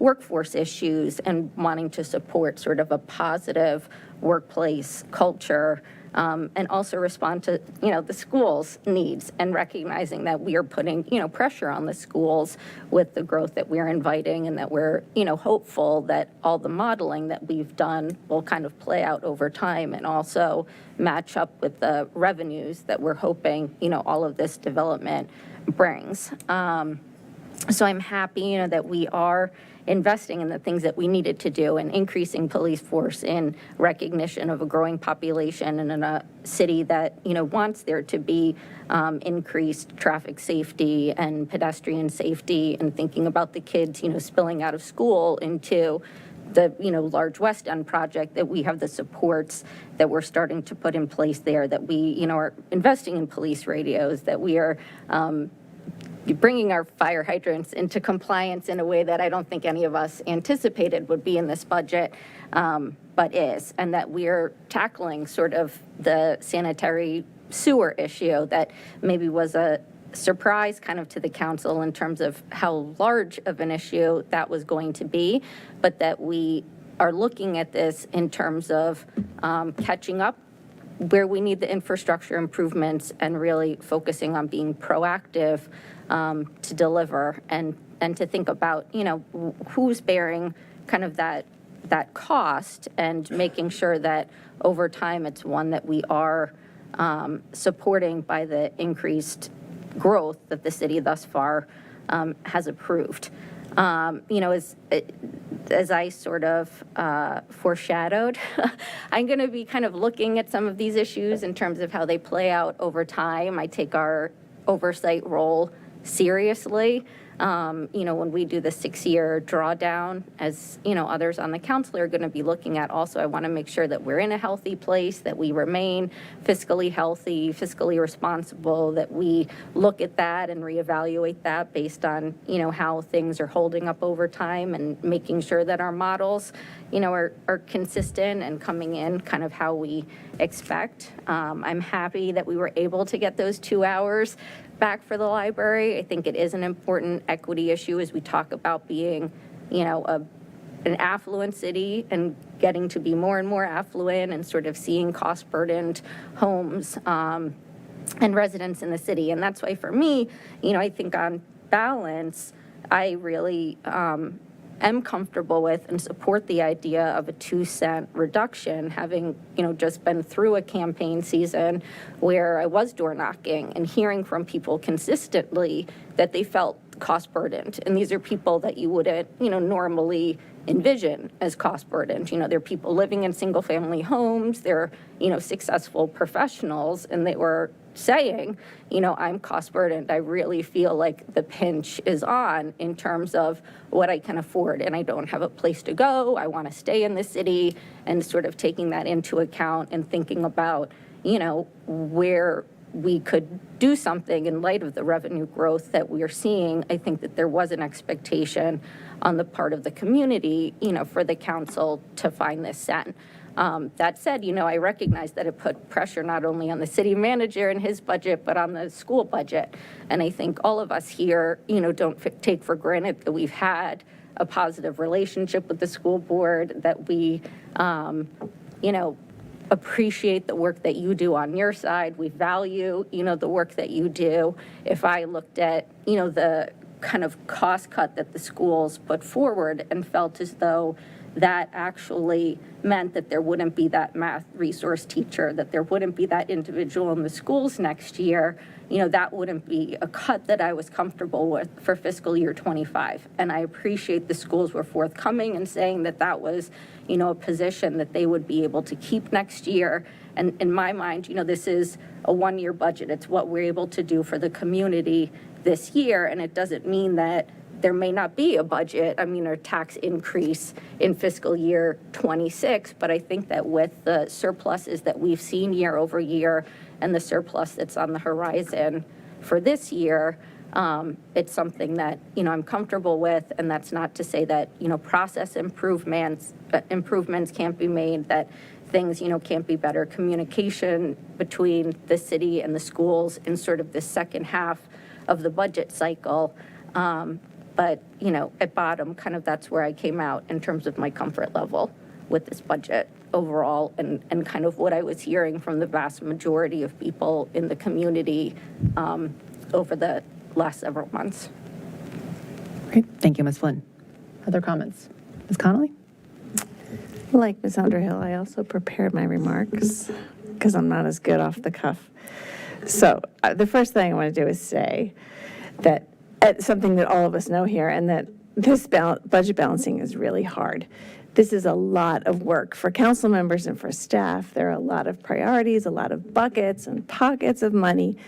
[SPEAKER 11] workforce issues and wanting to support sort of a positive workplace culture, and also respond to, the schools' needs, and recognizing that we are putting, pressure on the schools with the growth that we're inviting, and that we're, hopeful that all the modeling that we've done will kind of play out over time and also match up with the revenues that we're hoping, all of this development brings. So I'm happy, that we are investing in the things that we needed to do and increasing police force in recognition of a growing population and in a city that, wants there to be increased traffic safety and pedestrian safety, and thinking about the kids, spilling out of school into the, large West End project, that we have the supports that we're starting to put in place there, that we, are investing in police radios, that we are bringing our fire hydrants into compliance in a way that I don't think any of us anticipated would be in this budget, but is, and that we're tackling sort of the sanitary sewer issue that maybe was a surprise kind of to the council in terms of how large of an issue that was going to be, but that we are looking at this in terms of catching up where we need the infrastructure improvements and really focusing on being proactive to deliver and to think about, you know, who's bearing kind of that cost and making sure that over time it's one that we are supporting by the increased growth that the city thus far has approved. You know, as I sort of foreshadowed, I'm going to be kind of looking at some of these issues in terms of how they play out over time. I take our oversight role seriously. You know, when we do the 6-year drawdown, as, you know, others on the council are going to be looking at also, I want to make sure that we're in a healthy place, that we remain fiscally healthy, fiscally responsible, that we look at that and reevaluate that based on, you know, how things are holding up over time and making sure that our models, you know, are consistent and coming in kind of how we expect. I'm happy that we were able to get those 2 hours back for the library. I think it is an important equity issue as we talk about being, you know, an affluent city and getting to be more and more affluent and sort of seeing cost-burdened homes and residents in the city. And that's why for me, you know, I think on balance, I really am comfortable with and support the idea of a 2-cent reduction, having, you know, just been through a campaign season where I was door knocking and hearing from people consistently that they felt cost burdened. And these are people that you wouldn't, you know, normally envision as cost burdened. You know, they're people living in single family homes, they're, you know, successful professionals, and they were saying, you know, I'm cost burdened. I really feel like the pinch is on in terms of what I can afford, and I don't have a place to go. I want to stay in the city, and sort of taking that into account and thinking about, you know, where we could do something in light of the revenue growth that we are seeing. I think that there was an expectation on the part of the community, you know, for the council to find this cent. That said, you know, I recognize that it put pressure not only on the city manager and his budget, but on the school budget. And I think all of us here, you know, don't take for granted that we've had a positive relationship with the school board, that we, you know, appreciate the work that you do on your side. We value, you know, the work that you do. If I looked at, you know, the kind of cost cut that the schools put forward and felt as though that actually meant that there wouldn't be that math resource teacher, that there wouldn't be that individual in the schools next year, you know, that wouldn't be a cut that I was comfortable with for fiscal year 25. And I appreciate the schools were forthcoming and saying that that was, you know, a position that they would be able to keep next year. And in my mind, you know, this is a 1-year budget. It's what we're able to do for the community this year. And it doesn't mean that there may not be a budget, I mean, or tax increase in fiscal year 26, but I think that with the surpluses that we've seen year over year and the surplus that's on the horizon for this year, it's something that, you know, I'm comfortable with. And that's not to say that, you know, process improvements can't be made, that things, you know, can't be better. Communication between the city and the schools in sort of the second half of the budget cycle. But, you know, at bottom, kind of that's where I came out in terms of my comfort level with this budget overall, and kind of what I was hearing from the vast majority of people in the community over the last several months.
[SPEAKER 9] Great. Thank you, Ms. Flynn. Other comments? Ms. Connolly?
[SPEAKER 7] Like Ms. Underhill, I also prepared my remarks because I'm not as good off the cuff. So the first thing I want to do is say that something that all of us know here, and that this budget balancing is really hard. This is a lot of work for council members and for staff. There are a lot of priorities, a lot of buckets and pockets of money,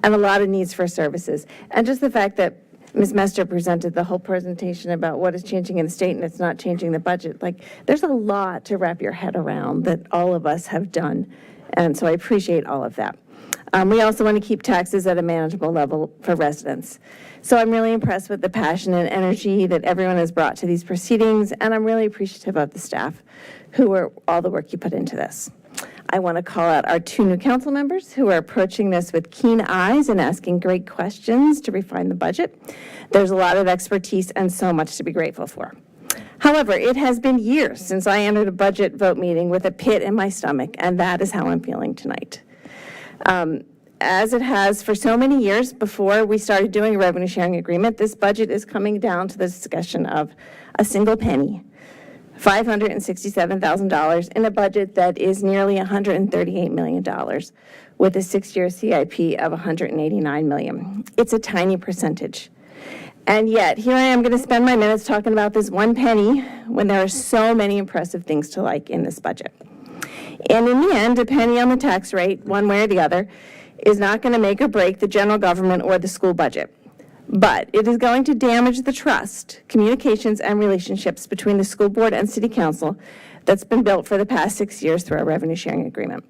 [SPEAKER 7] and a lot of needs for services. And just the fact that Ms. Mester presented the whole presentation about what is changing in the state and it's not changing the budget. Like, there's a lot to wrap your head around that all of us have done And so I appreciate all of that. We also want to keep taxes at a manageable level for residents. So I'm really impressed with the passion and energy that everyone has brought to these proceedings, and I'm really appreciative of the staff all the work you put into this. I want to call out our 2 new council members who are approaching this with keen eyes and asking great questions to refine the budget. There's a lot of expertise and so much to be grateful for. However, it has been years since I entered a budget vote meeting with a pit in my stomach, and that is how I'm feeling tonight. As it has for so many years before we started doing a revenue sharing agreement, this budget is coming down to the discussion of a single penny, $567,000 in a budget that is nearly $138 million with a 6-year CIP of $189 million. It's a tiny percentage. And yet, here I am going to spend my minutes talking about this one penny when there are so many impressive things to like in this budget. And in the end, a penny on the tax rate, one way or the other, is not going to make or break the general government or the school budget. But it is going to damage the trust, communications, and relationships between the school board and city council that's been built for the past 6 years through our revenue sharing agreement.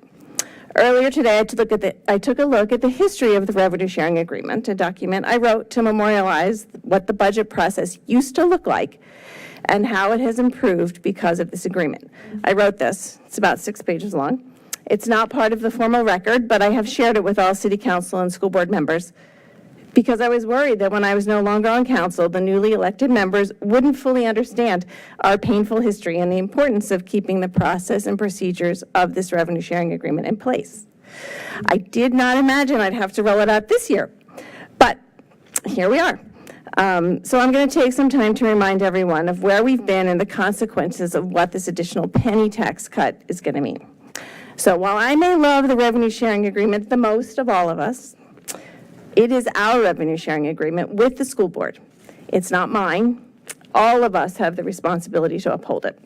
[SPEAKER 7] Earlier today, I took a look at the history of the revenue sharing agreement, a document I wrote to memorialize what the budget process used to look like and how it has improved because of this agreement. I wrote this. It's about 6 pages long. It's not part of the formal record, but I have shared it with all city council and school board members because I was worried that when I was no longer on council, the newly elected members wouldn't fully understand our painful history and the importance of keeping the process and procedures of this revenue sharing agreement in place. I did not imagine I'd have to roll it out this year, but here we are. So I'm going to take some time to remind everyone of where we've been and the consequences of what this additional penny tax cut is going to mean. So while I may love the revenue sharing agreement the most of all of us, it is our revenue sharing agreement with the school board. It's not mine. All of us have the responsibility to uphold it.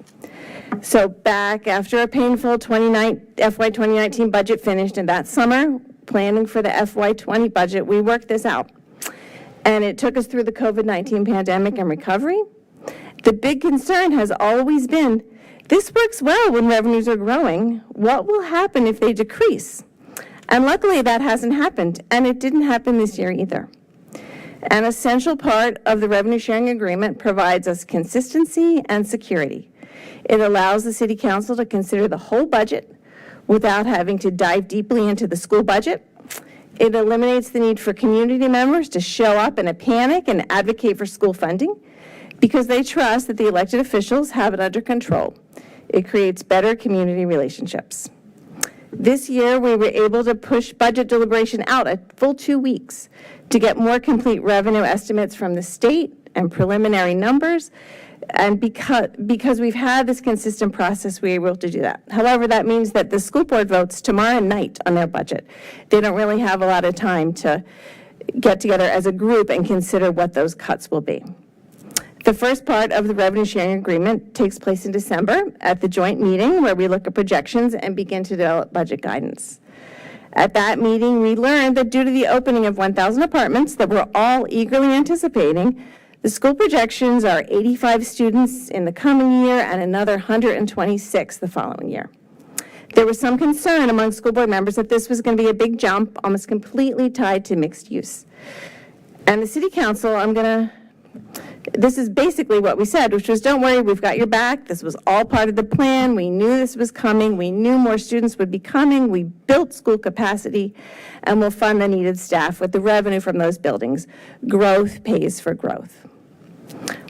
[SPEAKER 7] So back after a painful FY 2019 budget finished, and that summer, planning for the FY 20 budget, we worked this out. And it took us through the COVID-19 pandemic and recovery. The big concern has always been, this works well when revenues are growing. What will happen if they decrease? And luckily that hasn't happened, and it didn't happen this year either. An essential part of the revenue sharing agreement provides us consistency and security. It allows the city council to consider the whole budget without having to dive deeply into the school budget. It eliminates the need for community members to show up in a panic and advocate for school funding because they trust that the elected officials have it under control. It creates better community relationships. This year, we were able to push budget deliberation out a full 2 weeks to get more complete revenue estimates from the state and preliminary numbers. And because we've had this consistent process, we were able to do that. However, that means that the school board votes tomorrow night on their budget. They don't really have a lot of time to get together as a group and consider what those cuts will be. The first part of the revenue sharing agreement takes place in December at the joint meeting where we look at projections and begin to develop budget guidance. At that meeting, we learned that due to the opening of 1,000 apartments that we're all eagerly anticipating, the school projections are 85 students in the coming year and another 126 the following year. There was some concern among school board members that this was going to be a big jump, almost completely tied to mixed use. And the city council, this is basically what we said, which was, don't worry, we've got your back. This was all part of the plan. We knew this was coming. We knew more students would be coming. We built school capacity, and we'll fund the needed staff with the revenue from those buildings. Growth pays for growth.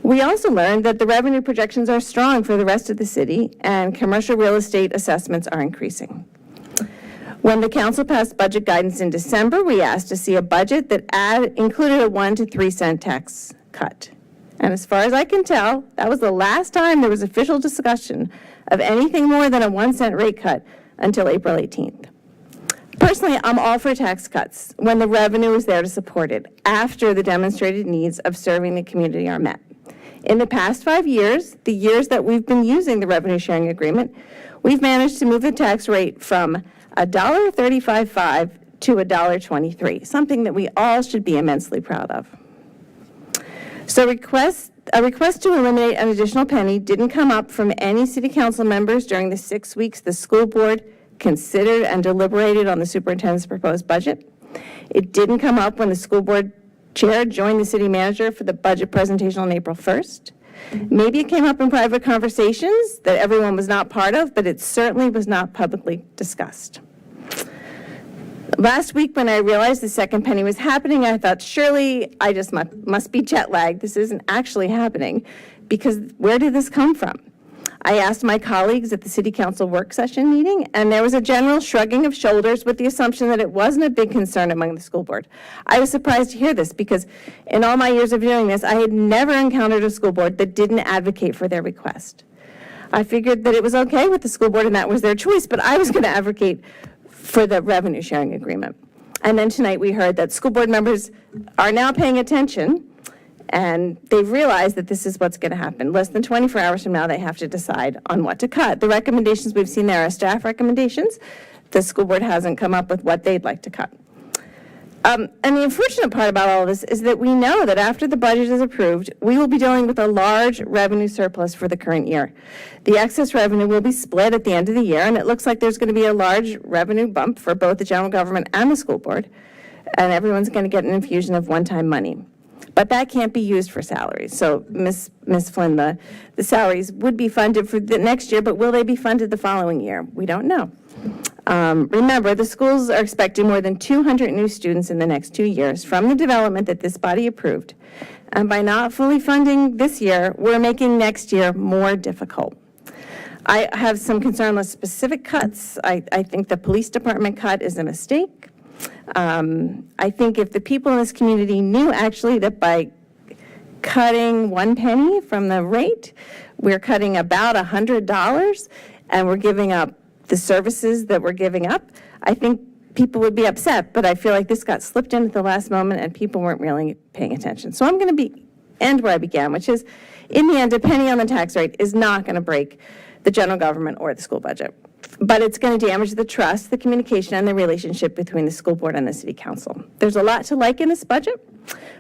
[SPEAKER 7] We also learned that the revenue projections are strong for the rest of the city, and commercial real estate assessments are increasing. When the council passed budget guidance in December, we asked to see a budget that included a 1 to 3 cent tax cut. And as far as I can tell, that was the last time there was official discussion of anything more than a 1 cent rate cut until April 18th. Personally, I'm all for tax cuts when the revenue is there to support it, after the demonstrated needs of serving the community are met. In the past 5 years, the years that we've been using the revenue sharing agreement, we've managed to move the tax rate from $1.355 to $1.23, something that we all should be immensely proud of. So a request to eliminate an additional penny didn't come up from any city council members during the 6 weeks the school board considered and deliberated on the superintendent's proposed budget. It didn't come up when the school board chair joined the city manager for the budget presentation on April 1st. Maybe it came up in private conversations that everyone was not part of, but it certainly was not publicly discussed. Last week, when I realized the second penny was happening, I thought, surely I just must be jet lagged. This isn't actually happening, because where did this come from? I asked my colleagues at the City Council work session meeting, and there was a general shrugging of shoulders with the assumption that it wasn't a big concern among the school board. I was surprised to hear this, because in all my years of doing this, I had never encountered a school board that didn't advocate for their request. I figured that it was okay with the school board and that was their choice, but I was going to advocate for the revenue sharing agreement. And then tonight we heard that school board members are now paying attention, and they've realized that this is what's going to happen. Less than 24 hours from now, they have to decide on what to cut. The recommendations we've seen there are staff recommendations. The school board hasn't come up with what they'd like to cut. And the unfortunate part about all of this is that we know that after the budget is approved, we will be dealing with a large revenue surplus for the current year. The excess revenue will be split at the end of the year, and it looks like there's going to be a large revenue bump for both the general government and the school board, and everyone's going to get an infusion of one-time money. But that can't be used for salaries. So, Ms. Flynn, the salaries would be funded for the next year, but will they be funded the following year? We don't know. Remember, the schools are expecting more than 200 new students in the next 2 years from the development that this body approved. And by not fully funding this year, we're making next year more difficult. I have some concern with specific cuts. I think the police department cut is a mistake. I think if the people in this community knew actually that by cutting 1 penny from the rate, we're cutting about $100, and we're giving up the services that we're giving up, I think people would be upset. But I feel like this got slipped in at the last moment, and people weren't really paying attention. So I'm going to end where I began, which is, in the end, a penny on the tax rate is not going to break the general government or the school budget. But it's going to damage the trust, the communication, and the relationship between the school board and the city council. There's a lot to like in this budget,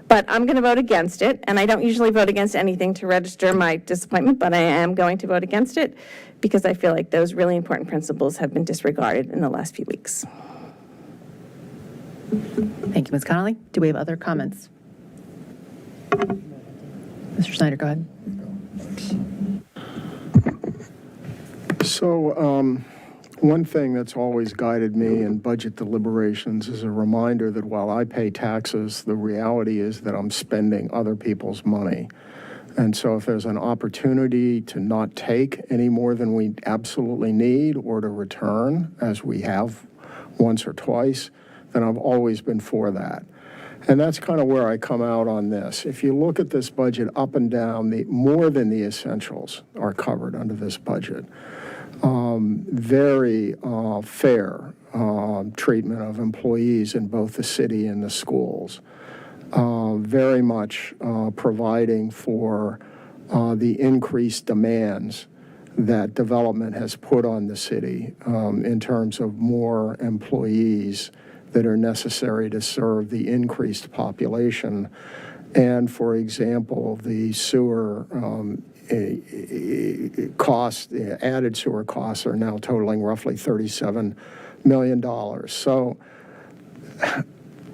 [SPEAKER 7] but I'm going to vote against it. And I don't usually vote against anything to register my disappointment, but I am going to vote against it because I feel like those really important principles have been disregarded in the last few weeks.
[SPEAKER 9] Thank you, Ms. Connolly. Do we have other comments? Mr. Snyder, go ahead.
[SPEAKER 13] So one thing that's always guided me in budget deliberations is a reminder that while I pay taxes, the reality is that I'm spending other people's money. And so if there's an opportunity to not take any more than we absolutely need or to return, as we have once or twice, then I've always been for that. And that's kind of where I come out on this. If you look at this budget up and down, more than the essentials are covered under this budget. Very fair treatment of employees in both the city and the schools. Very much providing for the increased demands that development has put on the city in terms of more employees that are necessary to serve the increased population. And, for example, the sewer costs, added sewer costs are now totaling roughly $37 million. So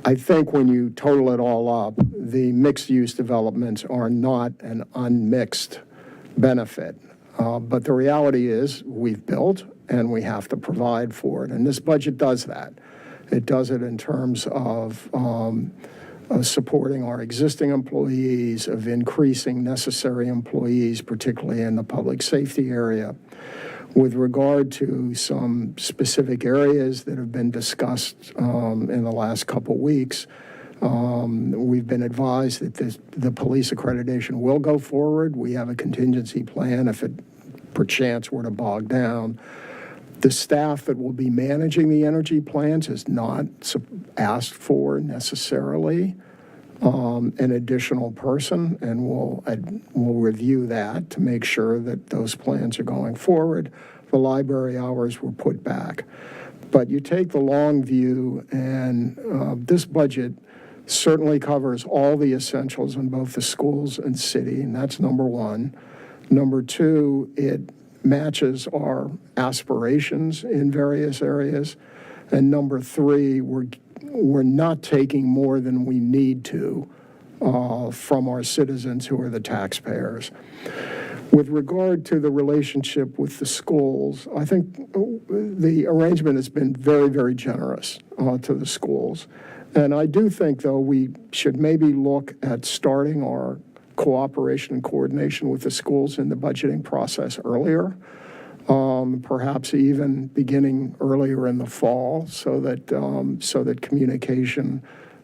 [SPEAKER 13] I think when you total it all up, the mixed-use developments are not an unmixed benefit. But the reality is we've built and we have to provide for it. And this budget does that. It does it in terms of supporting our existing employees, of increasing necessary employees, particularly in the public safety area. With regard to some specific areas that have been discussed in the last couple weeks, we've been advised that the police accreditation will go forward. We have a contingency plan if it perchance were to bog down. The staff that will be managing the energy plants is not asked for necessarily an additional person, and we'll review that to make sure that those plans are going forward. The library hours were put back. But you take the long view, and this budget certainly covers all the essentials in both the schools and city, and that's number one. Number two, it matches our aspirations in various areas. And number three, we're not taking more than we need to from our citizens who are the taxpayers. With regard to the relationship with the schools, I think the arrangement has been very, very generous to the schools. And I do think, though, we should maybe look at starting our cooperation and coordination with the schools in the budgeting process earlier, perhaps even beginning earlier in the fall, so that communication,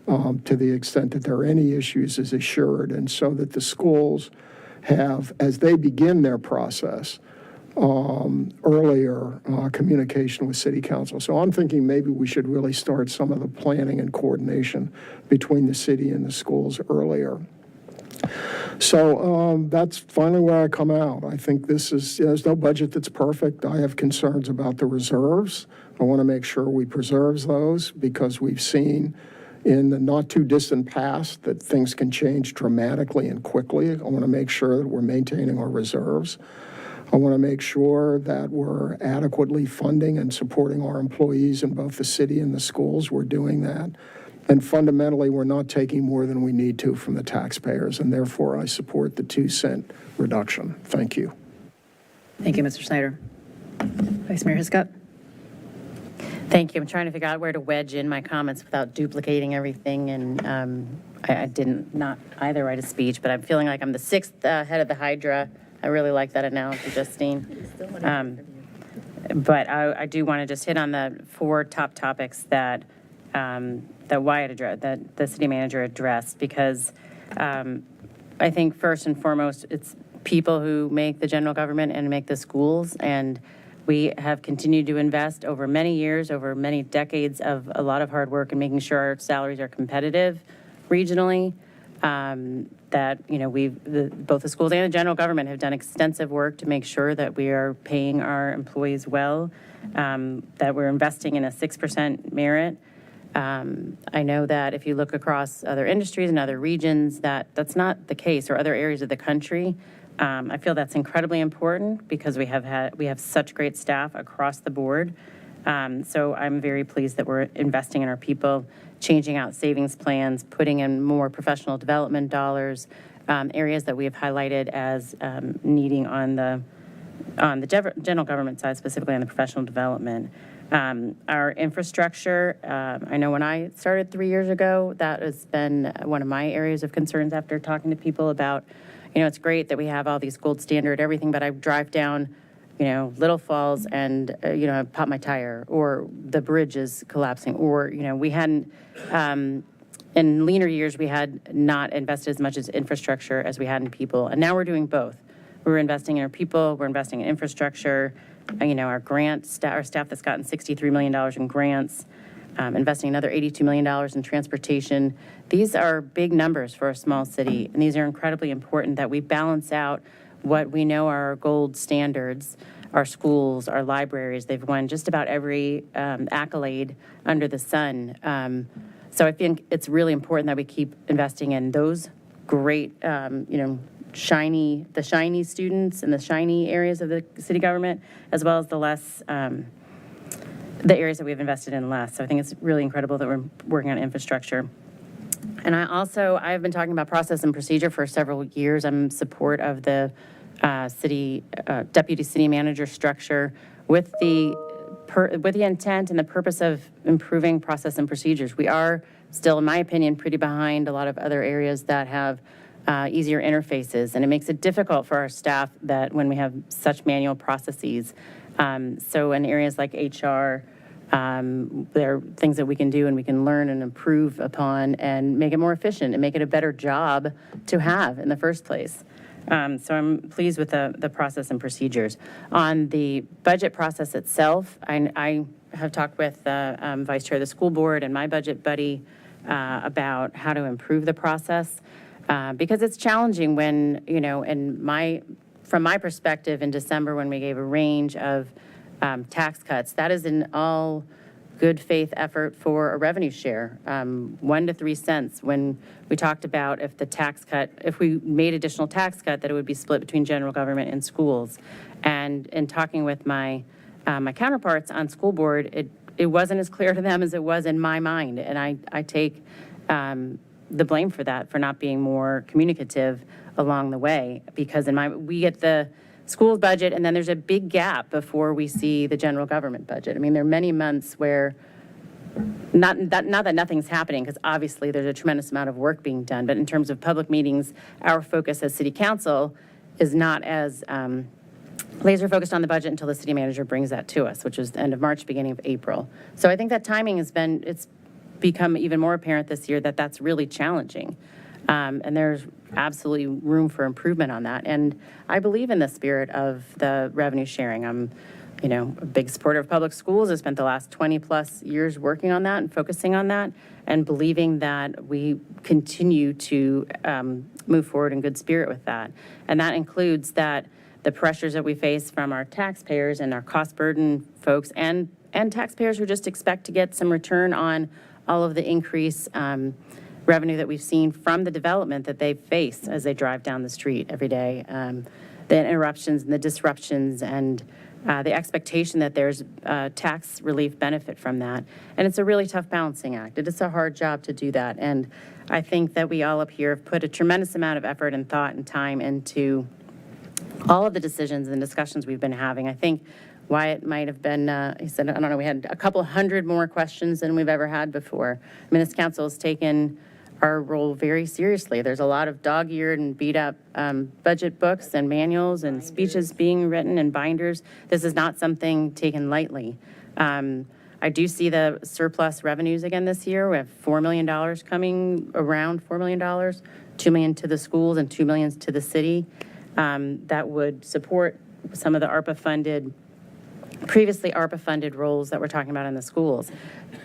[SPEAKER 13] to the extent that there are any issues, is assured, and so that the schools have, as they begin their process, earlier communication with City Council. So I'm thinking maybe we should really start some of the planning and coordination between the city and the schools earlier. So that's finally where I come out. I think there's no budget that's perfect. I have concerns about the reserves. I want to make sure we preserve those because we've seen in the not too distant past that things can change dramatically and quickly. I want to make sure that we're maintaining our reserves. I want to make sure that we're adequately funding and supporting our employees in both the city and the schools. We're doing that. And fundamentally, we're not taking more than we need to from the taxpayers, and therefore I support the 2-cent reduction. Thank you.
[SPEAKER 9] Thank you, Mr. Snyder. Vice Mayor Hiscott.
[SPEAKER 5] Thank you. I'm trying to figure out where to wedge in my comments without duplicating everything, and I didn't not either write a speech, but I'm feeling like I'm the sixth head of the Hydra. I really like that analogy, Justine. But I do want to just hit on the 4 top topics that Wyatt addressed, that the city manager addressed, because I think first and foremost, it's people who make the general government and make the schools, and we have continued to invest over many years, over many decades of a lot of hard work in making sure our salaries are competitive regionally. That, you know, both the schools and the general government have done extensive work to make sure that we are paying our employees well, that we're investing in a 6% merit. I know that if you look across other industries and other regions, that's not the case, or other areas of the country. I feel that's incredibly important because we have such great staff across the board. So I'm very pleased that we're investing in our people, changing out savings plans, putting in more professional development dollars, areas that we have highlighted as needing on the general government side, specifically on the professional development. Our infrastructure, I know when I started 3 years ago, that has been one of my areas of concerns after talking to people about, you know, it's great that we have all these gold standard everything, but I drive down, you know, Little Falls and, you know, I pop my tire, or the bridge is collapsing, or, you know, we hadn't, in leaner years, we had not invested as much as infrastructure as we had in people. And now we're doing both. We're investing in our people, we're investing in infrastructure, you know, our staff that's gotten $63 million in grants, investing another $82 million in transportation. These are big numbers for a small city, and these are incredibly important that we balance out what we know are our gold standards, our schools, our libraries. They've won just about every accolade under the sun. So I think it's really important that we keep investing in those great, you know, shiny students and the shiny areas of the city government, as well as the less, the areas that we've invested in less. So I think it's really incredible that we're working on infrastructure. And I've been talking about process and procedure for several years. I'm in support of the deputy city manager structure with the intent and the purpose of improving process and procedures. We are still, in my opinion, pretty behind a lot of other areas that have easier interfaces, and it makes it difficult for our staff that when we have such manual processes. So in areas like HR, there are things that we can do and we can learn and improve upon and make it more efficient and make it a better job to have in the first place. So I'm pleased with the process and procedures. On the budget process itself, I have talked with the vice chair of the school board and my budget buddy about how to improve the process, because it's challenging when, you know, from my perspective in December when we gave a range of tax cuts, that is in all good faith effort for a revenue share, 1 to 3 cents. When we talked about if the tax cut, if we made additional tax cut, that it would be split between general government and schools. And in talking with my my counterparts on school board, it wasn't as clear to them as it was in my mind. And I take the blame for that, for not being more communicative along the way, because we get the school's budget, and then there's a big gap before we see the general government budget. I mean, there are many months where, not that nothing's happening, because obviously there's a tremendous amount of work being done, but in terms of public meetings, our focus as city council is not as laser focused on the budget until the city manager brings that to us, which is the end of March, beginning of April. So I think that timing it's become even more apparent this year that that's really challenging. And there's absolutely room for improvement on that. And I believe in the spirit of the revenue sharing. I'm, a big supporter of public schools. I spent the last 20 plus years working on that and focusing on that, and believing that we continue to move forward in good spirit with that. And that includes that the pressures that we face from our taxpayers and our cost burden folks, and taxpayers who just expect to get some return on all of the increase revenue that we've seen from the development that they face as they drive down the street every day. The interruptions and the disruptions, and the expectation that there's tax relief benefit from that. And it's a really tough balancing act. It is a hard job to do that. And I think that we all up here have put a tremendous amount of effort and thought and time into all of the decisions and discussions we've been having. I think Wyatt might have been, he said, I don't know, we had a couple hundred more questions than we've ever had before. I mean, this council has taken our role very seriously. There's a lot of dog-eared and beat-up budget books and manuals and speeches being written and binders. This is not something taken lightly. I do see the surplus revenues again this year. We have $4 million coming, around $4 million, $2 million to the schools and $2 million to the city. That would support some of the previously ARPA-funded roles that we're talking about in the schools.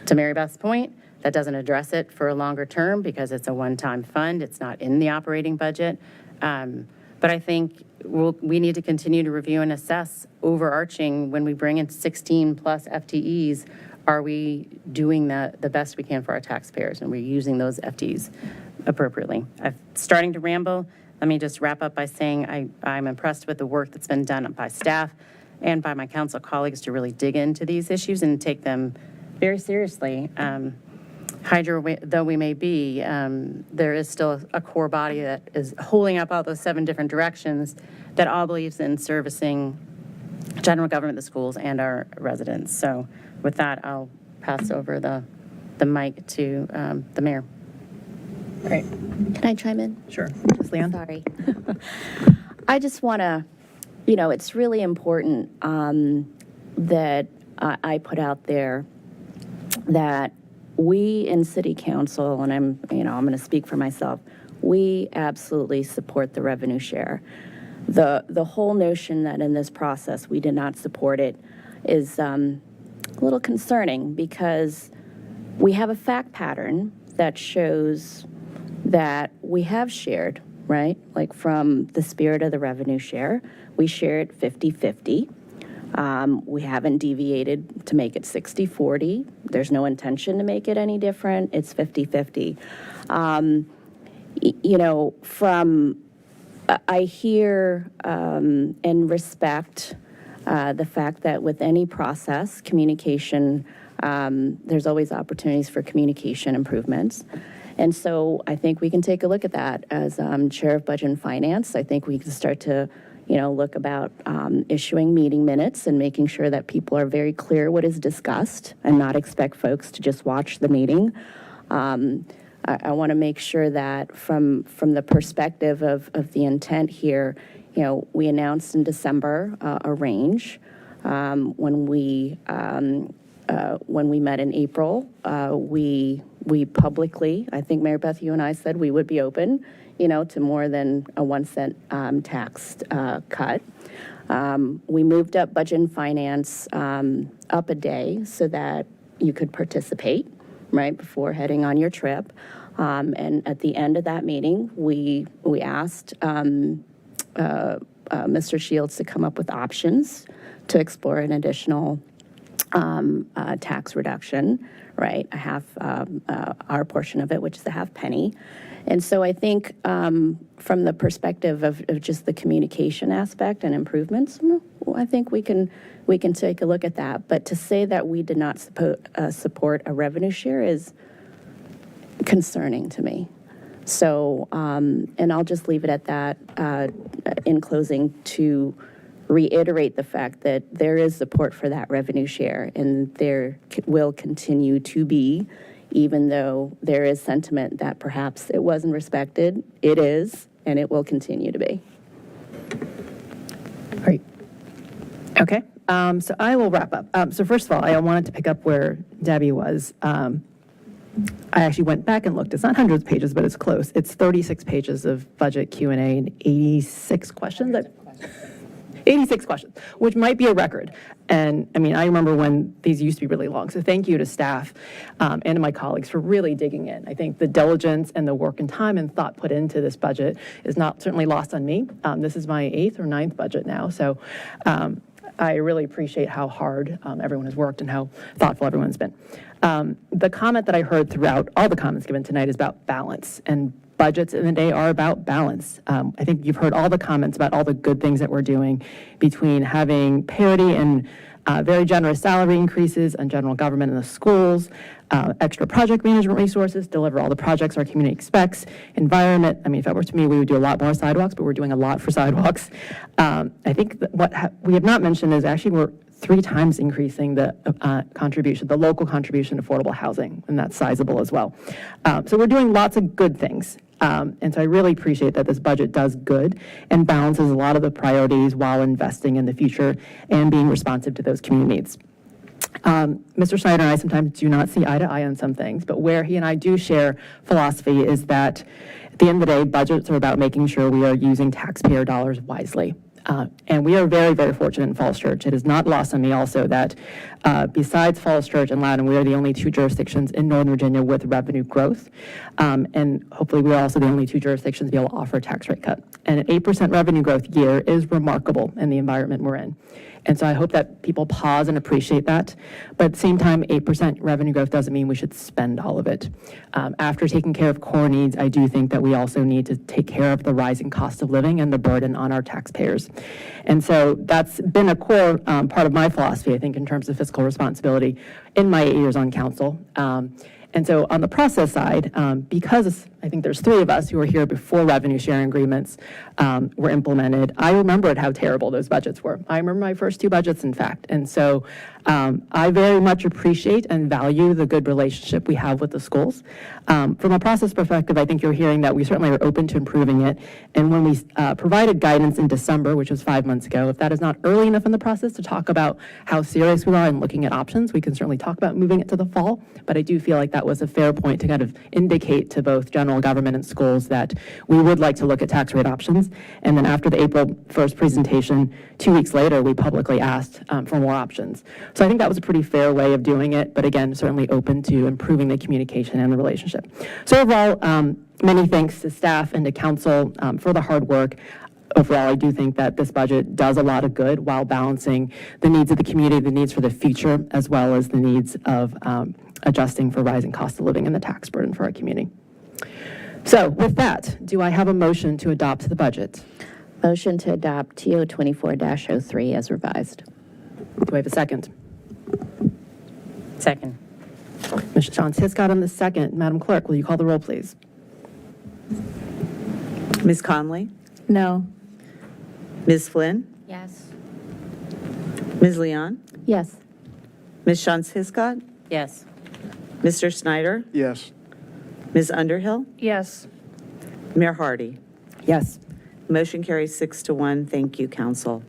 [SPEAKER 5] To Mary Beth's point, that doesn't address it for a longer term because it's a one-time fund. It's not in the operating budget. But I think we need to continue to review and assess overarching when we bring in 16 plus FTEs, are we doing the best we can for our taxpayers, and we're using those FTEs appropriately? I'm starting to ramble. Let me just wrap up by saying I'm impressed with the work that's been done by staff and by my council colleagues to really dig into these issues and take them very seriously. Hydra, though we may be, there is still a core body that is holding up all those 7 different directions that all believes in servicing general government, the schools, and our residents. So with that, I'll pass over the mic to the mayor.
[SPEAKER 8] Great. Can I chime in?
[SPEAKER 9] Sure. Ms. Leon?
[SPEAKER 8] Sorry. I just want to, it's really important that I put out there that we in City Council, and I'm going to speak for myself, we absolutely support the revenue share. The whole notion that in this process we did not support it is a little concerning, because we have a fact pattern that shows that we have shared, right? Like from the spirit of the revenue share, we share it 50-50. We haven't deviated to make it 60-40. There's no intention to make it any different. It's 50-50. I hear and respect the fact that with any process, communication, there's always opportunities for communication improvements. And so I think we can take a look at that as Chair of Budget and Finance. I think we can start to look about issuing meeting minutes and making sure that people are very clear what is discussed and not expect folks to just watch the meeting. I want to make sure that from the perspective of the intent here, we announced in December a range. When we met in April, we publicly, I think Mary Beth, you and I said we would be open, to more than a 1 cent tax cut. We moved up Budget and Finance up a day so that you could participate, right, before heading on your trip. And at the end of that meeting, we asked Mr. Shields to come up with options to explore an additional tax reduction, right? A half, our portion of it, which is a half penny. And so I think from the perspective of just the communication aspect and improvements, I think we can take a look at that. But to say that we did not support a revenue share is concerning to me. So, and I'll just leave it at that in closing to reiterate the fact that there is support for that revenue share, and there will continue to be, even though there is sentiment that perhaps it wasn't respected. It is, and it will continue to be.
[SPEAKER 9] Great. Okay, so I will wrap up. So first of all, I wanted to pick up where Debbie was. I actually went back and looked. It's not hundreds of pages, but it's close. It's 36 pages of budget Q&A and 86 questions. 86 questions, which might be a record. And I mean, I remember when these used to be really long. So thank you to staff and to my colleagues for really digging in. I think the diligence and the work and time and thought put into this budget is not certainly lost on me. This is my 8th or 9th budget now. So I really appreciate how hard everyone has worked and how thoughtful everyone's been. The comment that I heard throughout all the comments given tonight is about balance, and budgets in the day are about balance. I think you've heard all the comments about all the good things that we're doing between having parity and very generous salary increases in general government and the schools, extra project management resources, deliver all the projects our community expects, environment. I mean, if it were to me, we would do a lot more sidewalks, but we're doing a lot for sidewalks. I think that what we have not mentioned is actually we're 3 times increasing the contribution, the local contribution to affordable housing, and that's sizable as well. So we're doing lots of good things. And so I really appreciate that this budget does good and balances a lot of the priorities while investing in the future and being responsive to those community needs. Mr. Schneider and I sometimes do not see eye to eye on some things, but where he and I do share philosophy is that at the end of the day, budgets are about making sure we are using taxpayer dollars wisely. And we are very, very fortunate in Falls Church. It is not lost on me also that besides Falls Church and Loudoun, we are the only 2 jurisdictions in Northern Virginia with revenue growth. And hopefully we are also the only 2 jurisdictions to be able to offer a tax rate cut. And an 8% revenue growth year is remarkable in the environment we're in. And so I hope that people pause and appreciate that. But at the same time, 8% revenue growth doesn't mean we should spend all of it. After taking care of core needs, I do think that we also need to take care of the rising cost of living and the burden on our taxpayers. And so that's been a core part of my philosophy, I think, in terms of fiscal responsibility in my 8 years on council. And so on the process side, because I think there's 3 of us who were here before revenue sharing agreements were implemented, I remembered how terrible those budgets were. I remember my first 2 budgets, in fact. And so I very much appreciate and value the good relationship we have with the schools. From a process perspective, I think you're hearing that we certainly are open to improving it. And when we provided guidance in December, which was 5 months ago, if that is not early enough in the process to talk about how serious we are in looking at options, we can certainly talk about moving it to the fall. But I do feel like that was a fair point to kind of indicate to both general government and schools that we would like to look at tax rate options. And then after the April 1st presentation, 2 weeks later, we publicly asked for more options. So I think that was a pretty fair way of doing it, but again, certainly open to improving the communication and the relationship. So overall, many thanks to staff and to council for the hard work. Overall, I do think that this budget does a lot of good while balancing the needs of the community, the needs for the future, as well as the needs of adjusting for rising cost of living and the tax burden for our community. So with that, do I have a motion to adopt the budget?
[SPEAKER 8] Motion to adopt TO 24-03 as revised.
[SPEAKER 9] Do I have a second?
[SPEAKER 5] Second.
[SPEAKER 9] Ms. Johns Hiscott on the second. Madam Clerk, will you call the roll, please?
[SPEAKER 1] Ms. Conley?
[SPEAKER 7] No.
[SPEAKER 1] Ms. Flynn?
[SPEAKER 11] Yes.
[SPEAKER 1] Ms. Leon?
[SPEAKER 8] Yes.
[SPEAKER 1] Ms. Shantz Hiscott?
[SPEAKER 5] Yes.
[SPEAKER 1] Mr. Snyder?
[SPEAKER 13] Yes.
[SPEAKER 1] Ms. Underhill?
[SPEAKER 10] Yes.
[SPEAKER 1] Mayor Hardy?
[SPEAKER 9] Yes.
[SPEAKER 1] Motion carries 6-1. Thank you, council.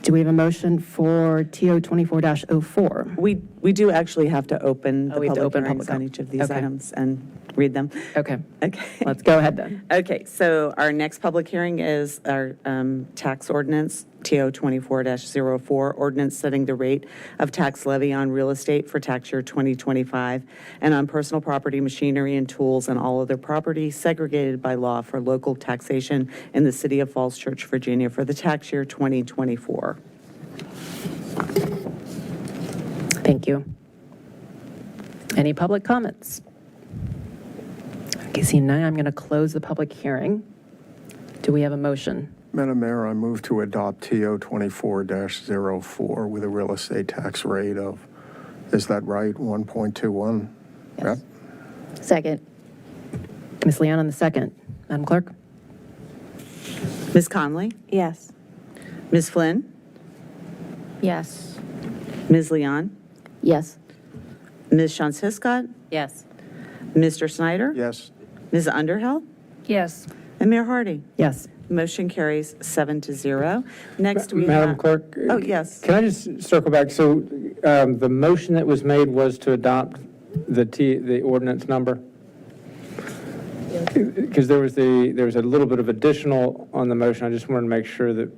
[SPEAKER 9] Do we have a motion for TO 24-04?
[SPEAKER 1] We do actually have to open the
[SPEAKER 9] we have to
[SPEAKER 1] public
[SPEAKER 9] open
[SPEAKER 1] hearings
[SPEAKER 9] public
[SPEAKER 1] on each of these
[SPEAKER 9] Okay.
[SPEAKER 1] items and read them.
[SPEAKER 9] Okay.
[SPEAKER 1] Okay.
[SPEAKER 9] Let's go ahead then.
[SPEAKER 1] Okay, so our next public hearing is our tax ordinance, TO 24-04, ordinance setting the rate of tax levy on real estate for tax year 2025 and on personal property, machinery, and tools and all other property segregated by law for local taxation in the city of Falls Church, Virginia for the tax year 2024.
[SPEAKER 9] Thank you. Any public comments? Okay, seeing none, I'm going to close the public hearing. Do we have a motion?
[SPEAKER 13] Madam Mayor, I move to adopt TO 24-04 with a real estate tax rate of, is that right, 1.21? Yes.
[SPEAKER 8] Second.
[SPEAKER 9] Ms. Leon on the second. Madam Clerk?
[SPEAKER 1] Ms. Conley?
[SPEAKER 7] Yes.
[SPEAKER 1] Ms. Flynn?
[SPEAKER 8] Yes.
[SPEAKER 1] Ms. Leon?
[SPEAKER 8] Yes.
[SPEAKER 1] Ms. Shantz Hiscott?
[SPEAKER 5] Yes.
[SPEAKER 1] Mr. Snyder?
[SPEAKER 13] Yes.
[SPEAKER 1] Ms. Underhill?
[SPEAKER 10] Yes.
[SPEAKER 1] And Mayor Hardy?
[SPEAKER 9] Yes.
[SPEAKER 1] Motion carries 7-0. Next, we
[SPEAKER 4] Madam
[SPEAKER 1] have...
[SPEAKER 4] Clerk?
[SPEAKER 1] Oh, yes.
[SPEAKER 4] Can I just circle back? So the motion that was made was to adopt the ordinance number? Because there was a little bit of additional on the motion. I just wanted to make sure that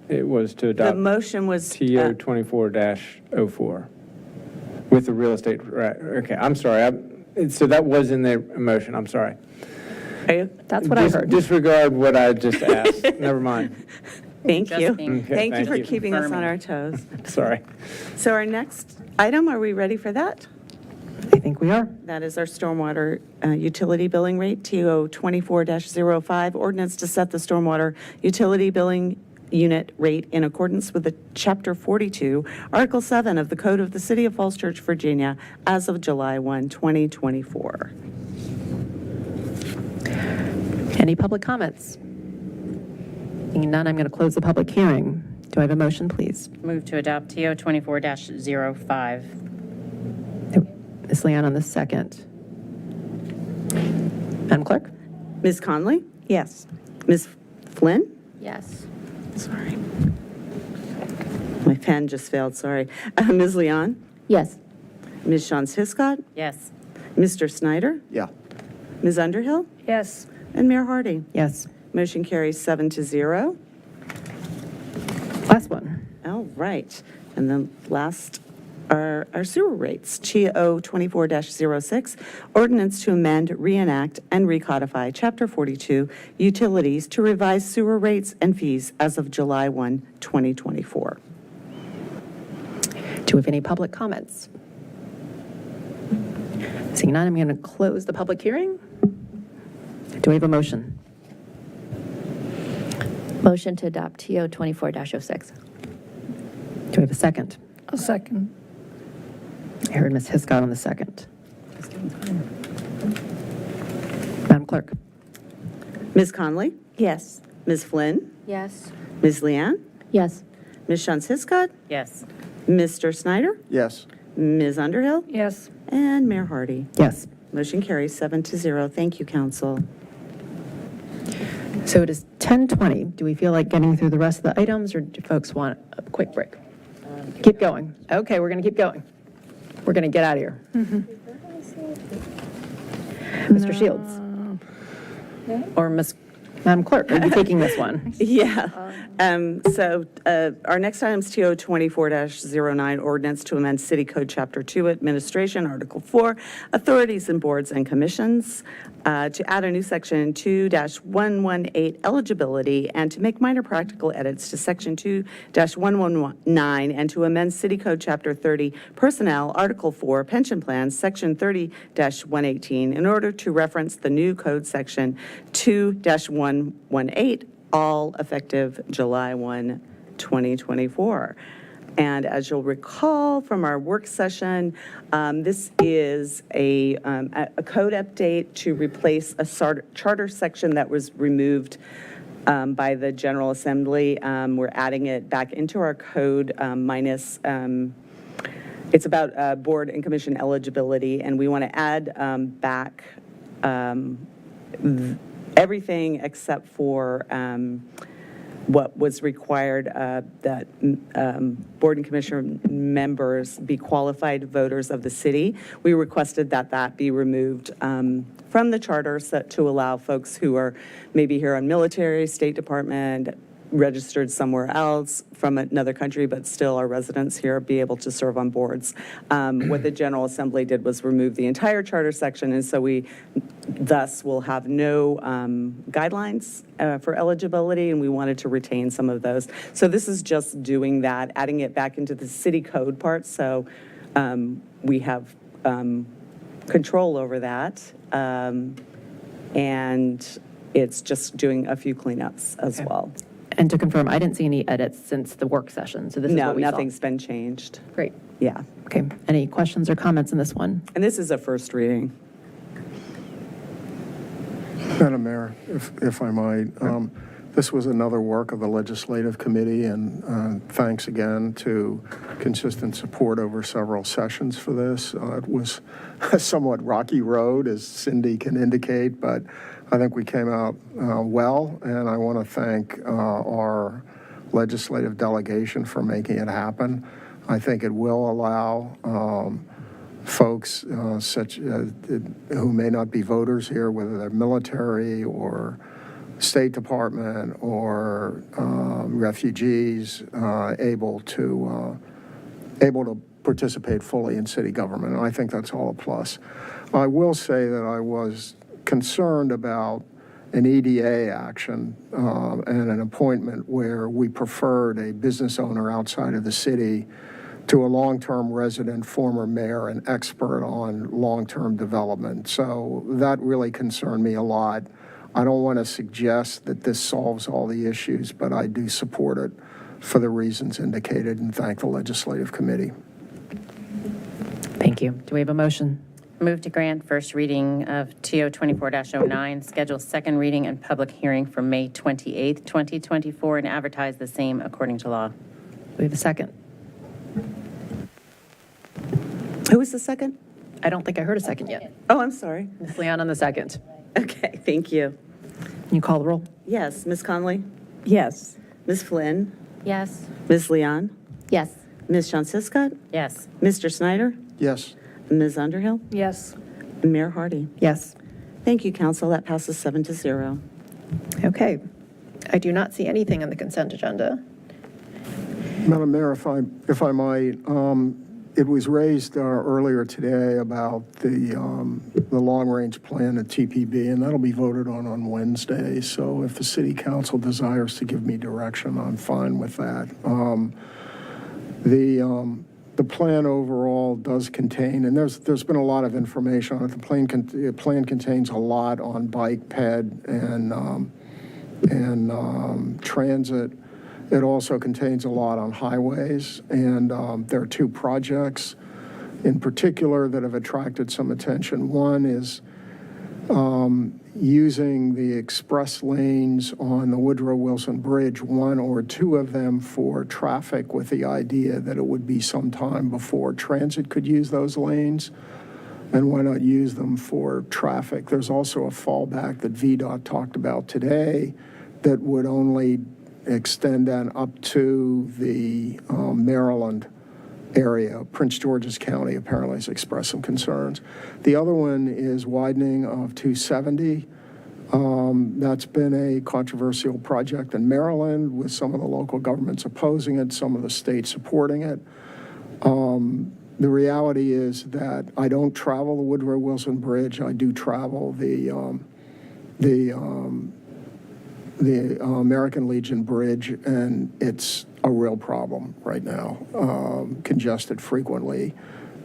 [SPEAKER 4] it was to
[SPEAKER 1] The
[SPEAKER 4] adopt
[SPEAKER 1] motion was...
[SPEAKER 4] TO 24-04 with the real estate, right? Okay, I'm sorry. So that was in the motion. I'm sorry.
[SPEAKER 9] That's what I heard.
[SPEAKER 4] Disregard what I just asked. Never mind.
[SPEAKER 1] Thank you.
[SPEAKER 4] Okay,
[SPEAKER 1] Thank you for
[SPEAKER 4] you.
[SPEAKER 1] keeping us on our toes.
[SPEAKER 4] Sorry.
[SPEAKER 1] So our next item, are we ready for that?
[SPEAKER 9] I think we are.
[SPEAKER 1] That is our stormwater utility billing rate, TO 24-05, ordinance to set the stormwater utility billing unit rate in accordance with the Chapter 42, Article 7 of the Code of the City of Falls Church, Virginia, as of July 1, 2024.
[SPEAKER 9] Any public comments? Seeing none, I'm going to close the public hearing. Do I have a motion, please?
[SPEAKER 5] Move to adopt TO 24-05.
[SPEAKER 9] Ms. Leon on the second. Madam Clerk?
[SPEAKER 1] Ms. Conley?
[SPEAKER 7] Yes.
[SPEAKER 1] Ms. Flynn?
[SPEAKER 11] Yes.
[SPEAKER 1] Sorry. My pen just failed, sorry. Ms. Leon?
[SPEAKER 8] Yes.
[SPEAKER 1] Ms. Shantz Hiscott?
[SPEAKER 5] Yes.
[SPEAKER 1] Mr. Snyder?
[SPEAKER 13] Yeah.
[SPEAKER 1] Ms. Underhill?
[SPEAKER 10] Yes.
[SPEAKER 1] And Mayor Hardy?
[SPEAKER 9] Yes.
[SPEAKER 1] Motion carries 7-0.
[SPEAKER 9] Last one.
[SPEAKER 1] All right. And then last are our sewer rates. TO 24-06, ordinance to amend, reenact, and recodify Chapter 42, utilities to revise sewer rates and fees as of July 1, 2024.
[SPEAKER 9] Do we have any public comments? Seeing none, I'm going to close the public hearing. Do we have a motion?
[SPEAKER 8] Motion to adopt TO 24-06.
[SPEAKER 9] Do we have a second?
[SPEAKER 10] A second.
[SPEAKER 9] I heard Ms. Hiscott on the second. Madam Clerk?
[SPEAKER 1] Ms. Conley?
[SPEAKER 7] Yes.
[SPEAKER 1] Ms. Flynn?
[SPEAKER 11] Yes.
[SPEAKER 1] Ms. Leanne?
[SPEAKER 8] Yes.
[SPEAKER 1] Ms. Shantz Hiscott?
[SPEAKER 5] Yes.
[SPEAKER 1] Mr. Snyder?
[SPEAKER 13] Yes.
[SPEAKER 1] Ms. Underhill?
[SPEAKER 10] Yes.
[SPEAKER 1] And Mayor Hardy?
[SPEAKER 9] Yes.
[SPEAKER 1] Motion carries 7-0. Thank you, council.
[SPEAKER 9] So it is 10:20. Do we feel like getting through the rest of the items, or do folks want a quick break? Keep going. Okay, we're going to keep going. We're going to get out of here. Mr. Shields? Or Madam Clerk, are you taking this one?
[SPEAKER 1] Yeah. So our next item is TO 24-09, ordinance to amend City Code Chapter 2, Administration, Article 4, Authorities and Boards and Commissions, to add a new Section 2-118, Eligibility, and to make minor practical edits to Section 2-119, and to amend City Code Chapter 30, Personnel, Article 4, Pension Plans, Section 30-118, in order to reference the new code Section 2-118, all effective July 1, 2024. And as you'll recall from our work session, this is a code update to replace a charter section that was removed by the General Assembly. We're adding it back into our code minus, it's about board and commission eligibility, and we want to add back everything except for what was required, that board and commission members be qualified voters of the city. We requested that that be removed from the charter to allow folks who are maybe here on military, State Department, registered somewhere else from another country, but still are residents here, be able to serve on boards. What the General Assembly did was remove the entire charter section, and so we thus will have no guidelines for eligibility, and we wanted to retain some of those. So this is just doing that, adding it back into the city code part, so we have control over that. And it's just doing a few cleanups as well.
[SPEAKER 9] And to confirm, I didn't see any edits since the work session, so this is
[SPEAKER 1] No,
[SPEAKER 9] what we saw.
[SPEAKER 1] nothing's been changed.
[SPEAKER 9] Great.
[SPEAKER 1] Yeah.
[SPEAKER 9] Okay, any questions or comments on this one?
[SPEAKER 1] And this is a first reading.
[SPEAKER 13] Madam Mayor, if I might, this was another work of the Legislative Committee, and thanks again to consistent support over several sessions for this. It was a somewhat rocky road, as Cindy can indicate, but I think we came out well, and I want to thank our legislative delegation for making it happen. I think it will allow folks who may not be voters here, whether they're military or State Department or refugees, able to participate fully in city government. And I think that's all a plus. I will say that I was concerned about an EDA action and an appointment where we preferred a business owner outside of the city to a long-term resident, former mayor, and expert on long-term development. So that really concerned me a lot. I don't want to suggest that this solves all the issues, but I do support it for the reasons indicated, and thank the Legislative Committee.
[SPEAKER 9] Thank you. Do we have a motion?
[SPEAKER 5] Move to grant first reading of TO 24-09, schedule second reading and public hearing for May 28th, 2024, and advertise the same according to law.
[SPEAKER 9] Do we have a second?
[SPEAKER 1] Who was the second?
[SPEAKER 9] I don't think I heard a second yet.
[SPEAKER 1] Oh, I'm sorry.
[SPEAKER 9] Ms. Leon on the second.
[SPEAKER 1] Okay, thank you.
[SPEAKER 9] Can you call the roll?
[SPEAKER 1] Yes, Ms. Conley?
[SPEAKER 7] Yes.
[SPEAKER 1] Ms. Flynn?
[SPEAKER 11] Yes.
[SPEAKER 1] Ms. Leon?
[SPEAKER 11] Yes.
[SPEAKER 1] Ms. John-Siskott?
[SPEAKER 5] Yes.
[SPEAKER 1] Mr. Snyder?
[SPEAKER 13] Yes.
[SPEAKER 1] Ms. Underhill?
[SPEAKER 10] Yes.
[SPEAKER 1] Mayor Hardy?
[SPEAKER 9] Yes.
[SPEAKER 1] Thank you, council. That passes 7-0.
[SPEAKER 9] Okay. I do not see anything on the consent agenda.
[SPEAKER 13] Madam Mayor, if I might, it was raised earlier today about the long-range plan at TPB, and that'll be voted on Wednesday. So if the city council desires to give me direction, I'm fine with that. The plan overall does contain, and there's been a lot of information on it. The plan contains a lot on bike, ped, and transit. It also contains a lot on highways, and there are two projects in particular that have attracted some attention. One is using the express lanes on the Woodrow Wilson Bridge, one or two of them for traffic, with the idea that it would be some time before transit could use those lanes, and why not use them for traffic? There's also a fallback that VDOT talked about today that would only extend that up to the Maryland area. Prince George's County apparently has expressed some concerns. The other one is widening of 270. That's been a controversial project in Maryland, with some of the local governments opposing it, some of the states supporting it. The reality is that I don't travel the Woodrow Wilson Bridge. I do travel the American Legion Bridge, and it's a real problem right now, congested frequently,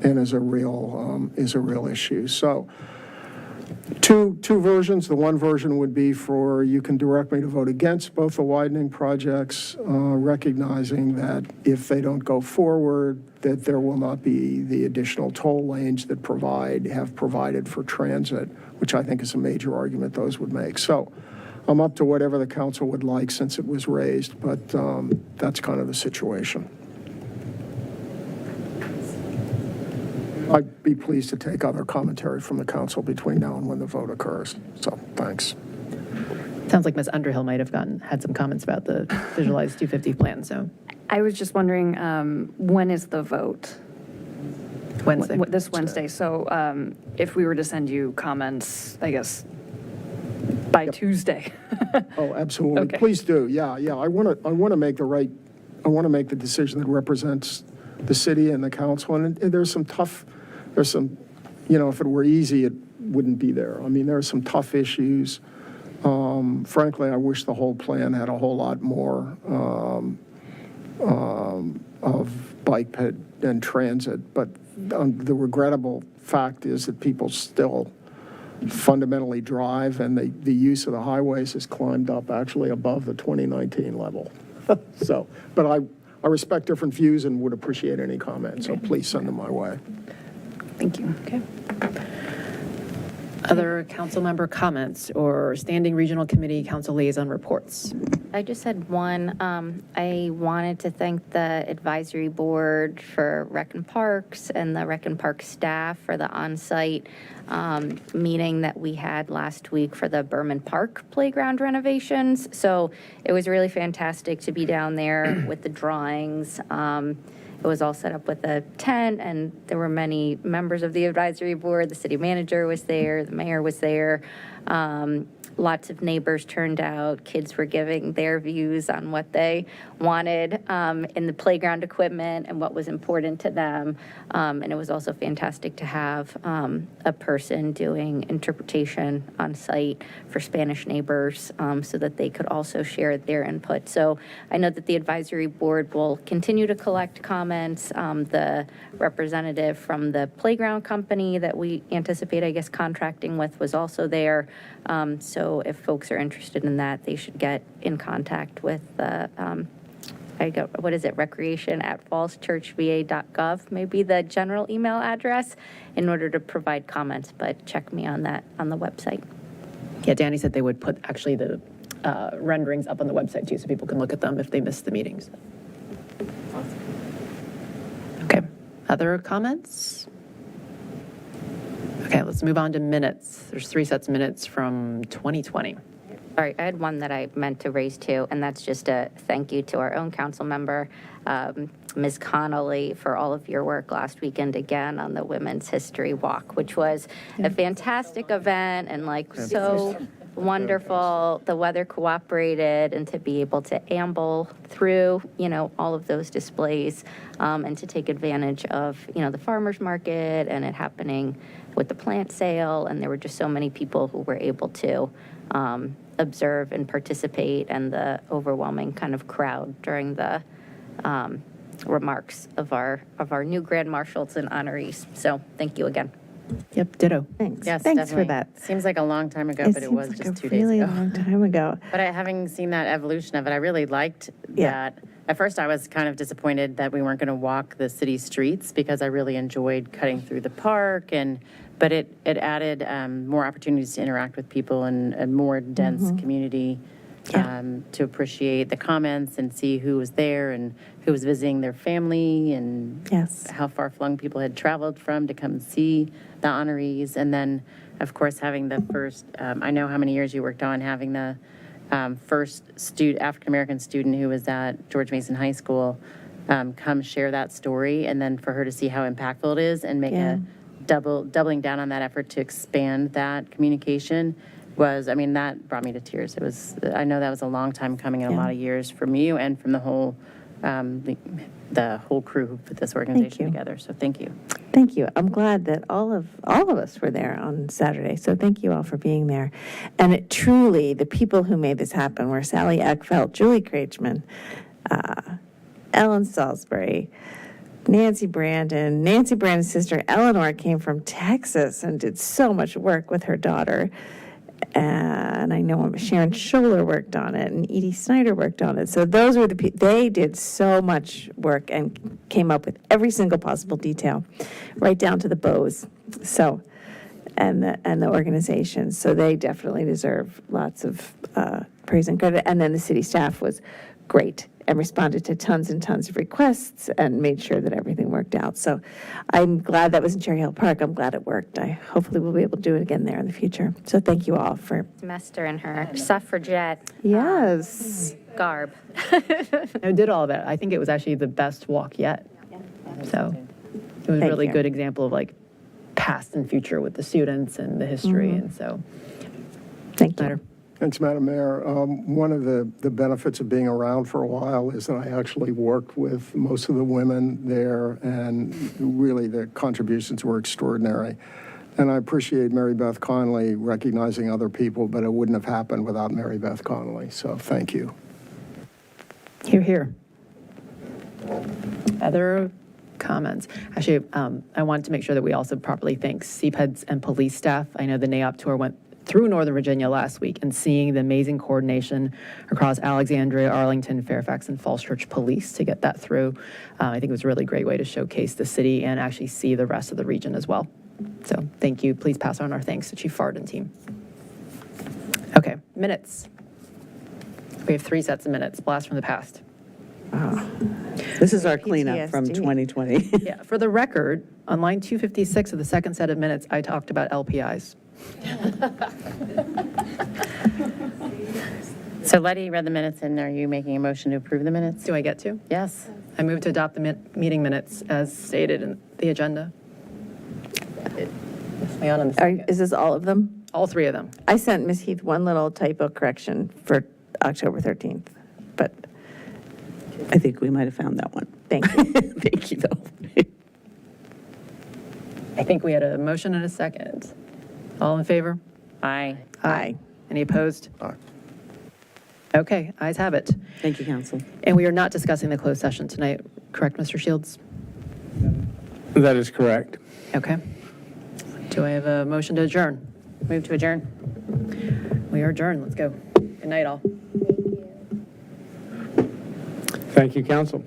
[SPEAKER 13] and is a real issue. So two versions. The one version would be for, you can direct me to vote against both the widening projects, recognizing that if they don't go forward, that there will not be the additional toll lanes that have provided for transit, which I think is a major argument those would make. So I'm up to whatever the council would like since it was raised, but that's kind of the situation. I'd be pleased to take other commentary from the council between now and when the vote occurs. So, thanks.
[SPEAKER 9] Sounds like Ms. Underhill might have had some comments about the visualized 250 plan, so.
[SPEAKER 23] I was just wondering, when is the vote?
[SPEAKER 9] Wednesday.
[SPEAKER 23] This Wednesday. So if we were to send you comments, I guess, by Tuesday.
[SPEAKER 13] Oh, absolutely.
[SPEAKER 23] Okay.
[SPEAKER 13] Please do. Yeah, yeah. I want to make the decision that represents the city and the council. And there's some, if it were easy, it wouldn't be there. I mean, there are some tough issues. Frankly, I wish the whole plan had a whole lot more of bike ped and transit. But the regrettable fact is that people still fundamentally drive, and the use of the highways has climbed up actually above the 2019 level. So, but I respect different views and would appreciate any comments, so please send them my way.
[SPEAKER 23] Thank you.
[SPEAKER 9] Okay. Other council member comments or standing regional committee council liaison reports?
[SPEAKER 11] I just had one. I wanted to thank the advisory board for Rec and Parks and the Rec and Parks staff for the on-site meeting that we had last week for the Berman Park playground renovations. So it was really fantastic to be down there with the drawings. It was all set up with a tent, and there were many members of the advisory board. The city manager was there, the mayor was there. Lots of neighbors turned out. Kids were giving their views on what they wanted in the playground equipment and what was important to them. And it was also fantastic to have a person doing interpretation on site for Spanish neighbors so that they could also share their input. So I know that the advisory board will continue to collect comments. The representative from the playground company that we anticipate, I guess, contracting with was also there. So if folks are interested in that, they should get in contact with the, recreation@fallschurchva.gov, maybe the general email address, in order to provide comments, but check me on that on the website.
[SPEAKER 9] Yeah, Danny said they would put actually the renderings up on the website too, so people can look at them if they missed the meetings. Okay, other comments? Okay, let's move on to minutes. There's 3 sets of minutes from 2020.
[SPEAKER 11] All right, I had one that I meant to raise too, and that's just a thank you to our own council member, Ms. Connolly, for all of your work last weekend again on the Women's History Walk, which was a fantastic event and so wonderful. The weather cooperated, and to be able to amble through, all of those displays and to take advantage of, the farmer's market and it happening with the plant sale. And there were just so many people who were able to observe and participate, and the overwhelming kind of crowd during the remarks of our new grand marshals and honorees. So thank you again.
[SPEAKER 9] Yep, ditto.
[SPEAKER 7] Thanks.
[SPEAKER 5] Yes,
[SPEAKER 7] Thanks
[SPEAKER 5] definitely.
[SPEAKER 7] for that.
[SPEAKER 5] Seems like a long time ago, but it was just 2 days
[SPEAKER 7] really
[SPEAKER 5] ago.
[SPEAKER 7] long time ago.
[SPEAKER 5] But having seen that evolution of it, I really liked that. At first, I was kind of disappointed that we weren't going to walk the city streets, because I really enjoyed cutting through the park, but it added more opportunities to interact with people and a more dense community to appreciate the comments and see who was there and who was visiting their family, and how far-flung people had traveled from to come see the honorees. And then, of course, having the first, I know how many years you worked on having the first African-American student who was at George Mason High School come share that story, and then for her to see how impactful it is and make a doubling down on that effort to expand that communication was, that brought me to tears. It was, I know that was a long time coming, and a lot of years from you and from the whole the whole crew who put this organization together. So thank you.
[SPEAKER 7] Thank you. I'm glad that all of us were there on Saturday. So thank you all for being there. And it truly, the people who made this happen were Sally Eckfeldt, Julie Kreitzman, Ellen Salisbury, Nancy Brandon. Nancy Brandon's sister Eleanor came from Texas and did so much work with her daughter. And I know Sharon Scholler worked on it, and Edie Snyder worked on it. So those were the people. They did so much work and came up with every single possible detail, right down to the bows. So, and the organization. So they definitely deserve lots of praise and credit. And then the city staff was great and responded to tons and tons of requests and made sure that everything worked out. So I'm glad that was in Cherry Hill Park. I'm glad it worked. Hopefully we'll be able to do it again there in the future. So thank you all for...
[SPEAKER 11] Semester in her suffragette garb.
[SPEAKER 9] I did all of that. I think it was actually the best walk yet. So it was a really good example of past and future with the students and the history. And so
[SPEAKER 7] thank you.
[SPEAKER 13] Thanks, Madam Mayor. One of the benefits of being around for a while is that I actually worked with most of the women there, and really the contributions were extraordinary. And I appreciate Mary Beth Conley recognizing other people, but it wouldn't have happened without Mary Beth Conley, so thank you.
[SPEAKER 9] Hear, hear. Other comments? Actually, I wanted to make sure that we also properly thank CPEDS and police staff. I know the NAOP tour went through Northern Virginia last week, and seeing the amazing coordination across Alexandria, Arlington, Fairfax, and Falls Church Police to get that through, I think it was a really great way to showcase the city and actually see the rest of the region as well. So thank you. Please pass on our thanks to Chief Fard and team. Okay, minutes. We have 3 sets of minutes, blast from the past.
[SPEAKER 1] This is our cleanup from
[SPEAKER 7] PTSD.
[SPEAKER 1] 2020.
[SPEAKER 9] Yeah, for the record, on line 256 of the second set of minutes, I talked about LPIs.
[SPEAKER 5] So Letty read the minutes, and are you making a motion to approve the minutes?
[SPEAKER 9] Do I get to?
[SPEAKER 5] Yes.
[SPEAKER 9] I move to adopt the meeting minutes as stated in the agenda.
[SPEAKER 7] Is this all of them?
[SPEAKER 9] All 3 of them.
[SPEAKER 7] I sent Ms. Heath one little typo correction for October 13th, but
[SPEAKER 1] I think we might have found that one.
[SPEAKER 7] thank you.
[SPEAKER 1] Thank you, though.
[SPEAKER 9] I think we had a motion and a second. All in favor?
[SPEAKER 5] Aye.
[SPEAKER 7] Aye.
[SPEAKER 9] Any opposed?
[SPEAKER 13] Aye.
[SPEAKER 9] Okay, ayes have it.
[SPEAKER 1] Thank you, Council.
[SPEAKER 9] And we are not discussing the closed session tonight, correct, Mr. Shields?
[SPEAKER 4] That is correct.
[SPEAKER 9] Okay. Do I have a motion to adjourn?
[SPEAKER 5] Move to adjourn.
[SPEAKER 9] We are adjourned. Let's go. Good night, all.
[SPEAKER 4] Thank you, Council.